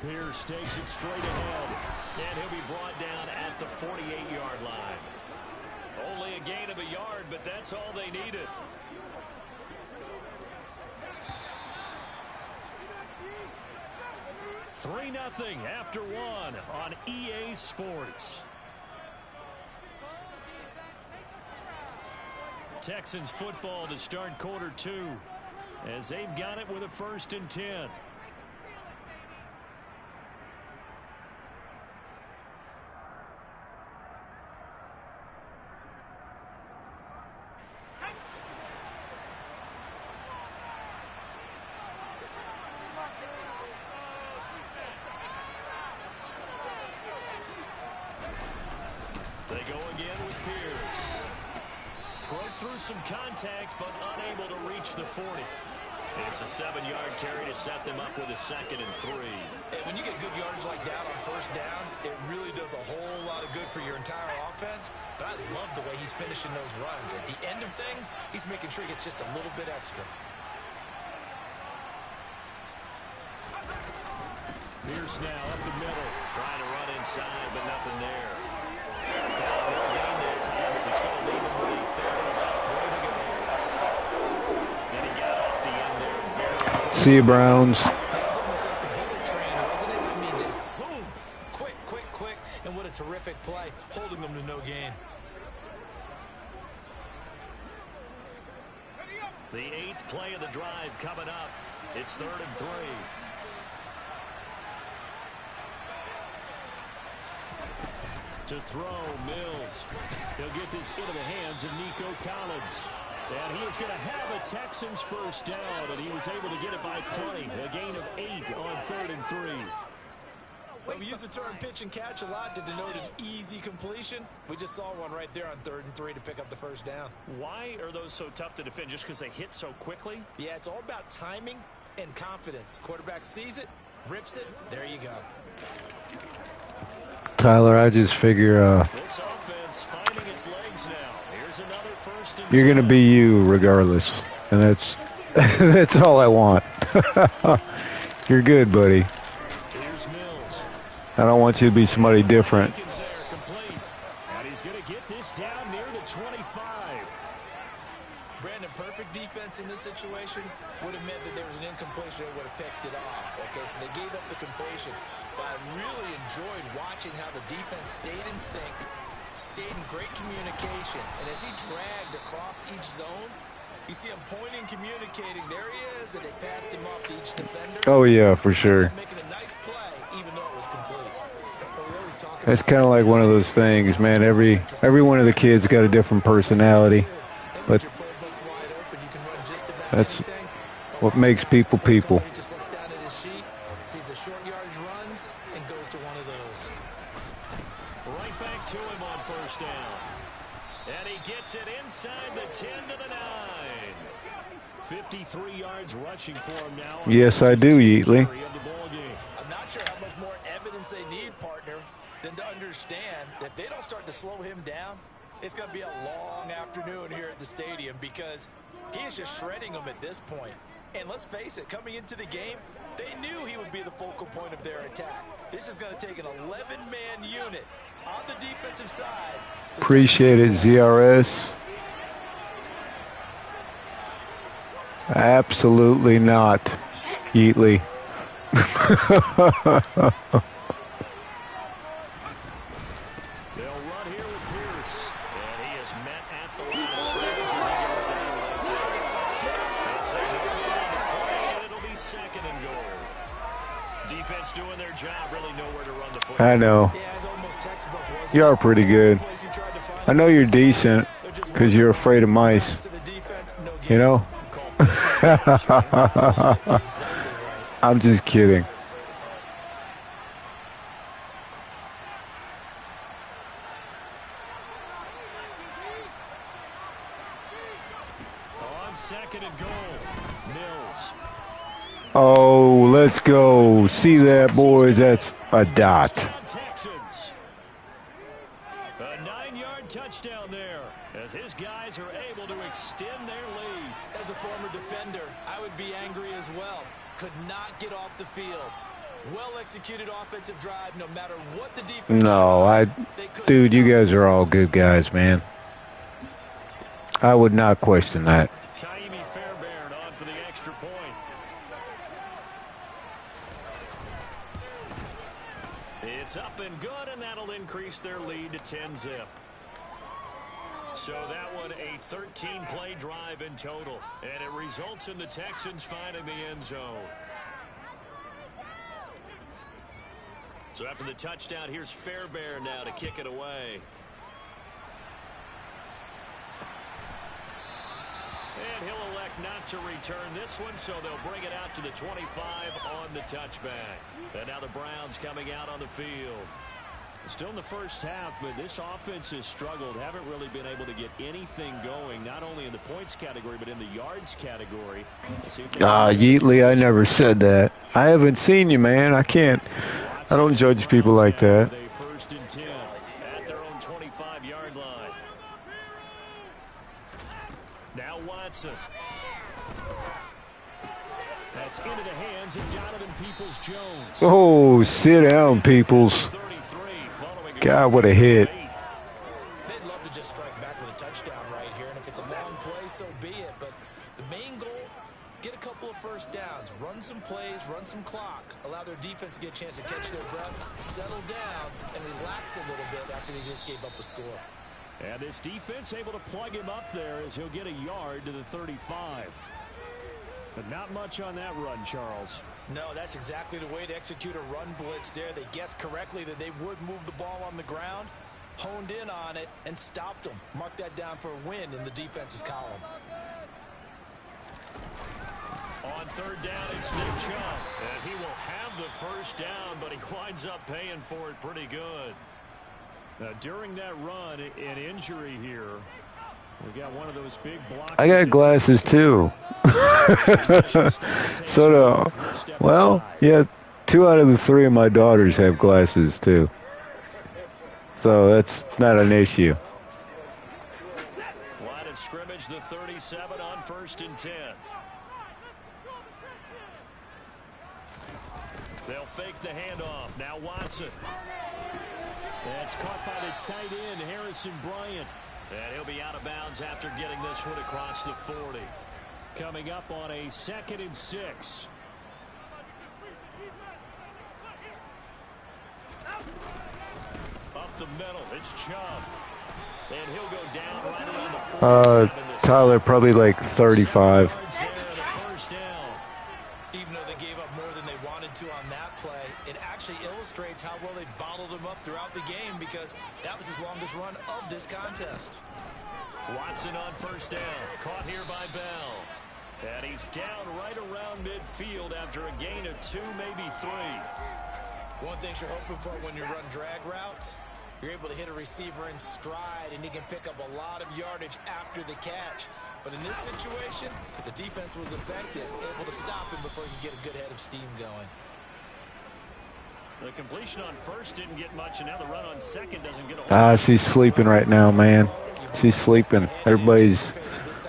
Pierce takes it straight ahead. And he'll be brought down at the 48-yard line. Only a gain of a yard, but that's all they needed. Three 3-0 after 1 on EA Sports. Texans football to start quarter 2 as they've got it with a 1st and 10. They go again with Pierce. Broke through some contact, but unable to reach the 40. It's a 7-yard carry to set them up with a 2nd and 3. And when you get good yardage like that on first down, it really does a whole lot of good for your entire offense. But I love the way he's finishing those runs. At the end of things, he's making sure he gets just a little bit extra. Pierce now up the middle, trying to run inside, but nothing there. It's going to leave him with a 3rd and about 3 to go. And he got off the end there very See you, Browns. That was almost like the bullet train, wasn't it? I mean, just zoom. Quick. And what a terrific play, holding them to no gain. The 8th play of the drive coming up. It's 3rd and 3. To throw, Mills. He'll get this into the hands of Nico Collins. And he is going to have a Texans first down, and he was able to get it by plenty. A gain of 8 on 3rd and 3. Well, we use the term pitch and catch a lot to denote an easy completion. We just saw one right there on 3rd and 3 to pick up the first down. Why are those so tough to defend? Just because they hit so quickly? Yeah, it's all about timing and confidence. Quarterback sees it, rips it, there you go. Tyler, I just figure This offense finding its legs now. Here's another 1st and you're 10. going to be you regardless. And that's all I want. You're good, buddy. Here's Mills. I don't want you to be somebody different. And he's going to get this down near the 25. Brandon, perfect defense in this situation would have meant that there was an incompletion that would have picked it off. Okay, so they gave up the completion. But I really enjoyed watching how the defense stayed in sync, stayed in great communication. And as he dragged across each zone, you see him pointing, communicating. There he is, and they passed him off to each defender. Oh, yeah, for sure. Making a nice play, even though it was complete. That's kind of like one of those things, man. Every one of the kids got a different personality. But that's what makes people people. He just looks down at his sheet, sees the short yardage runs, and goes to one of those. Right back to him on first down. And he gets it inside the 10 to the 9. 53 yards rushing for him now. Yes, I do, Yeatley. I'm not sure how much more evidence they need, partner, than to understand that if they don't start to slow him down, it's going to be a long afternoon here at the stadium because he is just shredding them at this point. And let's face it, coming into the game, they knew he would be the focal point of their attack. This is going to take an 11-man unit on the defensive side. Appreciate it, ZRS. Absolutely not, Yeatley. I know. You are pretty good. I know you're decent because you're afraid of mice. You know? I'm just kidding. On second and goal, Mills. Oh, let's go. See that, boys? That's a dot. Texans. A 9-yard touchdown there as his guys are able to extend their lead. As a former defender, I would be angry as well. Could not get off the field. Well-executed offensive drive, no matter what the defense No, dude, you guys are all good guys, man. I would not question that. Fairbairn on for the extra point. It's up and good, and that'll increase their lead to 10-zip. So that one a 13-play drive in total, and it results in the Texans finding the end zone. So after the touchdown, here's Fairbairn now to kick it away. And he'll elect not to return this one, so they'll bring it out to the 25 on the touchback. And now the Browns coming out on the field. Still in the first half, but this offense has struggled. Haven't really been able to get anything going, not only in the points category, but in the yards category. Yeatley, I never said that. I haven't seen you, man. I can't. I don't judge people like that. First and 10 at their own 25-yard line. Now Watson. That's into the hands of Donovan Peoples-Jones. Oh, sit down, Peoples. God, what a hit. They'd love to just strike back with a touchdown right here, and if it's a long play, so be it. But the main goal, get a couple of first downs, run some plays, run some clock, allow their defense to get a chance to catch their breath, settle down, and relax a little bit after they just gave up a score. And this defense able to plug him up there as he'll get a yard to the 35. But not much on that run, Charles. No, that's exactly the way to execute a run blitz there. They guessed correctly that they would move the ball on the ground, honed in on it, and stopped them. Mark that down for a win in the defense's column. On third down, it's Nick Chubb. And he will have the first down, but he winds up paying for it pretty good. Now, during that run, an injury here. We got one of those big blocks. I got glasses too. So, well, yeah, 2 out of the 3 of my daughters have glasses too. So that's not an issue. Line of scrimmage, the 37 on first and 10. They'll fake the handoff. Now Watson. That's caught by the tight end, Harrison Bryant. And he'll be out of bounds after getting this one across the 40. Coming up on a 2nd and 6. Up the middle, it's Chubb. And he'll go down right around the 47. Tyler, probably like 35. Even though they gave up more than they wanted to on that play, it actually illustrates how well they bottled them up throughout the game because that was his longest run of this contest. Watson on 1st down, caught here by Bell. And he's down right around midfield after a gain of 2, maybe 3. One thing you're hoping for when you run drag routes, you're able to hit a receiver in stride, and he can pick up a lot of yardage after the catch. But in this situation, the defense was effective, able to stop him before you get a good head of steam going. The completion on 1st didn't get much, and now the run on 2nd doesn't get a She's sleeping right now, man. She's sleeping. Everybody's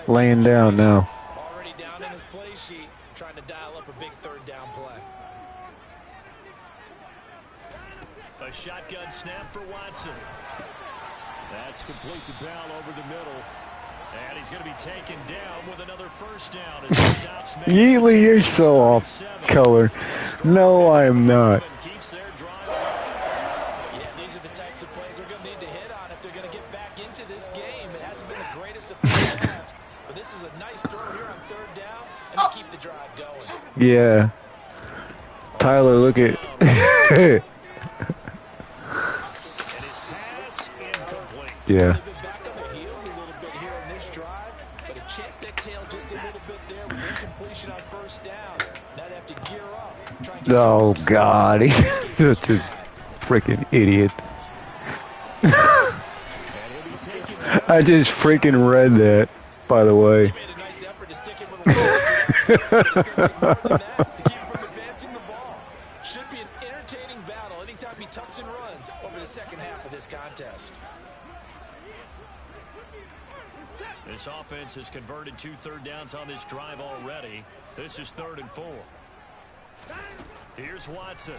laying down now. Already down in his play sheet, trying to dial up a big 3rd down play. A shotgun snap for Watson. That's complete to Bell over the middle. And he's going to be taken down with another 1st down as he stops. Yeatley, you're so off color. No, I am not. Yeah, these are the types of plays they're going to need to hit on if they're going to get back into this game. It hasn't been the greatest of halves, but this is a nice throw here on 3rd down, and they keep the drive going. Yeah. Tyler, look at... Yeah. Oh, God. He's such a freaking idiot. I just freaking read that, by the way. Should be an entertaining battle anytime he tucks and runs over the 2nd half of this contest. This offense has converted 2 3rd downs on this drive already. This is 3rd and 4. Here's Watson.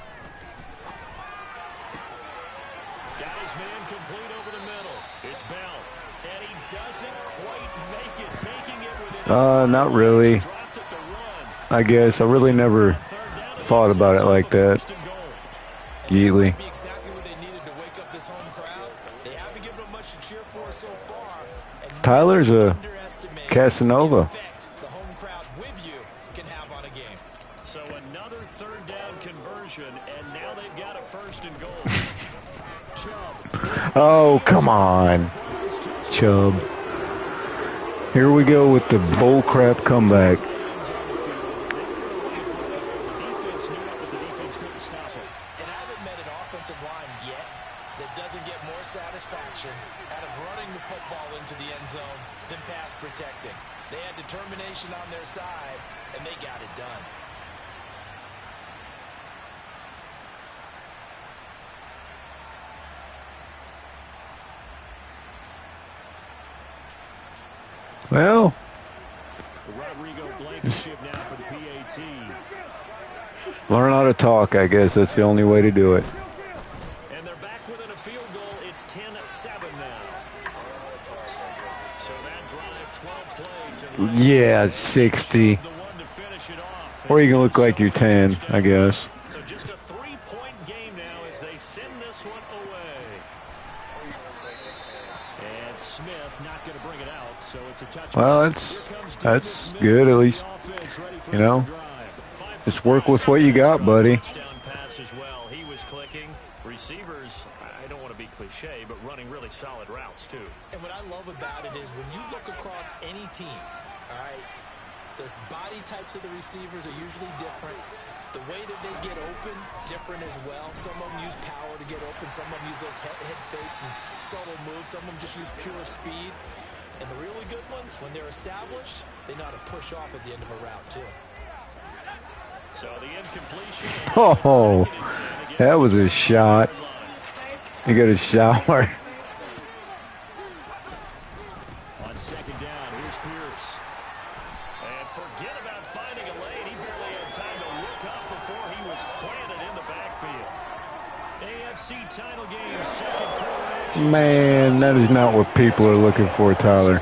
Got his man complete over the middle. It's Bell. And he doesn't quite make it, taking it within not really. I guess I really never thought about it like that. Yeatley. Tyler's a Casanova. So another 3rd down conversion, and now they've got a 1st and goal. Oh, come on, Chubb. Here we go with the bullcrap comeback. On their side, and they got it done. Well, learn how to talk, I guess. That's the only way to do it. And they're back within a field goal. It's 10-7 now. So that drive, 12 plays. Yeah, 60. Or you can look like you're 10, I guess. So just a 3-point game now as they send this one away. And Smith not going to bring it out, so it's a touchdown. Well, that's good, at least, you know. Just work with what you got, buddy. Touchdown pass as well. He was clicking. Receivers, I don't want to be cliche, but running really solid routes, too. And what I love about it is when you look across any team, all right, the body types of the receivers are usually different. The way that they get open, different as well. Some of them use power to get open. Some of them use those head fakes and subtle moves. Some of them just use pure speed. And the really good ones, when they're established, they know how to push off at the end of a route, too. So the incompletion. Oh, that was a shot. You got a shower. On 2nd down, here's Pierce. And forget about finding a lane. He barely had time to look up before he was planted in the Man, that is not what people are looking for, Tyler. Not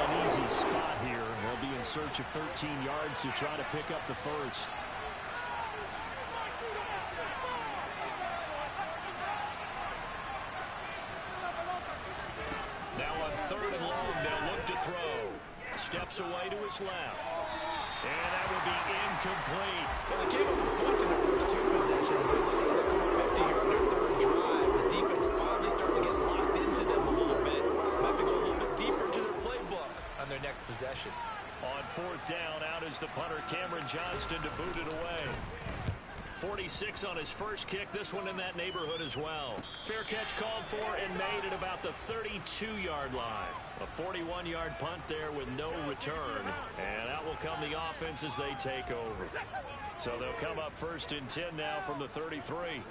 an easy spot here. They'll be in search of 13 yards to try to pick up the first. Now on 3rd and long, they'll look to throw. Steps away to his left. And that will be incomplete. Well, they came up with points in their first 2 possessions, but it looks like they're coming empty here on their 3rd drive. The defense finally starting to get locked into them a little bit. Might have to go a little bit deeper into their playbook on their next possession. On 4th down, out is the punter, Cameron Johnston, to boot it away. 46 on his first kick. This one in that neighborhood as well. Fair catch called for and made at about the 32-yard line. A 41-yard punt there with no return. And out will come the offense as they take over. So they'll come up 1st and 10 now from the 33.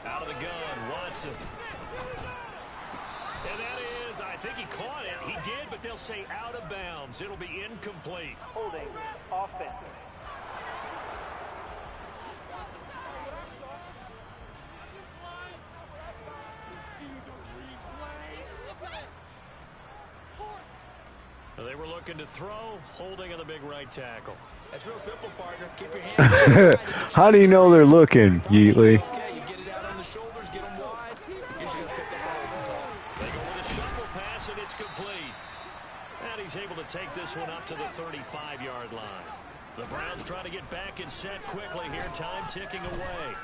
Out of the gun, Watson. And that is, I think he caught it. He did, but they'll say out of bounds. It'll be incomplete. Holding offense. They were looking to throw, holding on the big right tackle. That's real simple, partner. Keep your hands inside. How do you know they're looking, Yeatley? Okay, you get it out on the shoulders, get them wide. Usually going to pick up the holding call. They go with a shuffle pass, and it's complete. And he's able to take this one up to the 35-yard line. The Browns trying to get back and set quickly here. Time ticking away.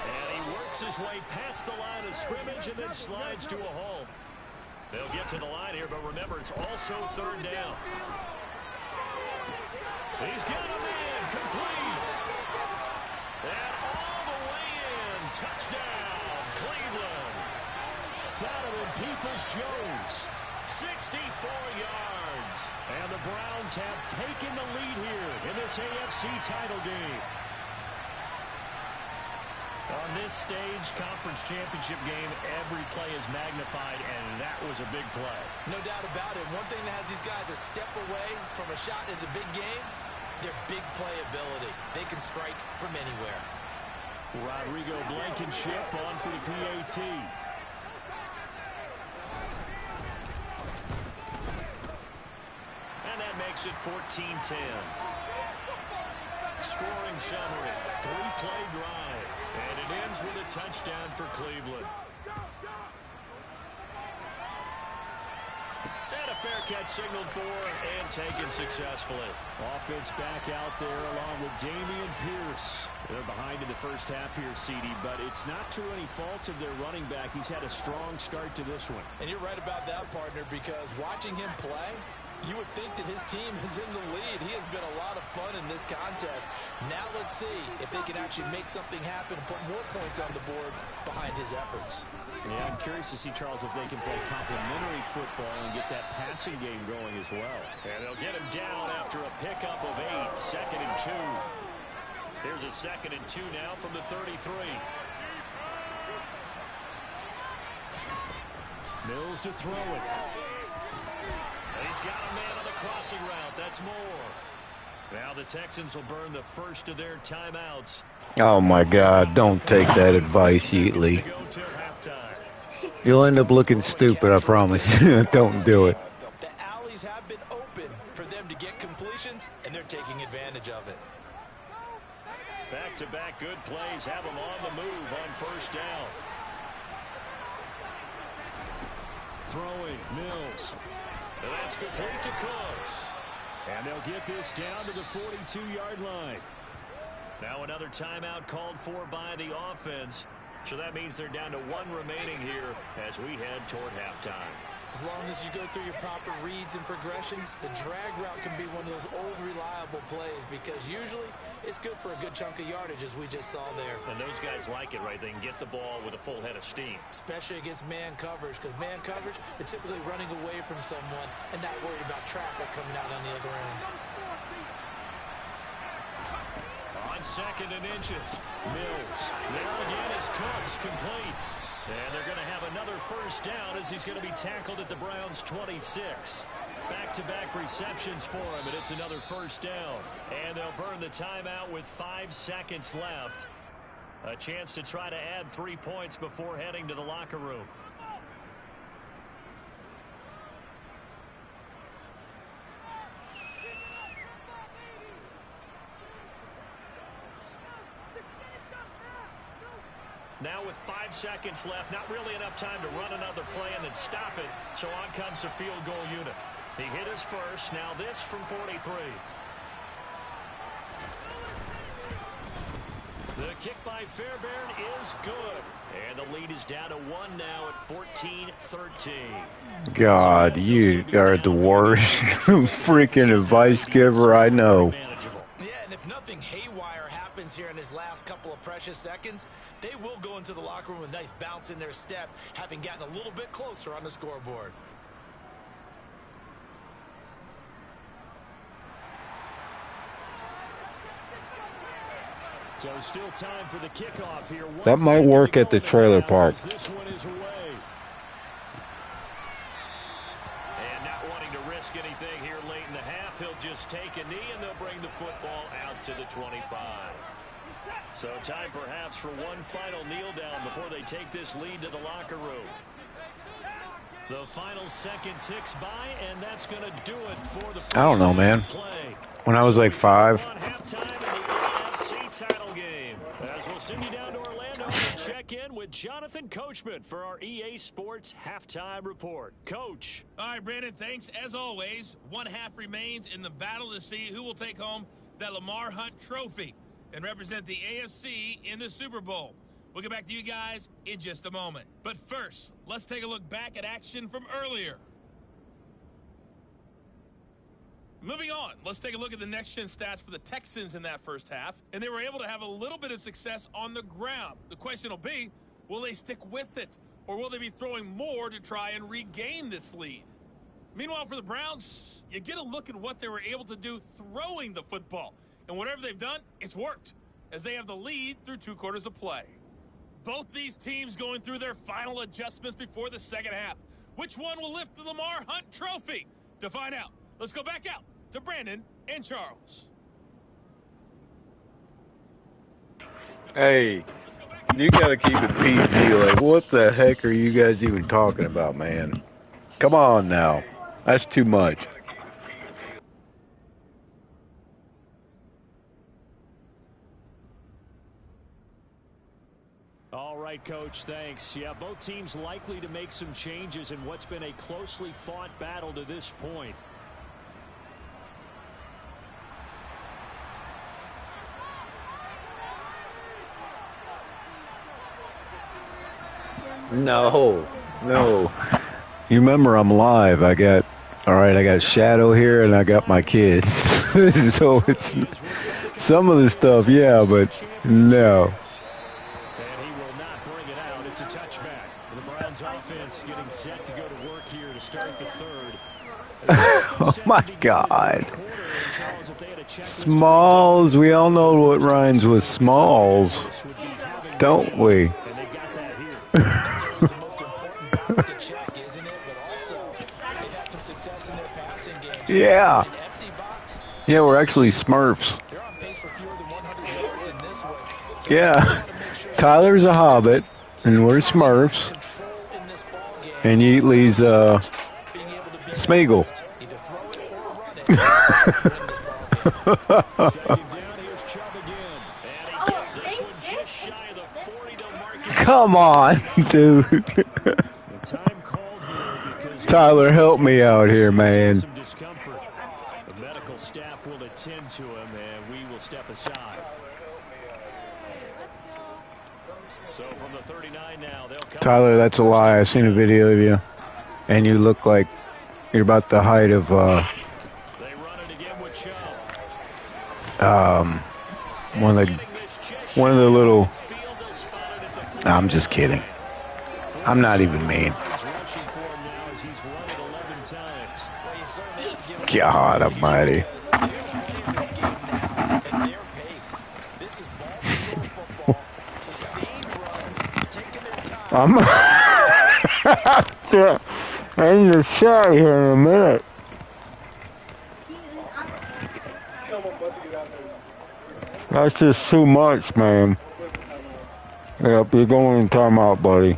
And he works his way past the line of scrimmage and then slides to a halt. They'll get to the line here, but remember, it's also 3rd down. He's got a man, complete. And all the way in. Touchdown, Cleveland. Donovan Peoples-Jones, 64 yards. And the Browns have taken the lead here in this AFC title game. On this stage, conference championship game, every play is magnified, and that was a big play. No doubt about it. One thing that has these guys a step away from a shot in the big game, their big play ability. They can strike from anywhere. Rodrigo Blankenship on for the PAT. And that makes it 14-10. Scoring summary, 3-play drive. And it ends with a touchdown for Cleveland. And a fair catch signaled for and taken successfully. Offense back out there along with Dameon Pierce. They're behind in the first half here, CD, but it's not to any fault of their running back. He's had a strong start to this one. And you're right about that, partner, because watching him play, you would think that his team is in the lead. He has been a lot of fun in this contest. Now let's see if they can actually make something happen and put more points on the board behind his efforts. Yeah, I'm curious to see, Charles, if they can play complementary football and get that passing game going as well. And they'll get him down after a pickup of 8, 2nd and 2. Here's a 2nd and 2 now from the 33. Mills to throw it. He's got a man on the crossing route. That's more. Now the Texans will burn the first of their timeouts. Oh, my God. Don't take that advice, Yeatley. You'll end up looking stupid, I promise. Don't do it. The alleys have been open for them to get completions, and they're taking advantage of it. Back-to-back good plays have them on the move on 1st down. Throwing, Mills. And that's complete to Cooks. And they'll get this down to the 42-yard line. Now another timeout called for by the offense. So that means they're down to 1 remaining here as we head toward halftime. As long as you go through your proper reads and progressions, the drag route can be one of those old reliable plays because usually it's good for a good chunk of yardage, as we just saw there. And those guys like it, right? They can get the ball with a full head of steam. Especially against man coverage, because man coverage, they're typically running away from someone and not worried about traffic coming out on the other end. On 2nd and inches, Mills. There again is Cooks, complete. And they're going to have another 1st down as he's going to be tackled at the Browns' 26. Back-to-back receptions for him, and it's another first down. And they'll burn the timeout with 5 seconds left. A chance to try to add 3 points before heading to the locker room. Now with 5 seconds left, not really enough time to run another play and then stop it. So on comes the field goal unit. He hit his first. Now this from 43. The kick by Fairbairn is good. And the lead is down to 1 now at 14-13. God, you are the worst freaking advice giver I know. Yeah, and if nothing haywire happens here in his last couple of precious seconds, they will go into the locker room with a nice bounce in their step, having gotten a little bit closer on the scoreboard. So still time for the kickoff here. That might work at the trailer park. This one is away. And not wanting to risk anything here late in the half, he'll just take a knee and they'll bring the football out to the 25. So time perhaps for one final kneel down before they take this lead to the locker room. The final second ticks by, and that's going to do it for the first I don't know, man. play. When I was like 5. On halftime in the AFC title game. As we'll send you down to Orlando and check in with Jonathan Coachman for our EA Sports halftime report. Coach. All right, Brandon, thanks. As always, one half remains in the battle to see who will take home that Lamar Hunt trophy and represent the AFC in the Super Bowl. We'll get back to you guys in just a moment. But first, let's take a look back at action from earlier. Moving on, let's take a look at the next-gen stats for the Texans in that first half. And they were able to have a little bit of success on the ground. The question will be, will they stick with it? Or will they be throwing more to try and regain this lead? Meanwhile, for the Browns, you get a look at what they were able to do throwing the football. And whatever they've done, it's worked, as they have the lead through 2 quarters of play. Both these teams going through their final adjustments before the second half. Which one will lift the Lamar Hunt trophy? To find out, let's go back out to Brandon and Charles. Hey, you gotta keep it PG. Like, what the heck are you guys even talking about, man? Come on now. That's too much. All right, Coach, thanks. Yeah, both teams likely to make some changes in what's been a closely fought battle to this point. No. You remember I'm live. I got Shadow here and I got my kids. So it's some of the stuff, yeah, but no. And he will not bring it out. It's a touchback. The Browns offense getting set to go to work here to start the third. Oh my God. Smalls. We all know what rhymes with Smalls, don't we? Yeah. Yeah, we're actually Smurfs. Yeah. Tyler's a Hobbit, and we're Smurfs. And Yeatley's Smeagol. Come on, dude. Tyler, help me out here, man. The medical staff will attend to him, and we will step aside. So from the 39 now, they'll come. Tyler, that's a lie. I seen a video of you, and you look like you're about the height of They run it again with Chubb. one of the little. No, I'm just kidding. I'm not even mean. God almighty. I'm in the shot here in a minute. tell them about to get out there. That's just too much, man. Yep, you're going in timeout, buddy.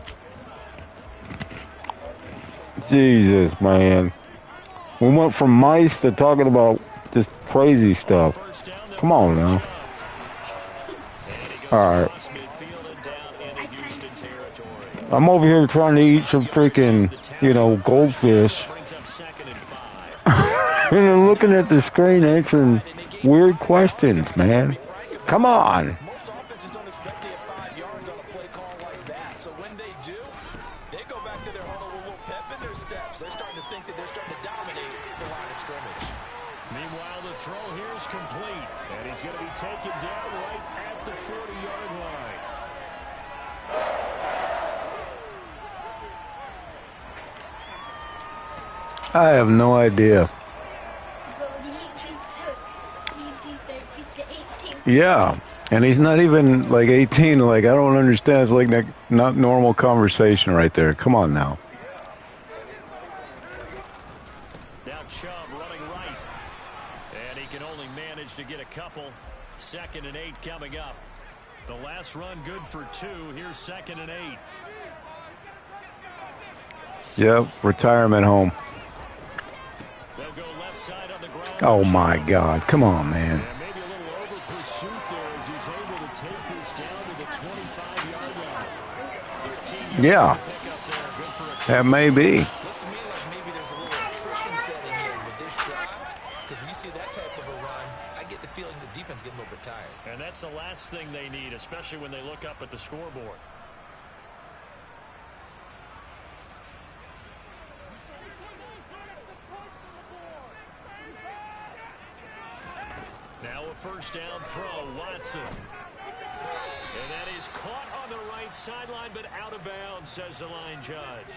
Jesus, man. We went from mice to talking about this crazy stuff. Come on now. All right. I'm over here trying to eat some freaking, goldfish. And then looking at the screen answering weird questions, man. Come on. Most offenses don't expect to get 5 yards on a play call like that. So when they do, they go back to their huddle with a little pep in their steps. They're starting to think that they're starting to dominate the line of scrimmage. Meanwhile, the throw here is complete. And he's going to be taken down right at the 40-yard line. I have no idea. Yeah, and he's not even like 18. Like, I don't understand. It's like not normal conversation right there. Come on now. Now Chubb running right. And he can only manage to get a couple. 2nd and 8 coming up. The last run good for 2. Here's 2nd and 8. Yep, retirement home. They'll go left side on the ground. Oh my God! Come on, man. And maybe a little over pursuit there as he's able to take this down to the 25-yard line. 13 Yeah, to pick up there. Good for a that may be. Looks to me like maybe there's a little attrition setting in with this drive. Because when you see that type of a run, I get the feeling the defense getting a little bit tired. And that's the last thing they need, especially when they look up at the scoreboard. Now a first down throw, Watson. And that is caught on the right sideline, but out of bounds, says the line judge.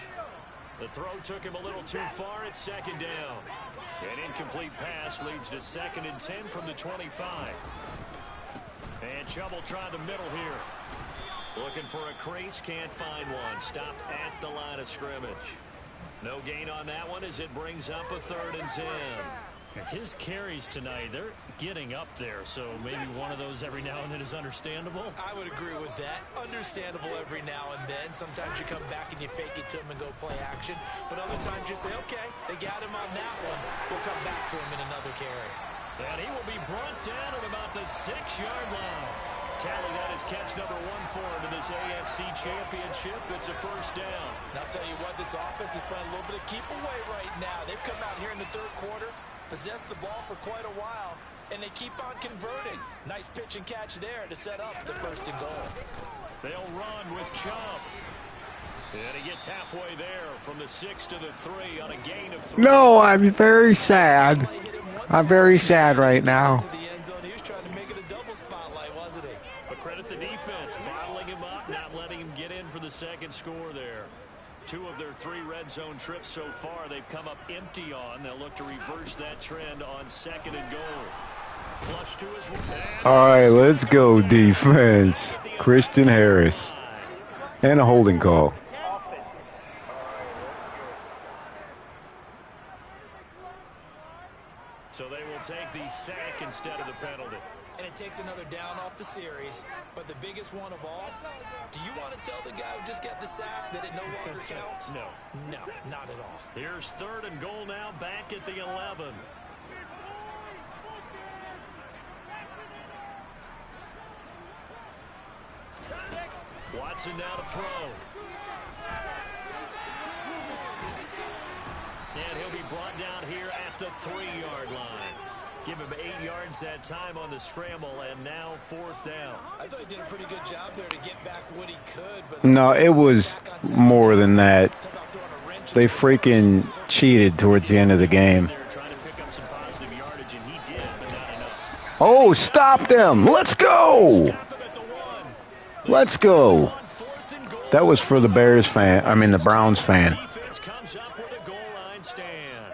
The throw took him a little too far at 2nd down. An incomplete pass leads to 2nd and 10 from the 25. And Chubb will try the middle here. Looking for a crease, can't find one. Stopped at the line of scrimmage. No gain on that one as it brings up a 3rd and 10. His carries tonight, they're getting up there, so maybe one of those every now and then is understandable. I would agree with that. Understandable every now and then. Sometimes you come back and you fake it to him and go play action. But other times you say, okay, they got him on that one. We'll come back to him in another carry. And he will be brought down at about the 6-yard line. Tally that is catch number 1 for him in this AFC Championship. It's a first down. And I'll tell you what, this offense is playing a little bit of keep away right now. They've come out here in the 3rd quarter, possessed the ball for quite a while, and they keep on converting. Nice pitch and catch there to set up the 1st and goal. They'll run with Chubb. And he gets halfway there from the 6 to the 3 on a gain of 3. No, I'm very sad. I'm very sad right now. He was trying to make it a double spotlight, wasn't he? But credit the defense, bottling him up, not letting him get in for the 2nd score there. 2 of their 3 red zone trips so far they've come up empty on. They'll look to reverse that trend on 2nd and goal. Flush to his right. All right, let's go defense. Christian Harris. And a holding call. So they will take the sack instead of the penalty. And it takes another down off the series. But the biggest one of all, do you want to tell the guy who just got the sack that it no longer counts? No. No, not at all. Here's 3rd and goal now, back at the 11. Watson now to throw. And he'll be brought down here at the 3-yard line. Give him 8 yards that time on the scramble, and now 4th down. I thought he did a pretty good job there to get back what he could. But No, it was more than that. They freaking cheated towards the end of the game. Oh, stop them. Let's go. Let's go. That was for the Bears fan. I mean, the Browns fan. Defense comes up with a goal line stand.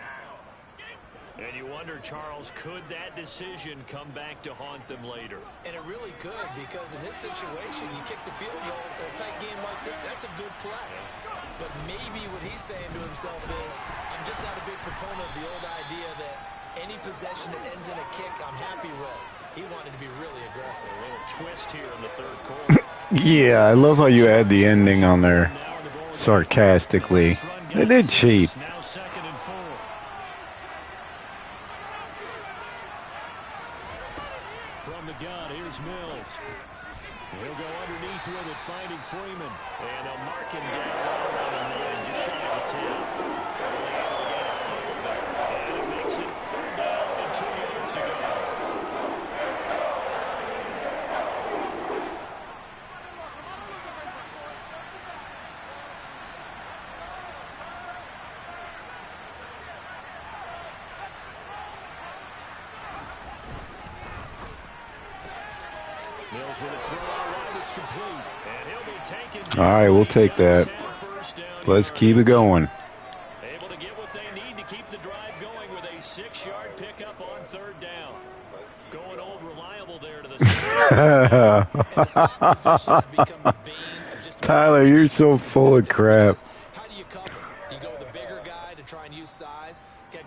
And you wonder, Charles, could that decision come back to haunt them later? And it really could, because in this situation, you kick the field goal in a tight game like this, that's a good play. But maybe what he's saying to himself is, I'm just not a big proponent of the old idea that any possession that ends in a kick, I'm happy with. He wanted to be really aggressive. A little twist here in the third quarter. Yeah, I love how you add the ending on there sarcastically. They did cheat. Now 2nd and 4. From the gun, here's Mills. He'll go underneath with it, finding Freeman. And they'll mark him down around the 9, just shy of the 10. And it makes it 3rd down and 2 yards to go. Mills with a throw out wide, it's complete. And he'll be taken. All right, we'll take that. Let's keep it going. Able to get what they need to keep the drive going with a 6-yard pickup on 3rd down. Going old reliable there to the Tyler, you're so full of crap. How do you cover? Do you go with a bigger guy to try and use size? Try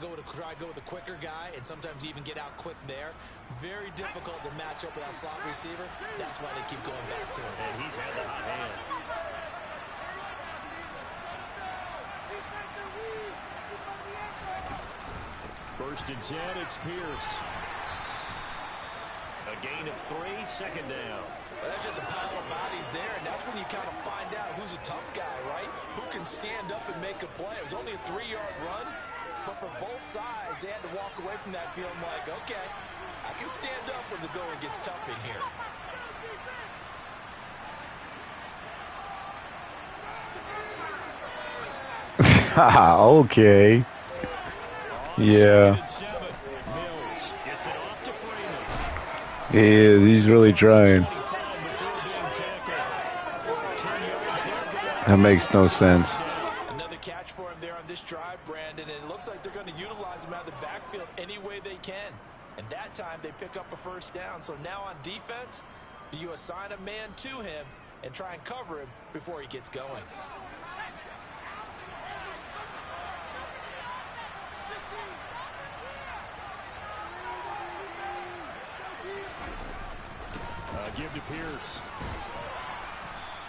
to go with a quicker guy, and sometimes you even get out quick there. Very difficult to match up with that slot receiver. That's why they keep going back to him. And he's had the hot hand. 1st and 10, it's Pierce. A gain of 3, 2nd down. Well, that's just a pile of bodies there, and that's when you kind of find out who's a tough guy, right? Who can stand up and make a play. It was only a 3-yard run, but for both sides, they had to walk away from that feeling like, okay, I can stand up when the going gets tough in here. Okay. Yeah. He is. He's really trying. That makes no sense. Another catch for him there on this drive, Brandon, and it looks like they're going to utilize him out of the backfield any way they can. And that time they pick up a 1st down. So now on defense, do you assign a man to him and try and cover him before he gets going? Give to Pierce.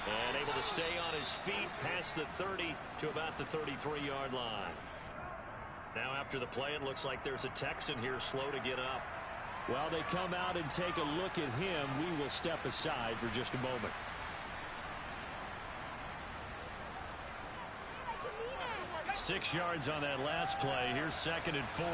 And able to stay on his feet past the 30 to about the 33-yard line. Now after the play, it looks like there's a Texan here slow to get up. While they come out and take a look at him, we will step aside for just a moment. Six yards on that last play. Here's 2nd and 4.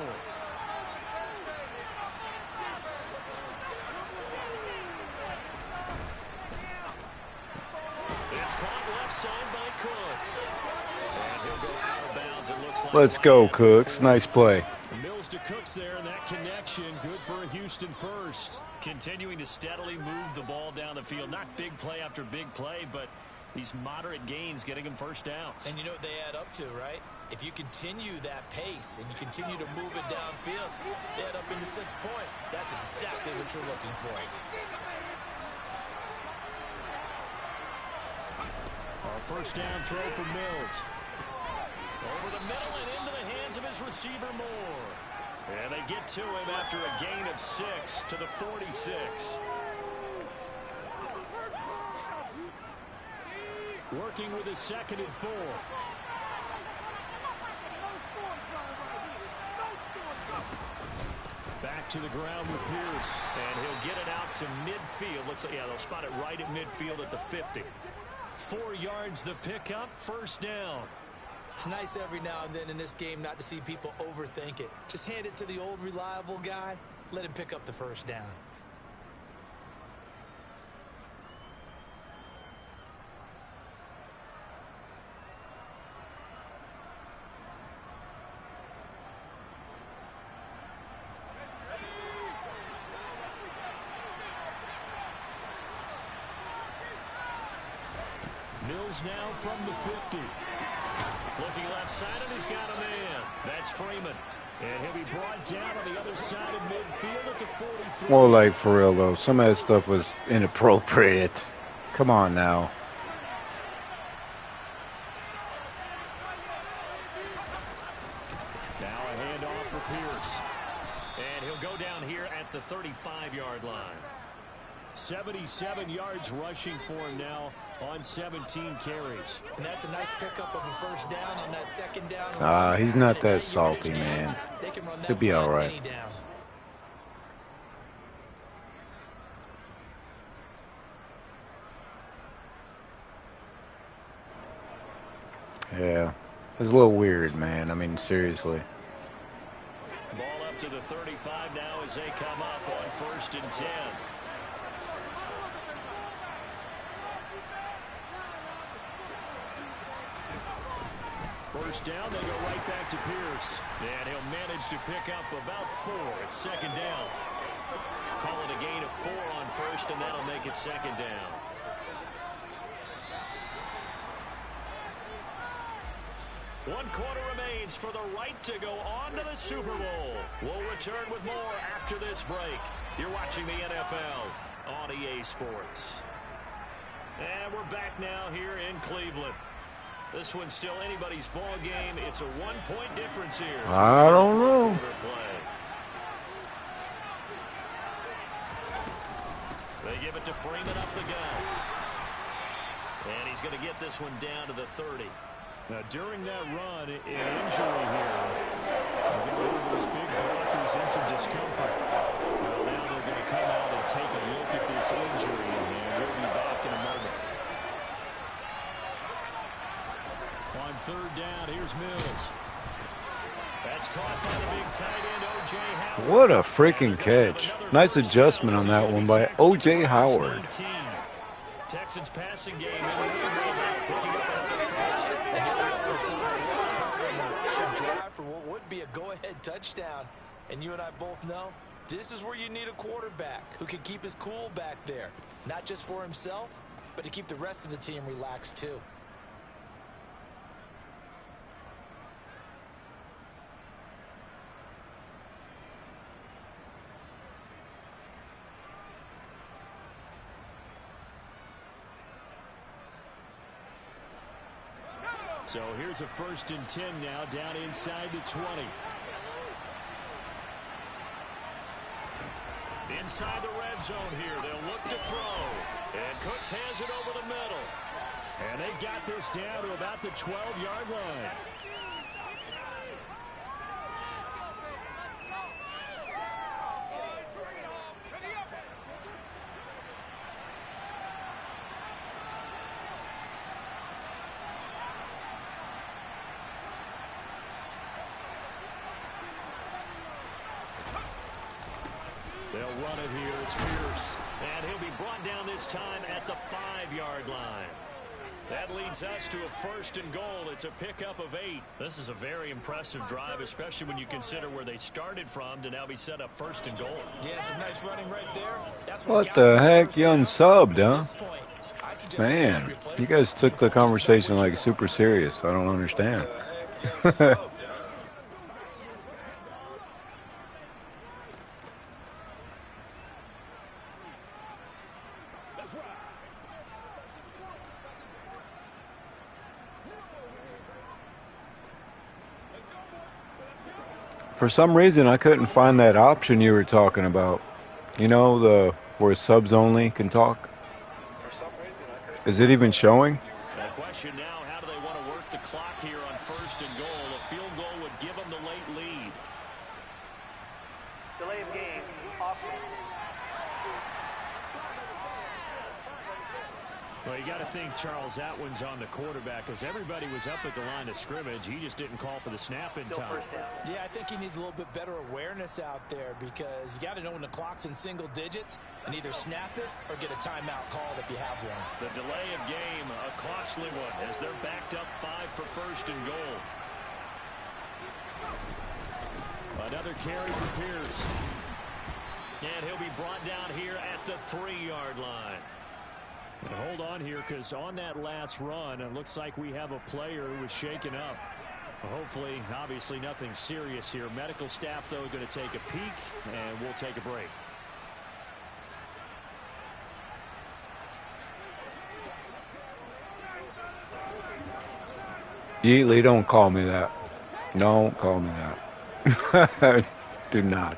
It's caught left side by Cooks. And he'll go out of bounds. It looks like Let's go, Cooks. Nice play. Mills to Cooks there, and that connection good for a Houston first. Continuing to steadily move the ball down the field. Not big play after big play, but these moderate gains getting him 1st downs. And you know what they add up to, right? If you continue that pace and you continue to move it downfield, they add up into 6 points. That's exactly what you're looking for. Our 1st down throw for Mills. Over the middle and into the hands of his receiver Moore. And they get to him after a gain of 6 to the 46. Working with his 2nd and 4. Back to the ground with Pierce. And he'll get it out to midfield. Looks like, yeah, they'll spot it right at midfield at the 50. 4 yards the pickup, 1st down. It's nice every now and then in this game not to see people overthink it. Just hand it to the old reliable guy. Let him pick up the 1st down. Mills now from the 50. Looking left side, and he's got a man. That's Freeman. And he'll be brought down on the other side of midfield at the 43. Well, like, for real, though, some of that stuff was inappropriate. Come on now. Now a handoff for Pierce. go down here at the 35-yard line. 77 yards rushing for him now on 17 carries. And that's a nice pickup of a first down on that second down. He's not that salty, man. He'll be all right. Yeah, it's a little weird, man. I mean, seriously. Ball up to the 35 now as they come up on 1st and 10. First down, they go right back to Pierce. And he'll manage to pick up about 4 at 2nd down. Call it a gain of 4 on 1st, and that'll make it 2nd down. One quarter remains for the right to go on to the Super Bowl. We'll return with more after this break. You're watching the NFL on EA Sports. And we're back now here in Cleveland. This one's still anybody's ball game. It's a 1-point difference here. I don't know. They give it to Freeman up the gut. And he's going to get this one down to the 30. Now, during that run, an injury here. They're going to move those big blockers in some discomfort. Well, now they're going to come out and take a look at this injury, and we'll be back in a moment. On 3rd down, here's Mills. That's caught by the big tight end, O.J. Howard. What a freaking catch. Nice adjustment on that one by O.J. Howard. Texans passing game. Drive for what would be a go-ahead touchdown. And you and I both know this is where you need a quarterback who can keep his cool back there. Not just for himself, but to keep the rest of the team relaxed too. So here's a 1st and 10 now, down inside the 20. Inside the red zone here, they'll look to throw. And Cooks has it over the middle. And they've got this down to about the 12-yard line. They'll run it here. It's Pierce. And he'll be brought down this time at the 5-yard line. That leads us to a 1st and goal. It's a pickup of 8. This is a very impressive drive, especially when you consider where they started from to now be set up 1st and goal. Yeah, some nice running right there. That's what the heck? You unsubbed, huh? Man, you guys took the conversation like super serious. I don't understand. For some reason, I couldn't find that option you were talking about. You know, where subs only can talk? Is it even showing? The question now, how do they want to work the clock here on 1st and goal? A field goal would give them the late lead. Delay of game. Offense. Well, you got to think, Charles, that one's on the quarterback because everybody was up at the line of scrimmage. He just didn't call for the snap in time. Yeah, I think he needs a little bit better awareness out there because you got to know when the clock's in single digits and either snap it or get a timeout called if you have one. The delay of game, a costly one as they're backed up 5 for 1st and goal. Another carry for Pierce. And he'll be brought down here at the 3-yard line. And hold on here because on that last run, it looks like we have a player who was shaken up. Hopefully, obviously nothing serious here. Medical staff, though, going to take a peek, and we'll take a break. Yeatley, don't call me that. Don't call me that. Do not.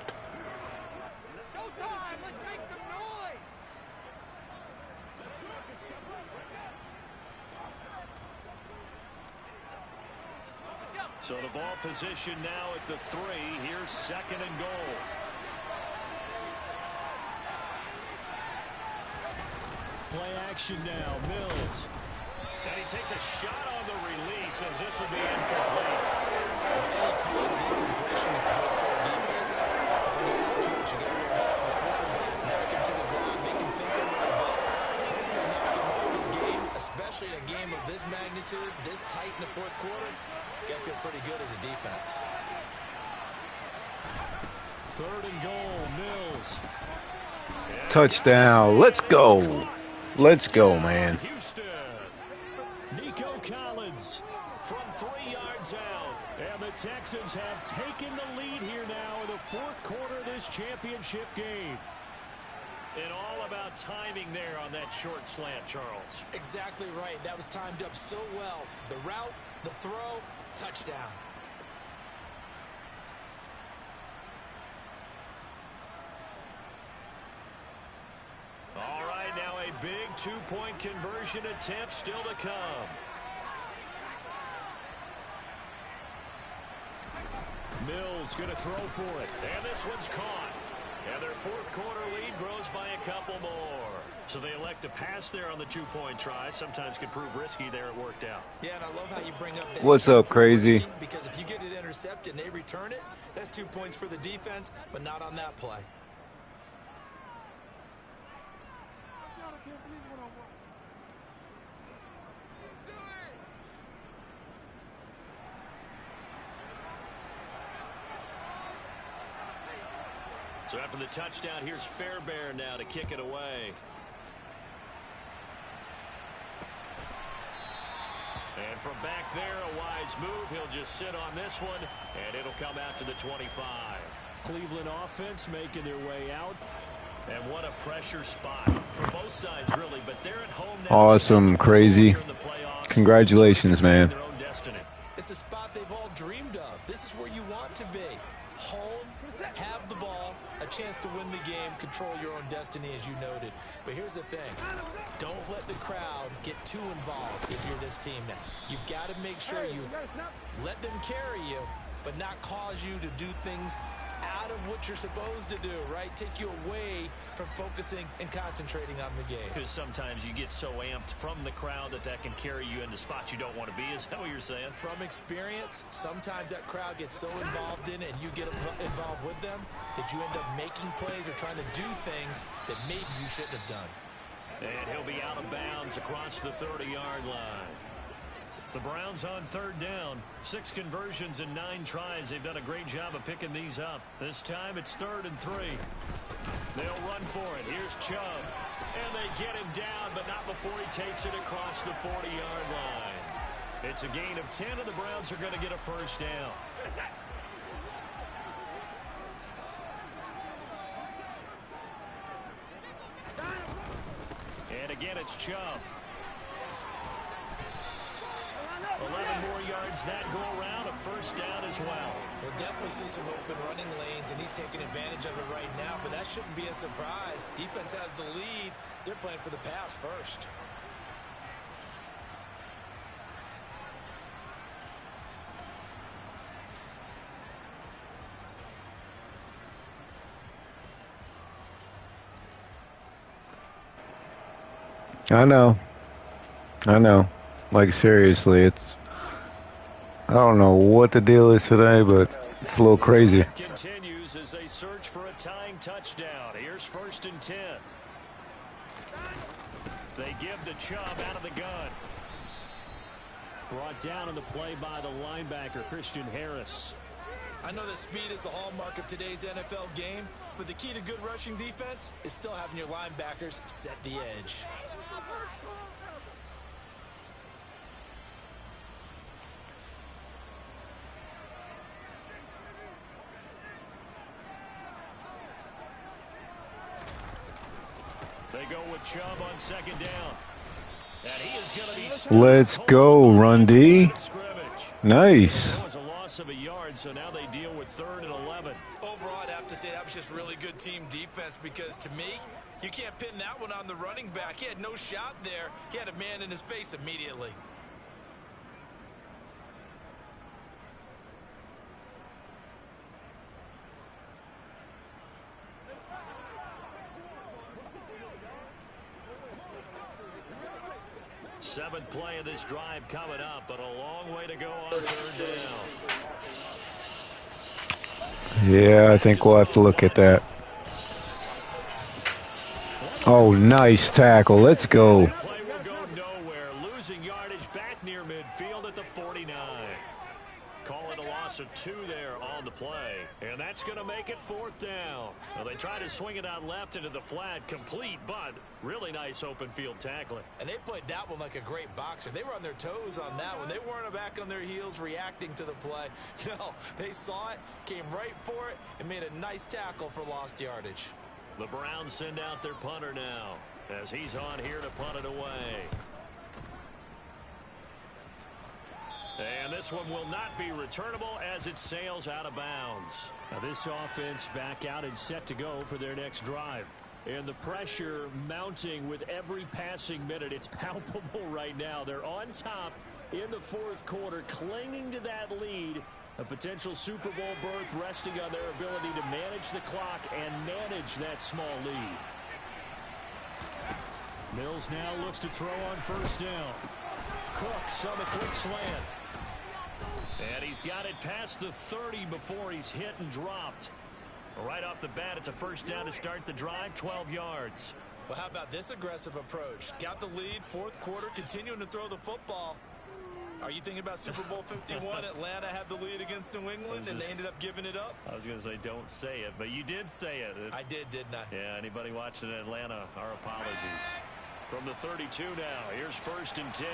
So the ball position now at the 3. Here's 2nd and goal. Play action now. Mills. And he takes a shot on the release as this will be incomplete. Any caused incompletion is good for a defense. When you get to it, you get a little hit on the quarterback, knock him to the ground, make him think a little bit. Hopefully knock him off his game, especially in a game of this magnitude, this tight in the 4th quarter. Got to feel pretty good as a defense. 3rd and goal, Mills. Touchdown. Let's go. Let's go, man. Houston. Nico Collins from 3 yards out. And the Texans have taken the lead here now in the 4th quarter of this championship game. And all about timing there on that short slant, Charles. Exactly right. That was timed up so well. The route, the throw, touchdown. All right, now a big 2-point conversion attempt still to come. Mills going to throw for it. And this one's caught. And their 4th quarter lead grows by a couple more. So they elect to pass there on the 2-point try. Sometimes can prove risky there. It worked out. Yeah, and I love how you bring up that. What's up, Crazy? Because if you get it intercepted and they return it, that's 2 points for the defense, but not on that play. So after the touchdown, here's Fairbairn now to kick it away. And from back there, a wise move. He'll just sit on this one, and it'll come out to the 25. Cleveland offense making their way out. And what a pressure spot for both sides, really. But they're at home now. Awesome, Crazy. Congratulations, man. It's a spot they've all dreamed of. This is where you want to be. Home, have the ball, a chance to win the game, control your own destiny, as you noted. But here's the thing. Don't let the crowd get too involved if you're this team now. You've got to make sure you let them carry you, but not cause you to do things out of what you're supposed to do, right? Take you away from focusing and concentrating on the game. Because sometimes you get so amped from the crowd that can carry you into spots you don't want to be. Is that what you're saying? From experience, sometimes that crowd gets so involved in it and you get involved with them that you end up making plays or trying to do things that maybe you shouldn't have done. And he'll be out of bounds across the 30-yard line. The Browns on 3rd down. 6 conversions and 9 tries. They've done a great job of picking these up. This time it's 3rd and 3. They'll run for it. Here's Chubb. And they get him down, but not before he takes it across the 40-yard line. It's a gain of 10, and the Browns are going to get a 1st down. And again, it's Chubb. 11 more yards that go around, a 1st down as well. We'll definitely see some open running lanes, and he's taking advantage of it right now, but that shouldn't be a surprise. Defense has the lead. They're playing for the pass first. I know. Like, seriously, I don't know what the deal is today, but it's a little crazy. Continues as they search for a tying touchdown. Here's 1st and 10. They give to Chubb out of the gun. Brought down in the play by the linebacker, Christian Harris. I know that speed is the hallmark of today's NFL game, but the key to good rushing defense is still having your linebackers set the edge. They go with Chubb on 2nd down. And he is going to be Let's go, Run D. Nice. That was a loss of a yard, so now they deal with 3rd and 11. Overall, I'd have to say that was just really good team defense because, to me, you can't pin that one on the running back. He had no shot there. He had a man in his face immediately. Seventh play of this drive coming up, but a long way to go on third down. Yeah, I think we'll have to look at that. Oh, nice tackle. Let's go. Play will go nowhere. Losing yardage back near midfield at the 49. Call it a loss of 2 there on the play. And that's going to make it fourth down. Well, they try to swing it out left into the flat, complete, but really nice open field tackling. And they played that one like a great boxer. They were on their toes on that one. They weren't back on their heels reacting to the play. No, they saw it, came right for it, and made a nice tackle for lost yardage. The Browns send out their punter now as he's on here to punt it away. And this one will not be returnable as it sails out of bounds. Now this offense back out and set to go for their next drive. And the pressure mounting with every passing minute. It's palpable right now. They're on top in the fourth quarter, clinging to that lead. A potential Super Bowl berth resting on their ability to manage the clock and manage that small lead. Mills now looks to throw on first down. Cooks on the quick slant. And he's got it past the 30 before he's hit and dropped. Right off the bat, it's a first down to start the drive, 12 yards. Well, how about this aggressive approach? Got the lead, fourth quarter, continuing to throw the football. Are you thinking about Super Bowl 51? Atlanta had the lead against New England, and they ended up giving it up? I was going to say don't say it, but you did say it. I did, didn't I? Yeah, anybody watching in Atlanta, our apologies. From the 32 now, here's first and 10.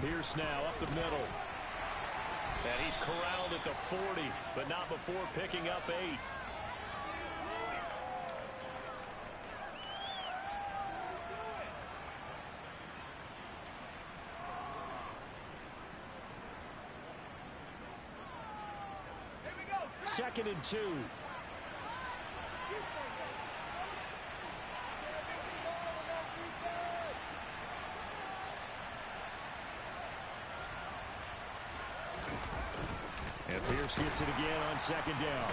Pierce now up the middle. And he's corralled at the 40, but not before picking up 8. Second and 2. And Pierce gets it again on second down.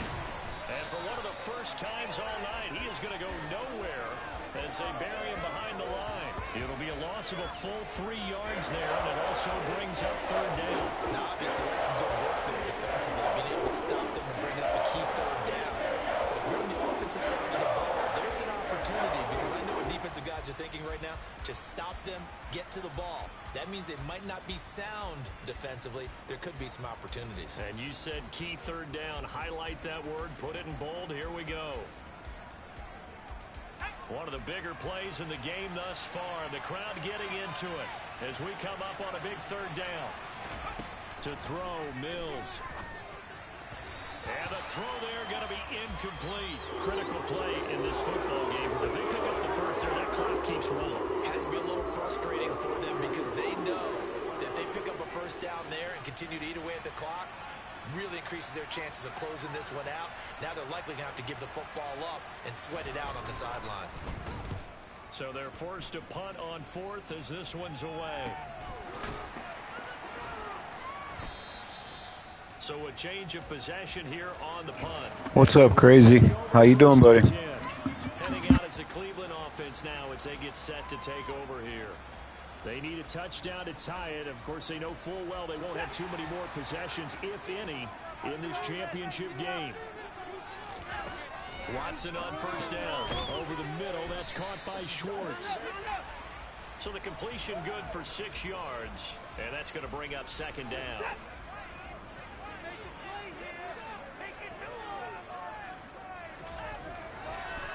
And for one of the first times all night, he is going to go nowhere as they bury him behind the line. It'll be a loss of a full 3 yards there, and it also brings up third down. Now, obviously, there's some good work there defensively, being able to stop them and bring up a key third down. But if you're on the offensive side of the ball, there's an opportunity, because I know what defensive guys are thinking right now. Just stop them, get to the ball. That means they might not be sound defensively. There could be some opportunities. And you said key third down. Highlight that word. Put it in bold. Here we go. One of the bigger plays in the game thus far. The crowd getting into it as we come up on a big third down. To throw, Mills. And the throw there going to be incomplete. Critical play in this football game, because if they pick up the first there, that clock keeps rolling. Has to be a little frustrating for them, because they know that if they pick up a first down there and continue to eat away at the clock, really increases their chances of closing this one out. Now they're likely going to have to give the football up and sweat it out on the sideline. So they're forced to punt on fourth as this one's away. So a change of possession here on the punt. What's up, Crazy? How you doing, buddy? Heading out as the Cleveland offense now as they get set to take over here. They need a touchdown to tie it. Of course, they know full well they won't have too many more possessions, if any, in this championship game. Watson on first down. Over the middle, that's caught by Schwartz. So the completion good for 6 yards, and that's going to bring up second down.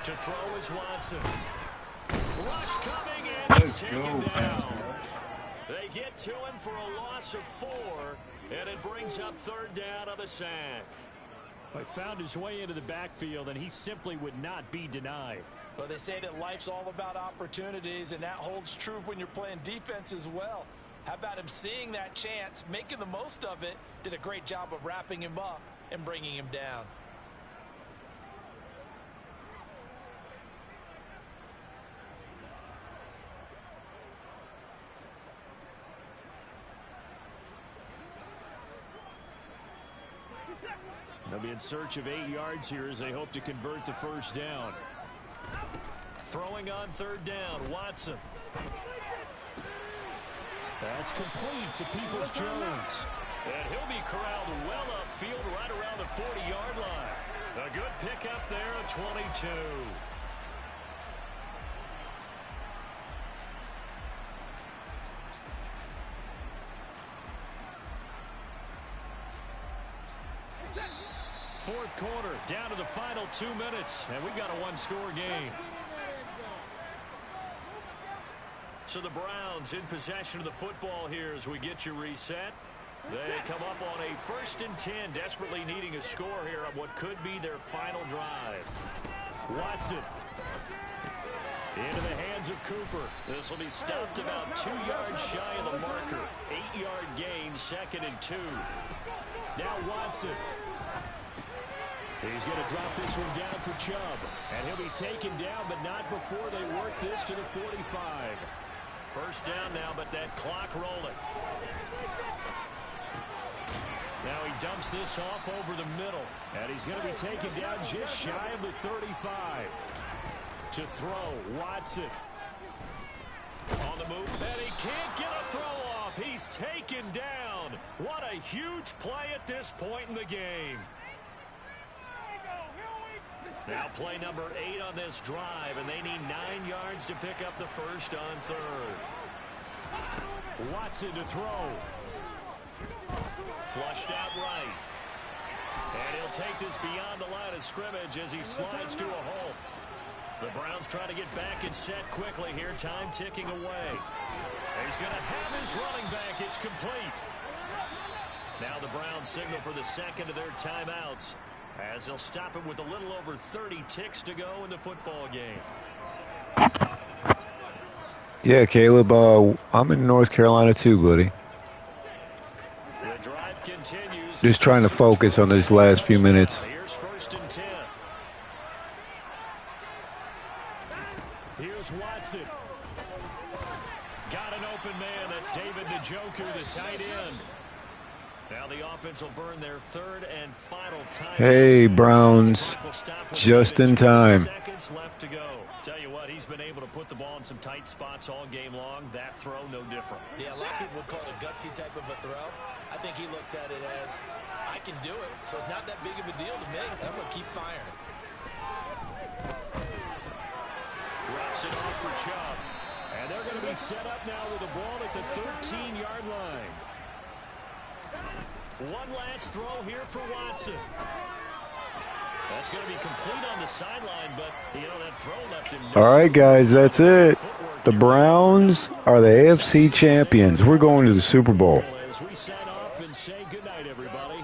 To throw is Watson. Rush coming in. Let's taken go. down. They get to him for a loss of 4, and it brings up third down on the sack. He found his way into the backfield, and he simply would not be denied. Well, they say that life's all about opportunities, and that holds true when you're playing defense as well. How about him seeing that chance, making the most of it, did a great job of wrapping him up and bringing him down. They'll be in search of 8 yards here as they hope to convert the first down. Throwing on third down, Watson. That's complete to Peoples-Jones. And he'll be corralled well upfield right around the 40-yard line. A good pickup there at 22. Fourth quarter, down to the final 2 minutes, and we've got a one-score game. So the Browns in possession of the football here as we get you reset. They come up on a 1st and 10, desperately needing a score here on what could be their final drive. Watson. Into the hands of Cooper. This will be stopped about 2 yards shy of the marker. 8-yard gain, 2nd and 2. Now Watson. He's going to drop this one down for Chubb. And he'll be taken down, but not before they work this to the 45. First down now, but that clock rolling. Now he dumps this off over the middle. And he's going to be taken down just shy of the 35. To throw, Watson. On the move, and he can't get a throw off. He's taken down. What a huge play at this point in the game. Now play number 8 on this drive, and they need 9 yards to pick up the first on third. Watson to throw. Flushed out right. And he'll take this beyond the line of scrimmage as he slides to a hole. The Browns trying to get back and set quickly here. Time ticking away. He's going to have his running back. It's complete. Now the Browns signal for the second of their timeouts as they'll stop it with a little over 30 ticks to go in the football game. Yeah, Caleb, I'm in North Carolina too, buddy. The drive continues. Just trying to focus on these last few minutes. Here's 1st and 10. Here's Watson. Got an open man. That's David Njoku, the tight end. Now the offense will burn their 3rd and final time. Hey, Browns, just in time. Seconds left to go. Tell you what, he's been able to put the ball in some tight spots all game long. That throw, no different. Yeah, a lot of people would call it a gutsy type of a throw. I think he looks at it as, I can do it, so it's not that big of a deal to me. I'm going to keep firing. Drops it off for Chubb. And they're going to be set up now with the ball at the 13-yard line. One last throw here for Watson. That's going to be complete on the sideline, but, that throw left him. All right, guys, that's it. The Browns are the AFC champions. We're going to the Super Bowl. As we sign off and say goodnight, everybody.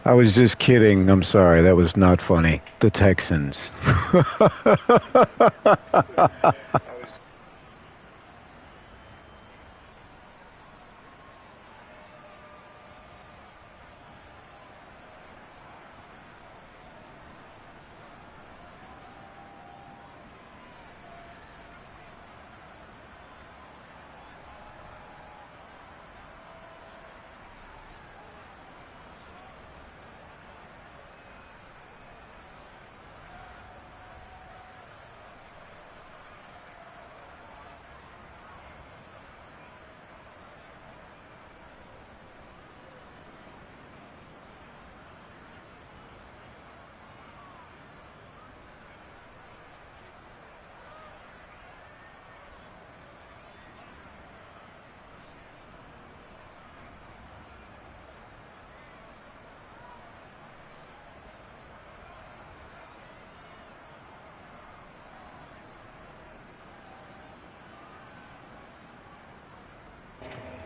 I was just kidding. I'm sorry. That was not funny. The Texans.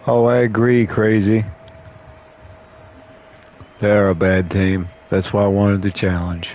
Oh, I agree, Crazy. They're a bad team. That's why I wanted the challenge.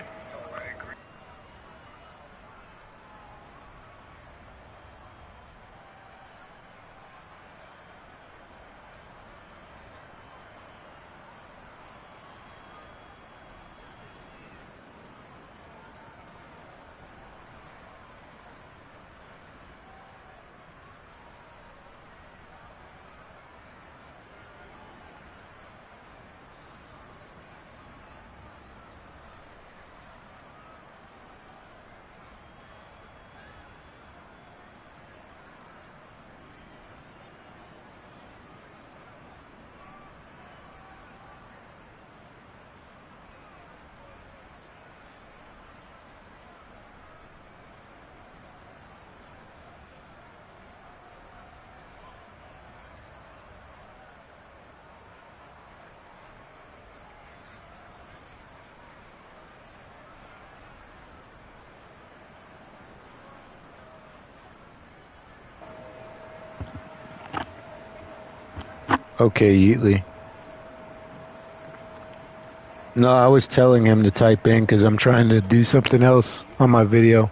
Okay, Yeatley. No, I was telling him to type in because I'm trying to do something else on my video.